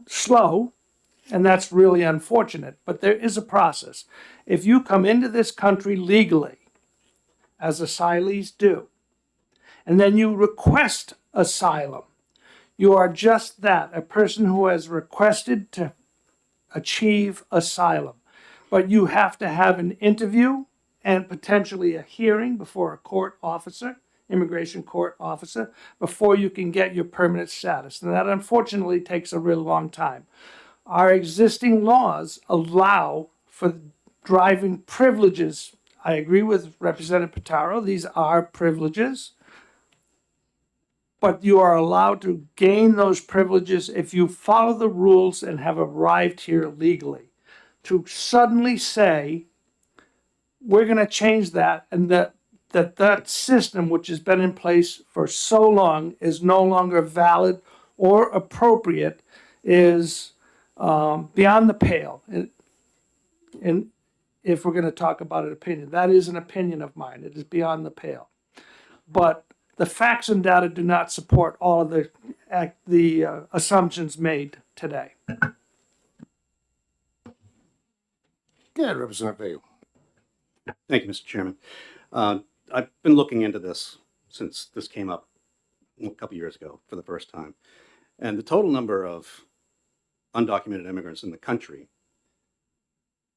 slow, and that's really unfortunate, but there is a process. If you come into this country legally, as asylees do, and then you request asylum, you are just that, a person who has requested to achieve asylum. But you have to have an interview and potentially a hearing before a court officer immigration court officer before you can get your permanent status. And that unfortunately takes a real long time. Our existing laws allow for driving privileges. I agree with Representative Pataro, these are privileges. But you are allowed to gain those privileges if you follow the rules and have arrived here legally. To suddenly say, we're going to change that, and that system, which has been in place for so long, is no longer valid or appropriate, is beyond the pale. And if we're going to talk about an opinion, that is an opinion of mine. It is beyond the pale. But the facts and data do not support all of the assumptions made today. Go ahead, Representative Vale. Thank you, Mr. Chairman. I've been looking into this since this came up a couple years ago for the first time. And the total number of undocumented immigrants in the country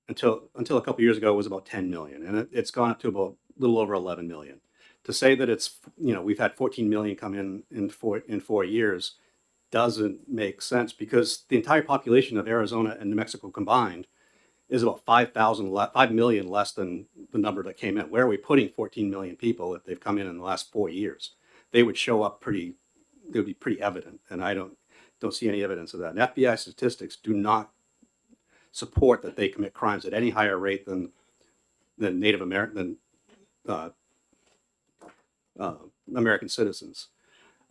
until a couple years ago was about 10 million. And it's gone up to about a little over 11 million. To say that it's, we've had 14 million come in 4 years doesn't make sense, because the entire population of Arizona and New Mexico combined is about 5 million less than the number that came in. Where are we putting 14 million people if they've come in the last 4 years? They would show up they would be pretty evident, and I don't see any evidence of that. And FBI statistics do not support that they commit crimes at any higher rate than Native American, American citizens.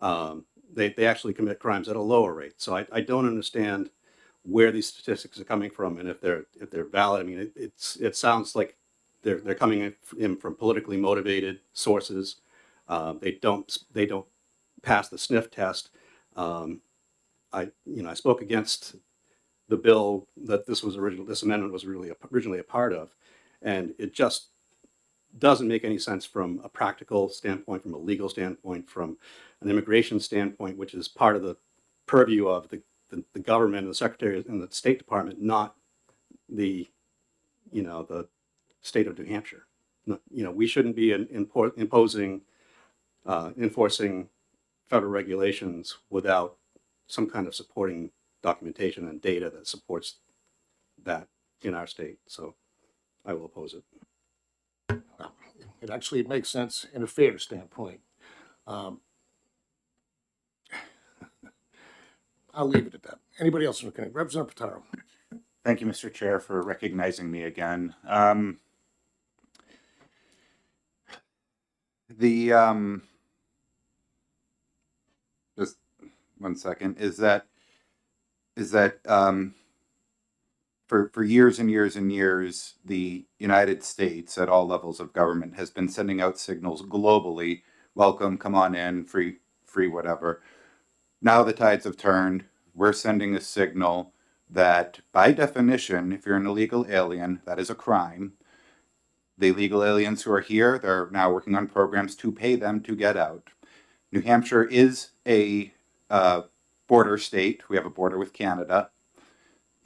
They actually commit crimes at a lower rate. So I don't understand where these statistics are coming from, and if they're valid. I mean, it sounds like they're coming in from politically motivated sources. They don't pass the sniff test. I spoke against the bill that this amendment was originally a part of, and it just doesn't make any sense from a practical standpoint, from a legal standpoint, from an immigration standpoint, which is part of the purview of the government and the Secretary and the State Department, not the state of New Hampshire. We shouldn't be enforcing federal regulations without some kind of supporting documentation and data that supports that in our state. So I will oppose it. It actually makes sense in a fair standpoint. I'll leave it at that. Anybody else? Okay, Representative Pataro. Thank you, Mr. Chair, for recognizing me again. Just 1 second, is that for years and years and years, the United States at all levels of government has been sending out signals globally, welcome, come on in, free whatever. Now the tides have turned. We're sending a signal that, by definition, if you're an illegal alien, that is a crime. The illegal aliens who are here, they're now working on programs to pay them to get out. New Hampshire is a border state. We have a border with Canada.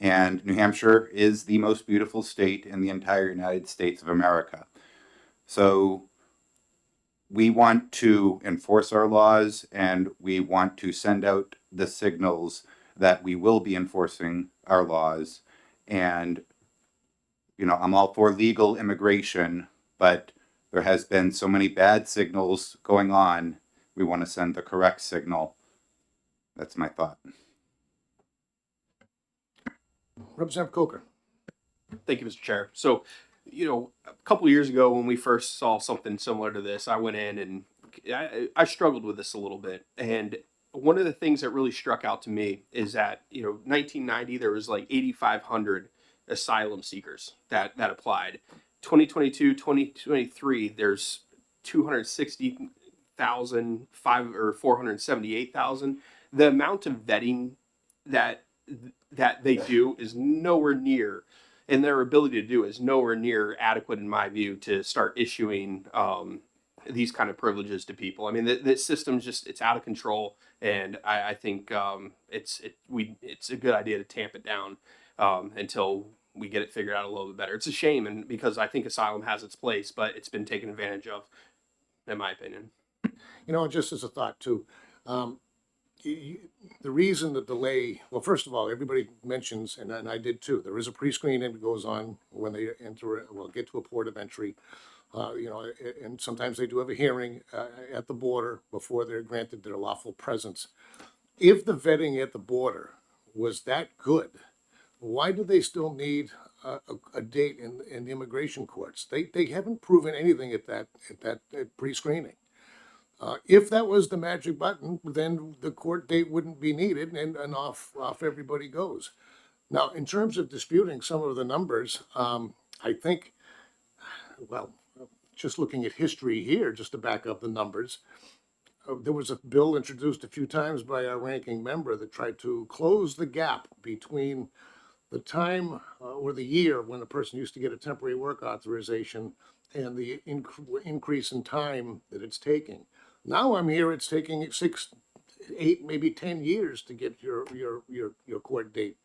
And New Hampshire is the most beautiful state in the entire United States of America. So we want to enforce our laws, and we want to send out the signals that we will be enforcing our laws. And, I'm all for legal immigration, but there has been so many bad signals going on. We want to send the correct signal. That's my thought. Representative Coker. Thank you, Mr. Chair. So, a couple of years ago when we first saw something similar to this, I went in and I struggled with this a little bit. And one of the things that really struck out to me is that, 1990, there was like 8,500 asylum seekers that applied. 2022, 2023, there's 260,000, 478,000. The amount of vetting that they do is nowhere near, and their ability to do is nowhere near adequate, in my view, to start issuing these kind of privileges to people. I mean, the system's it's out of control, and I think it's a good idea to tamp it down until we get it figured out a little bit better. It's a shame, and because I think asylum has its place, but it's been taken advantage of, in my opinion. You know, just as a thought too, the reason the delay, well, first of all, everybody mentions, and I did too, there is a pre-screen that goes on when they enter, well, get to a port of entry. You know, and sometimes they do have a hearing at the border before they're granted their lawful presence. If the vetting at the border was that good, why do they still need a date in the immigration courts? They haven't proven anything at pre-screening. If that was the magic button, then the court date wouldn't be needed, and off everybody goes. Now, in terms of disputing some of the numbers, I think, well, just looking at history here, just to back up the numbers, there was a bill introduced a few times by our ranking member that tried to close the gap between the time or the year when a person used to get a temporary work authorization and the increase in time that it's taking. Now I'm here, it's taking 6, 8, maybe 10 years to get your court date.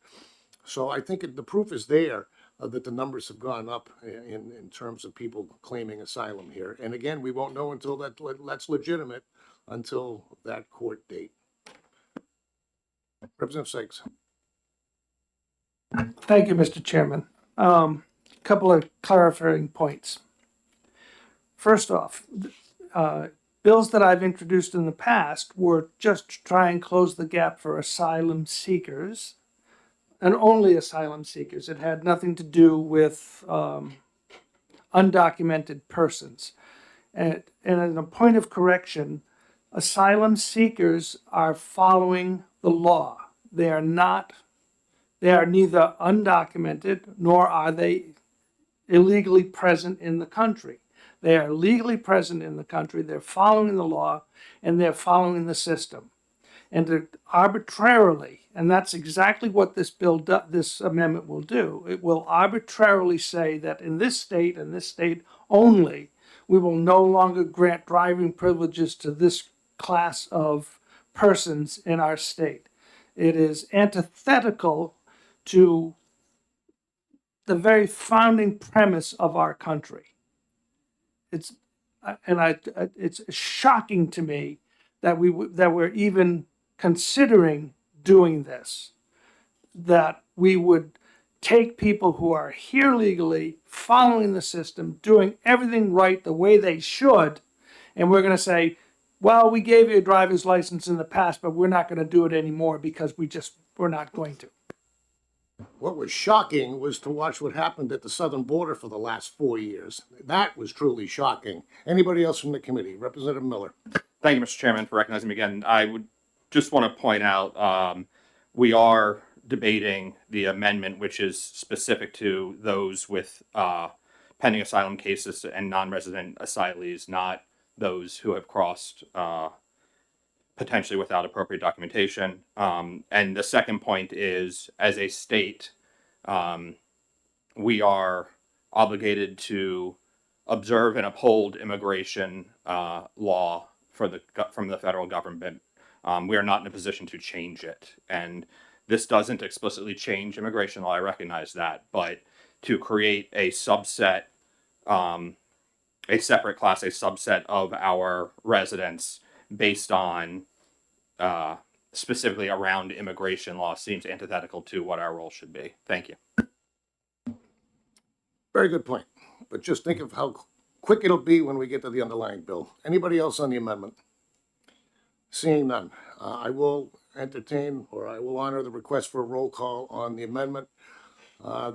So I think the proof is there that the numbers have gone up in terms of people claiming asylum here. And again, we won't know until that's legitimate until that court date. Representative Sykes. Thank you, Mr. Chairman. Couple of clarifying points. First off, bills that I've introduced in the past were just to try and close the gap for asylum seekers, and only asylum seekers. It had nothing to do with undocumented persons. And as a point of correction, asylum seekers are following the law. They are neither undocumented nor are they illegally present in the country. They are legally present in the country, they're following the law, and they're following the system. And to arbitrarily, and that's exactly what this this amendment will do, it will arbitrarily say that in this state and this state only, we will no longer grant driving privileges to this class of persons in our state. It is antithetical to the very founding premise of our country. It's shocking to me that we're even considering doing this, that we would take people who are here legally, following the system, doing everything right the way they should, and we're going to say, well, we gave you a driver's license in the past, but we're not going to do it anymore because we're not going to. What was shocking was to watch what happened at the southern border for the last 4 years. That was truly shocking. Anybody else from the committee? Representative Miller. Thank you, Mr. Chairman, for recognizing me again. I would just want to point out we are debating the amendment, which is specific to those with pending asylum cases and non-resident asylees, not those who have crossed potentially without appropriate documentation. And the second point is, as a state, we are obligated to observe and uphold immigration law from the federal government. We are not in a position to change it. And this doesn't explicitly change immigration law, I recognize that, but to create a subset, a separate class, a subset of our residents based on specifically around immigration law seems antithetical to what our role should be. Thank you. Very good point. But just think of how quick it'll be when we get to the underlying bill. Anybody else on the amendment? Seeing none, I will entertain, or I will honor the request for a roll call on the amendment.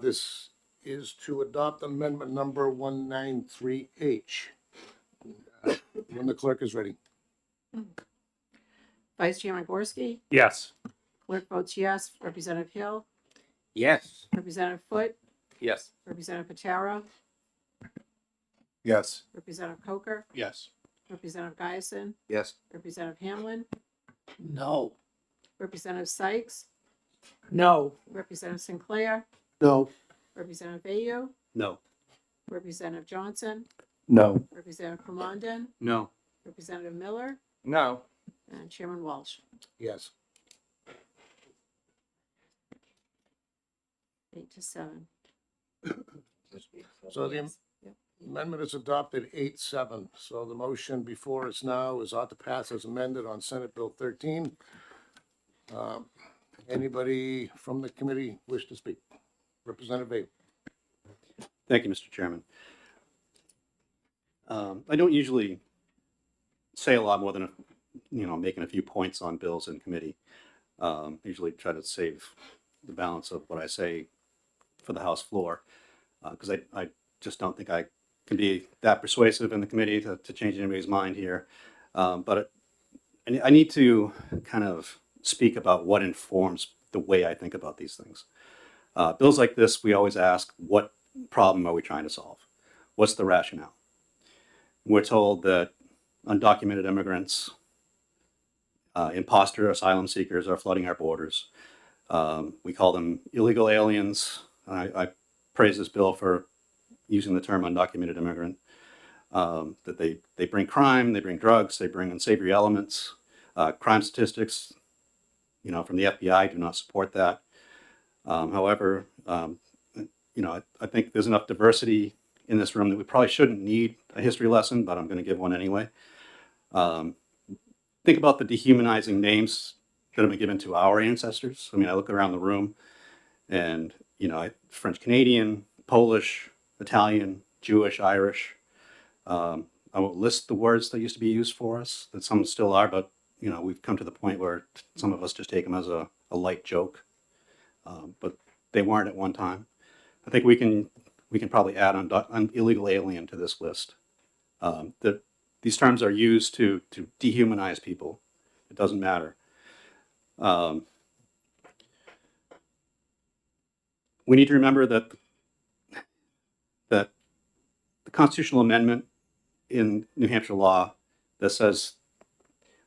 This is to adopt amendment number 193H. When the clerk is ready. Vice Chairman Gorski, Yes. clerk votes yes. Representative Hill, Yes. Representative Foote, Yes. Representative Patera, Yes. Representative Coker, Yes. Representative Giason, Yes. Representative Hamlin, No. Representative Sykes, No. Representative Sinclair, No. Representative Bayou, No. Representative Johnson, No. Representative Comandon, No. Representative Miller, No. and Chairman Walsh. Yes. 8-7. So the Amendment is adopted 8-7. So the motion before us now is ought to pass as amended on Senate Bill 13. Anybody from the committee wish to speak? Representative Abe. Thank you, Mr. Chairman. I don't usually say a lot more than, making a few points on bills in committee. Usually try to save the balance of what I say for the House floor, because I just don't think I can be that persuasive in the committee to change anybody's mind here. But I need to kind of speak about what informs the way I think about these things. Bills like this, we always ask, what problem are we trying to solve? What's the rationale? We're told that undocumented immigrants, imposter asylum seekers are flooding our borders. We call them illegal aliens. I praise this bill for using the term undocumented immigrant. That they bring crime, they bring drugs, they bring unsavory elements. Crime statistics, from the FBI do not support that. However, I think there's enough diversity in this room that we probably shouldn't need a history lesson, but I'm going to give one anyway. Think about the dehumanizing names that have been given to our ancestors. I mean, I look around the room and, French Canadian, Polish, Italian, Jewish, Irish. I won't list the words that used to be used for us, that some still are, but, we've come to the point where some of us just take them as a light joke. But they weren't at one time. I think we can probably add on illegal alien to this list. These terms are used to dehumanize people. It doesn't matter. We need to remember that the constitutional amendment in New Hampshire law that says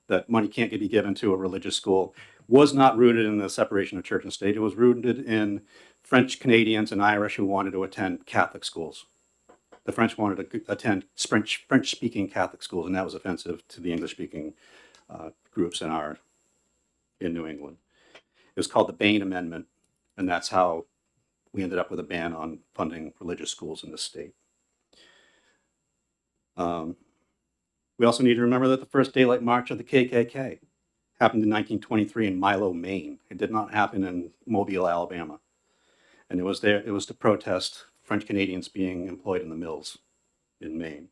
that money can't be given to a religious school was not rooted in the separation of church and state. It was rooted in French Canadians and Irish who wanted to attend Catholic schools. The French wanted to attend French-speaking Catholic schools, and that was offensive to the English-speaking groups in New England. It was called the Bain Amendment, and that's how we ended up with a ban on funding religious schools in this state. We also need to remember that the first daylight march of the KKK happened in 1923 in Milo, Maine. It did not happen in Mobile, Alabama. And it was to protest French Canadians being employed in the mills in Maine.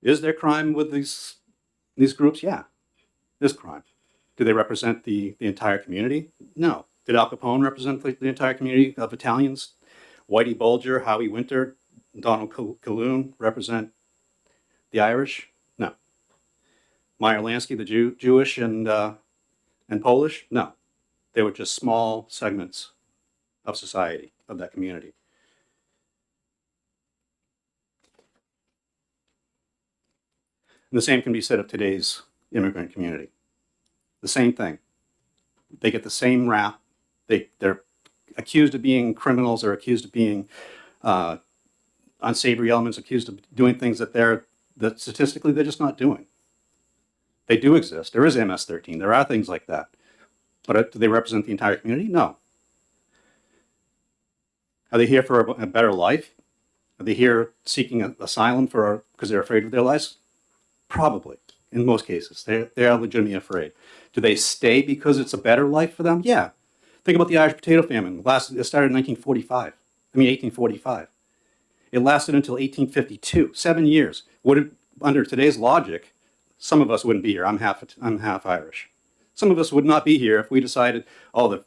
Is there crime with these groups? Yeah, there's crime. Do they represent the entire community? No. Did Al Capone represent the entire community of Italians? Whitey Bulger, Howie Winter, Donald Calhoun represent the Irish? No. Meyer Lansky, the Jewish and Polish? No. They were just small segments of society, of that community. And the same can be said of today's immigrant community. The same thing. They get the same rap. They're accused of being criminals, or accused of being unsavory elements, accused of doing things that statistically they're just not doing. They do exist. There is MS-13. There are things like that. But do they represent the entire community? No. Are they here for a better life? Are they here seeking asylum because they're afraid of their lives? Probably, in most cases. They are legitimately afraid. Do they stay because it's a better life for them? Yeah. Think about the Irish potato famine. It started in 1845. It lasted until 1852, 7 years. Under today's logic, some of us wouldn't be here. I'm half Irish. Some of us would not be here if we decided, the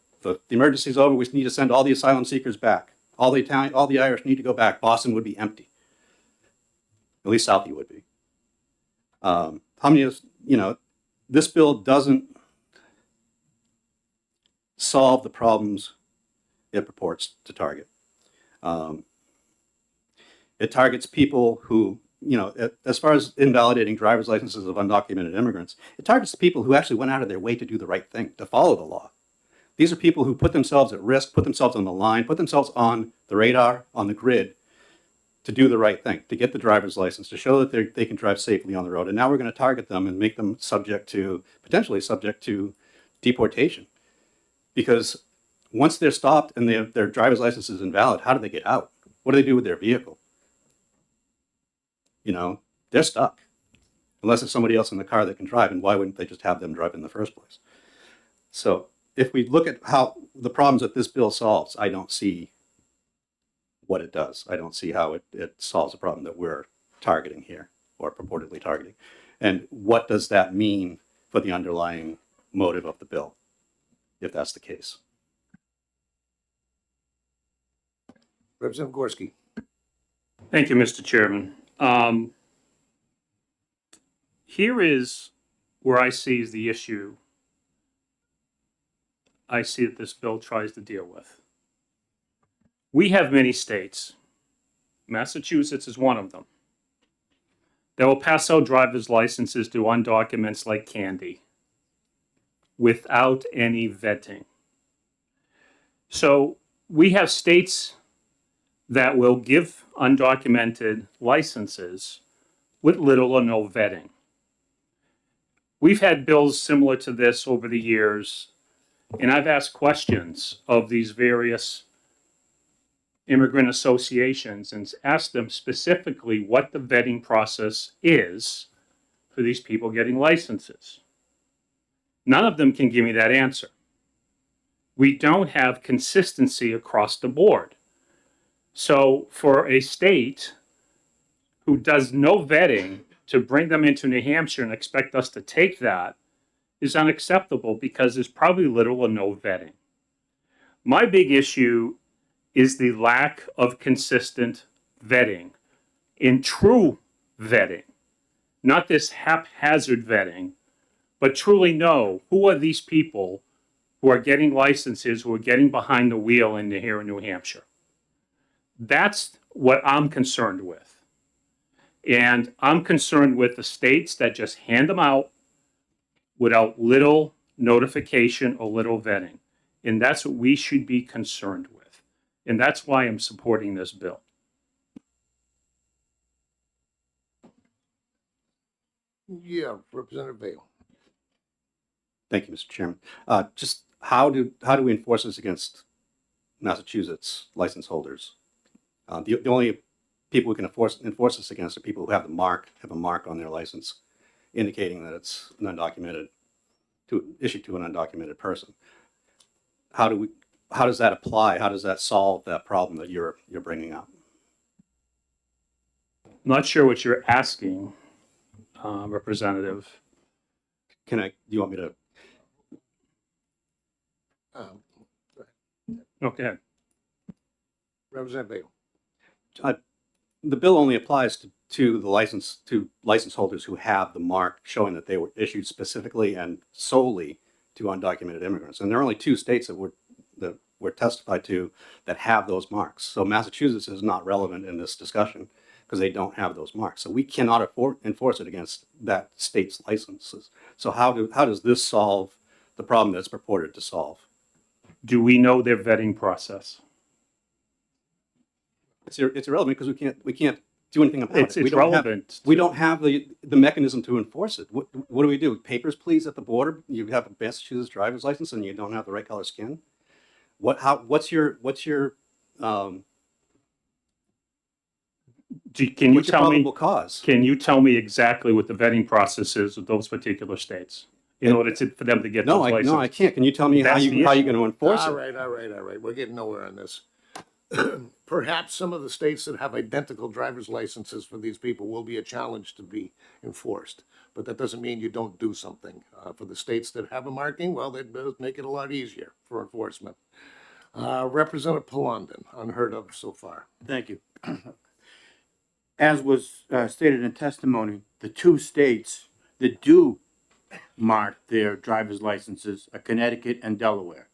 emergency's over, we need to send all the asylum seekers back. All the Irish need to go back. Boston would be empty. At least Southie would be. How many of us, this bill doesn't solve the problems it purports to target. It targets people who, as far as invalidating driver's licenses of undocumented immigrants, it targets people who actually went out of their way to do the right thing, to follow the law. These are people who put themselves at risk, put themselves on the line, put themselves on the radar, on the grid, to do the right thing, to get the driver's license, to show that they can drive safely on the road. And now we're going to target them and make them potentially subject to deportation. Because once they're stopped and their driver's license is invalid, how do they get out? what do they do with their vehicle? You know, they're stuck. Unless it's somebody else in the car that can drive, and why wouldn't they just have them drive in the first place? So if we look at how the problems that this bill solves, I don't see what it does. I don't see how it solves a problem that we're targeting here, or purportedly targeting. And what does that mean for the underlying motive of the bill, if that's the case? Representative Gorski. Thank you, Mr. Chairman. Here is where I see is the issue I see that this bill tries to deal with. We have many states. Massachusetts is one of them. That will pass out driver's licenses to undocumented like candy without any vetting. So we have states that will give undocumented licenses with little or no vetting. We've had bills similar to this over the years, and I've asked questions of these various immigrant associations and asked them specifically what the vetting process is for these people getting licenses. None of them can give me that answer. We don't have consistency across the board. So for a state who does no vetting to bring them into New Hampshire and expect us to take that is unacceptable because there's probably little or no vetting. My big issue is the lack of consistent vetting, in true vetting, not this haphazard vetting, but truly know who are these people who are getting licenses, who are getting behind the wheel here in New Hampshire. That's what I'm concerned with. And I'm concerned with the states that just hand them out without little notification or little vetting. And that's what we should be concerned with. And that's why I'm supporting this bill. Yeah, Representative Vale. Thank you, Mr. Chairman. Just how do we enforce this against Massachusetts license holders? The only people we can enforce this against are people who have a mark on their license indicating that it's issued to an undocumented person. How does that apply? How does that solve that problem that you're bringing up? I'm not sure what you're asking, Representative. Do you want me to? Okay. Representative Vale. The bill only applies to license holders who have the mark showing that they were issued specifically and solely to undocumented immigrants. And there are only 2 states that were testified to that have those marks. So Massachusetts is not relevant in this discussion because they don't have those marks. So we cannot enforce it against that state's licenses. So how does this solve the problem that's purported to solve? Do we know their vetting process? It's irrelevant because we can't do anything about it. It's relevant. We don't have the mechanism to enforce it. What do we do? Papers, please, at the border. You have a Massachusetts driver's license and you don't have the right color skin. What's your Can you tell me? probable cause? Can you tell me exactly what the vetting process is of those particular states in order for them to get those licenses? No, I can't. Can you tell me how you're going to enforce it? All right. We're getting nowhere on this. Perhaps some of the states that have identical driver's licenses for these people will be a challenge to be enforced. But that doesn't mean you don't do something. For the states that have a marking, well, that does make it a lot easier for enforcement. Representative Palondon, unheard of so far. Thank you. As was stated in testimony, the 2 states that do mark their driver's licenses are Connecticut and Delaware.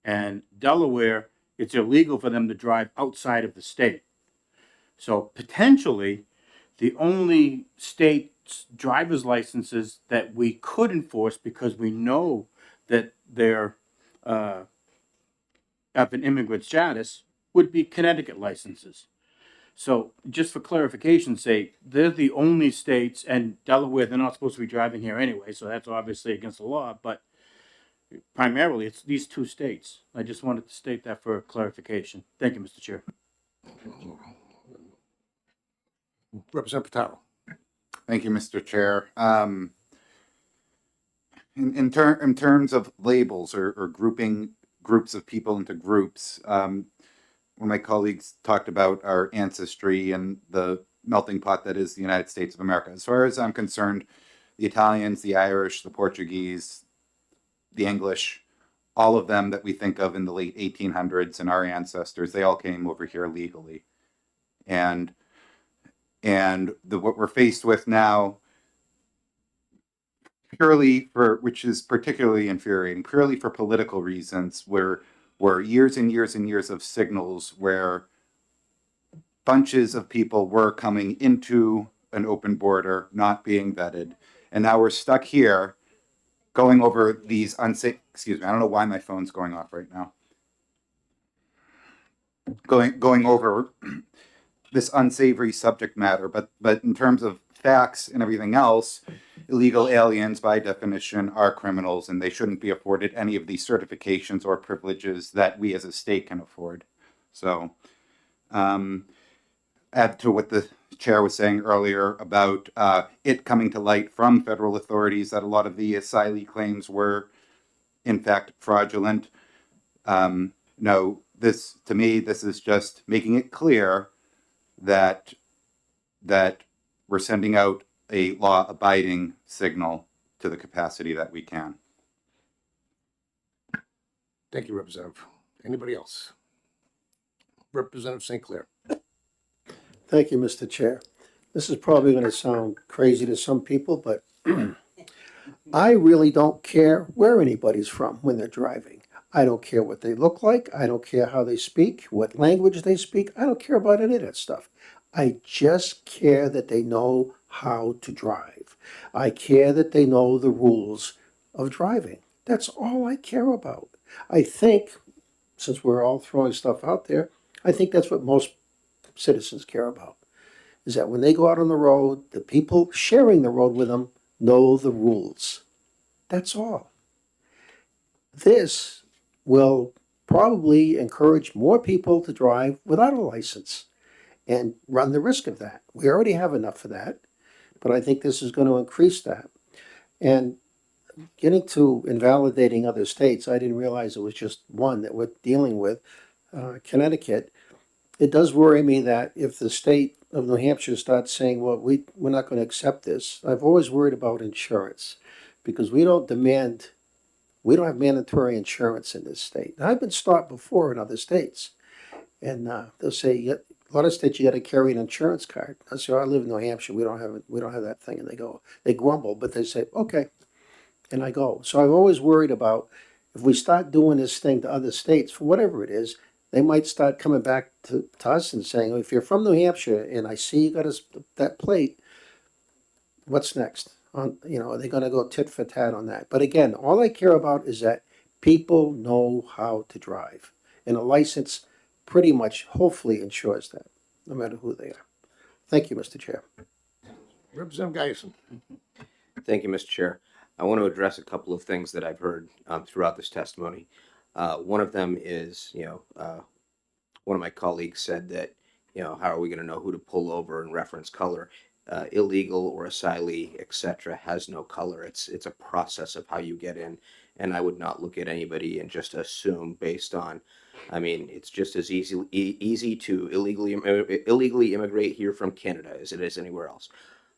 And Delaware, it's illegal for them to drive outside of the state. So potentially, the only state's driver's licenses that we could enforce because we know that they're of an immigrant status would be Connecticut licenses. So just for clarification's sake, they're the only states, and Delaware, they're not supposed to be driving here anyway, so that's obviously against the law, but primarily it's these 2 states. I just wanted to state that for clarification. Thank you, Mr. Chair. Representative Pataro. Thank you, Mr. Chair. In terms of labels or grouping groups of people into groups, one of my colleagues talked about our ancestry and the melting pot that is the United States of America. As far as I'm concerned, the Italians, the Irish, the Portuguese, the English, all of them that we think of in the late 1800s and our ancestors, they all came over here legally. And what we're faced with now, purely for, which is particularly infuriating, purely for political reasons, were years and years and years of signals where bunches of people were coming into an open border, not being vetted. And now we're stuck here going over these unsafe, excuse me, I don't know why my phone's going off right now. Going over this unsavory subject matter, but in terms of facts and everything else, illegal aliens by definition are criminals, and they shouldn't be afforded any of these certifications or privileges that we as a state can afford. So add to what the chair was saying earlier about it coming to light from federal authorities that a lot of the asylee claims were in fact fraudulent. No, this, to me, this is just making it clear that we're sending out a law-abiding signal to the capacity that we can. Thank you, Representative. Anybody else? Representative St. Clair. Thank you, Mr. Chair. This is probably going to sound crazy to some people, but I really don't care where anybody's from when they're driving. I don't care what they look like. I don't care how they speak, what language they speak. I don't care about any of that stuff. I just care that they know how to drive. I care that they know the rules of driving. That's all I care about. I think, since we're all throwing stuff out there, I think that's what most citizens care about, is that when they go out on the road, the people sharing the road with them know the rules. That's all. This will probably encourage more people to drive without a license and run the risk of that. We already have enough of that, but I think this is going to increase that. And getting to invalidating other states, I didn't realize it was just one that we're dealing with, Connecticut. It does worry me that if the state of New Hampshire starts saying, well, we're not going to accept this, I've always worried about insurance, because we don't have mandatory insurance in this state. And I've been stopped before in other states, and they'll say, a lot of states you got to carry an insurance card. I say, I live in New Hampshire, we don't have that thing, and they grumble, but they say, okay, and I go. So I've always worried about if we start doing this thing to other states, for whatever it is, they might start coming back to us and saying, if you're from New Hampshire and I see you got that plate, what's next? Are they going to go tit for tat on that? But again, all I care about is that people know how to drive. And a license pretty much, hopefully, ensures that, no matter who they are. Thank you, Mr. Chair. Representative Geisen. Thank you, Mr. Chair. I want to address a couple of things that I've heard throughout this testimony. One of them is, one of my colleagues said that, how are we going to know who to pull over and reference color? Illegal or asylee, etc., has no color. It's a process of how you get in, and I would not look at anybody and just assume based on. I mean, it's just as easy to illegally immigrate here from Canada as it is anywhere else.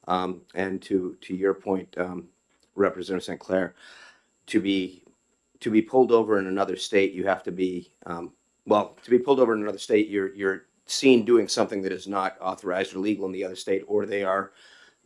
And to your point, Representative St. Clair, to be pulled over in another state, you have to be to be pulled over in another state, you're seen doing something that is not authorized or legal in the other state, or they are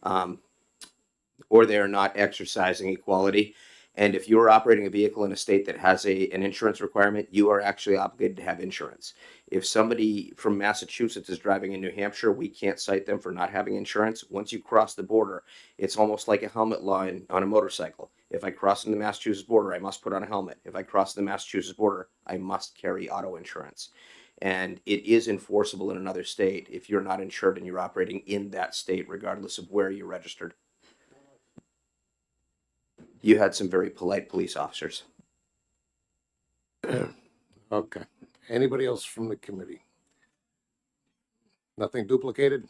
not exercising equality. And if you're operating a vehicle in a state that has an insurance requirement, you are actually obligated to have insurance. If somebody from Massachusetts is driving in New Hampshire, we can't cite them for not having insurance. Once you cross the border, it's almost like a helmet law on a motorcycle. If I cross in the Massachusetts border, I must put on a helmet. If I cross the Massachusetts border, I must carry auto insurance. And it is enforceable in another state if you're not insured and you're operating in that state, regardless of where you're registered. You had some very polite police officers. Okay. Anybody else from the committee? Nothing duplicated.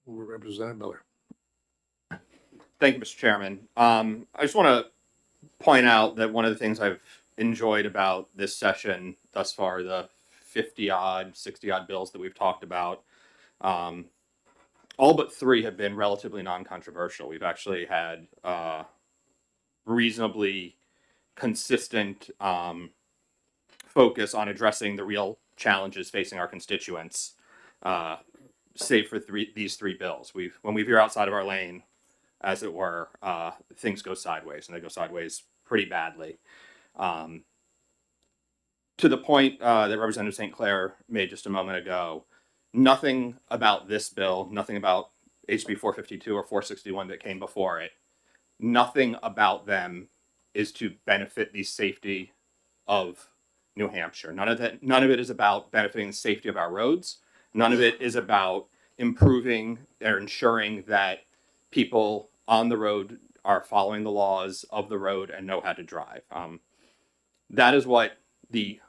Representative Miller. Thank you, Mr. Chairman. I just want to point out that one of the things I've enjoyed about this session thus far, the 50 odd, 60 odd bills that we've talked about, all but 3 have been relatively non-controversial. We've actually had reasonably consistent focus on addressing the real challenges facing our constituents, save for these 3 bills. When we veer outside of our lane, as it were, things go sideways, and they go sideways pretty badly. To the point that Representative St. Clair made just a moment ago, nothing about this bill, nothing about HB 452 or 461 that came before it, nothing about them is to benefit the safety of New Hampshire. None of it is about benefiting the safety of our roads. None of it is about improving or ensuring that people on the road are following the laws of the road and know how to drive. That is what the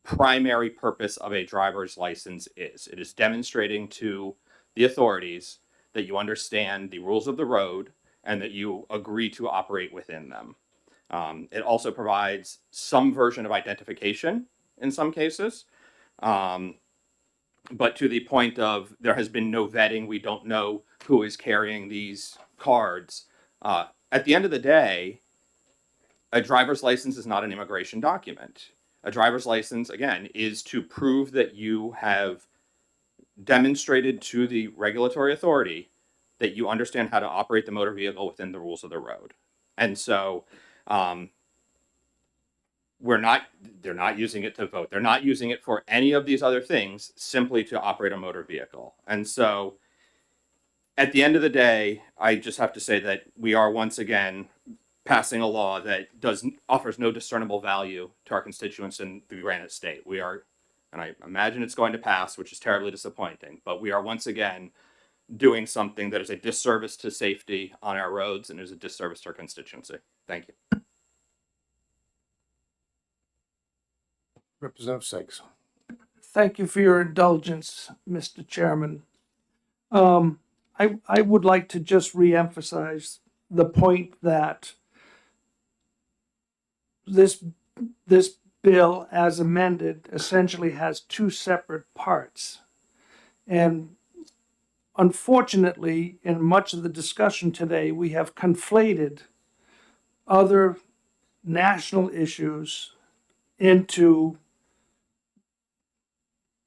primary purpose of a driver's license is. It is demonstrating to the authorities that you understand the rules of the road and that you agree to operate within them. It also provides some version of identification in some cases. But to the point of there has been no vetting, we don't know who is carrying these cards. At the end of the day, a driver's license is not an immigration document. A driver's license, again, is to prove that you have demonstrated to the regulatory authority that you understand how to operate the motor vehicle within the rules of the road. And so they're not using it to vote. They're not using it for any of these other things, simply to operate a motor vehicle. And so at the end of the day, I just have to say that we are once again passing a law that offers no discernible value to our constituents in the Granite State. We are, and I imagine it's going to pass, which is terribly disappointing, but we are once again doing something that is a disservice to safety on our roads and is a disservice to our constituency. Thank you. Representative Sykes. Thank you for your indulgence, Mr. Chairman. I would like to just reemphasize the point that this bill, as amended, essentially has 2 separate parts. And unfortunately, in much of the discussion today, we have conflated other national issues into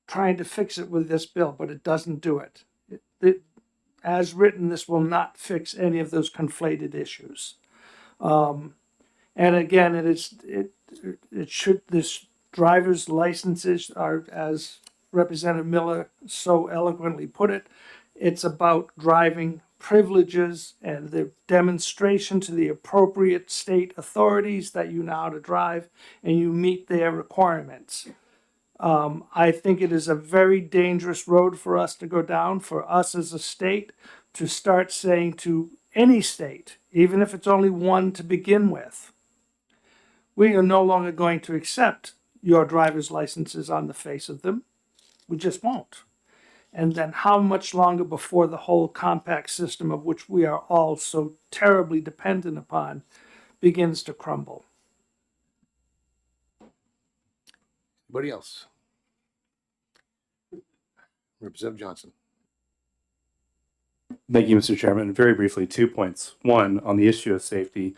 trying to fix it with this bill, but it doesn't do it. As written, this will not fix any of those conflated issues. And again, this driver's licenses are, as Representative Miller so eloquently put it, it's about driving privileges and the demonstration to the appropriate state authorities that you know how to drive and you meet their requirements. I think it is a very dangerous road for us to go down, for us as a state to start saying to any state, even if it's only one to begin with, we are no longer going to accept your driver's licenses on the face of them. We just won't. And then how much longer before the whole compact system of which we are all so terribly dependent upon begins to crumble? Anybody else? Representative Johnson. Thank you, Mr. Chairman. Very briefly, 2 points. One, on the issue of safety,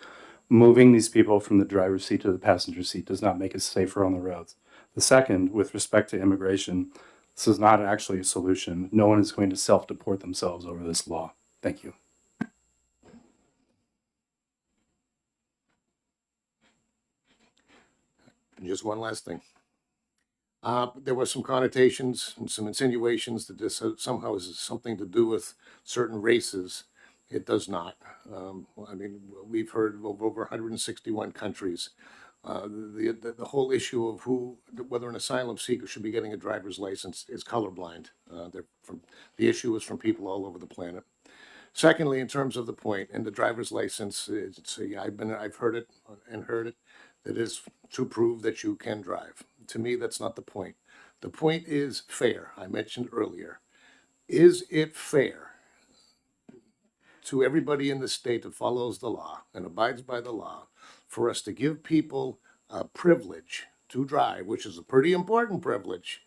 moving these people from the driver's seat to the passenger seat does not make us safer on the roads. The second, with respect to immigration, this is not actually a solution. No one is going to self-deport themselves over this law. Thank you. And just one last thing. There were some connotations and some insinuations that this somehow has something to do with certain races. It does not. I mean, we've heard of over 161 countries. The whole issue of whether an asylum seeker should be getting a driver's license is colorblind. The issue is from people all over the planet. Secondly, in terms of the point and the driver's license, I've heard it and heard it. That is to prove that you can drive. To me, that's not the point. The point is fair, I mentioned earlier. Is it fair to everybody in the state that follows the law and abides by the law for us to give people a privilege to drive, which is a pretty important privilege,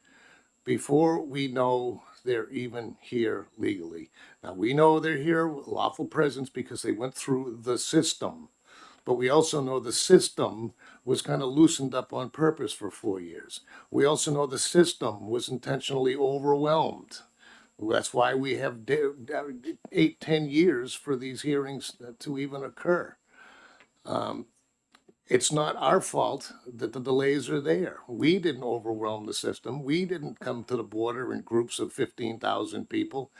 before we know they're even here legally? Now, we know they're here lawful presence because they went through the system, but we also know the system was kind of loosened up on purpose for 4 years. We also know the system was intentionally overwhelmed. That's why we have 8, 10 years for these hearings to even occur. It's not our fault that the delays are there. We didn't overwhelm the system. We didn't come to the border in groups of 15,000 people.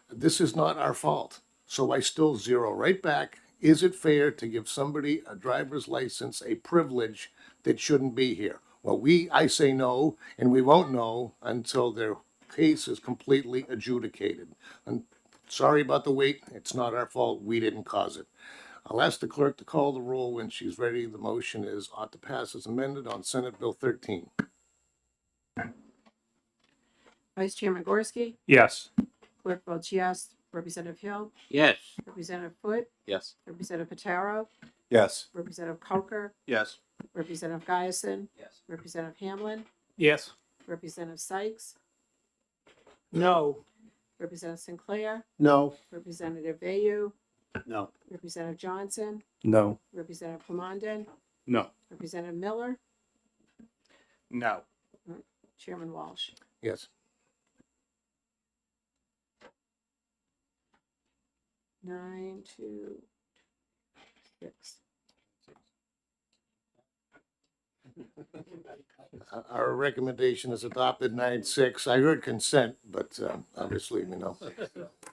This is not our fault. So I still zero right back. Is it fair to give somebody a driver's license, a privilege that shouldn't be here? Well, I say no, and we won't know until their case is completely adjudicated. And sorry about the wait. It's not our fault. We didn't cause it. I'll ask the clerk to call the roll when she's ready. The motion is ought to pass as amended on Senate Bill 13. Vice Chairman Gorski, Yes. clerk votes yes. Representative Hill, Yes. Representative Foot, Yes. Representative Pataro, Yes. Representative Coker, Yes. Representative Giason, Yes. Representative Hamlin, Yes. Representative Sykes, No. Representative Sinclair, No. Representative Vayu, No. Representative Johnson, No. Representative Plamondon, No. Representative Miller, No. Chairman Walsh. Yes. 9 to 6. Our recommendation is adopted 9-6. I heard consent, but obviously,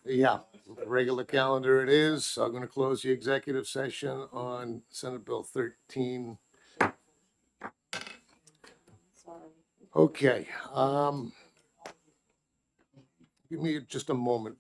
yeah, regular calendar it is. I'm going to close the executive session on Senate Bill 13. Okay, give me just a moment.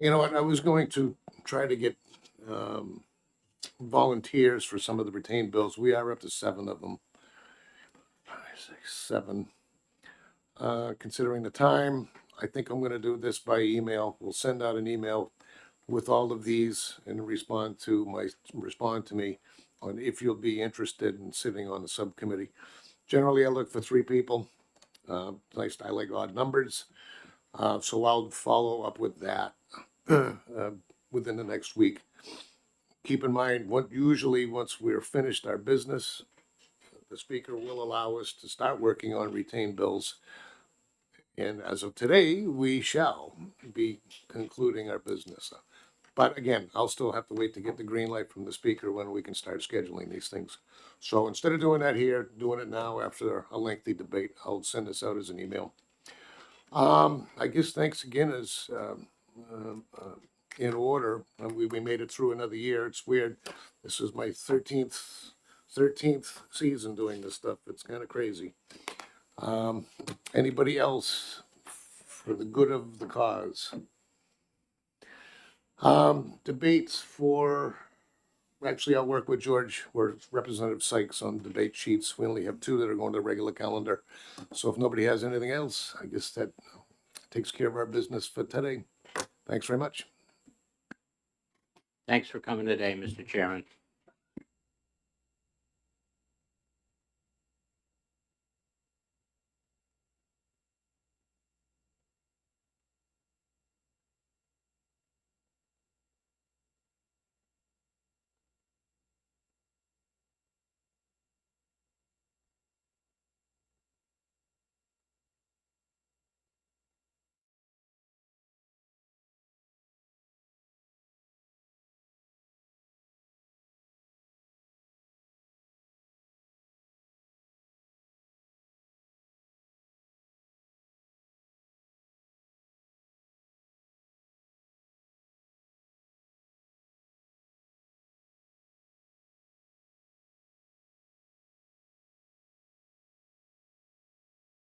You know what? I was going to try to get volunteers for some of the retained bills. We are up to 7 of them. 5, 6, 7. Considering the time, I think I'm going to do this by email. We'll send out an email with all of these and respond to me on if you'll be interested in sitting on the subcommittee. Generally, I look for 3 people. I like odd numbers. So I'll follow up with that within the next week. Keep in mind, usually once we're finished our business, the speaker will allow us to start working on retained bills. And as of today, we shall be concluding our business. But again, I'll still have to wait to get the green light from the speaker when we can start scheduling these things. So instead of doing that here, doing it now after a lengthy debate, I'll send this out as an email. I guess thanks again is in order. We made it through another year. It's weird. This is my 13th season doing this stuff. It's kind of crazy. Anybody else for the good of the cause? Debates for, actually, I'll work with George or Representative Sykes on debate sheets. We only have 2 that are going to the regular calendar. So if nobody has anything else, I guess that takes care of our business for today. Thanks very much. Thanks for coming today, Mr. Chairman.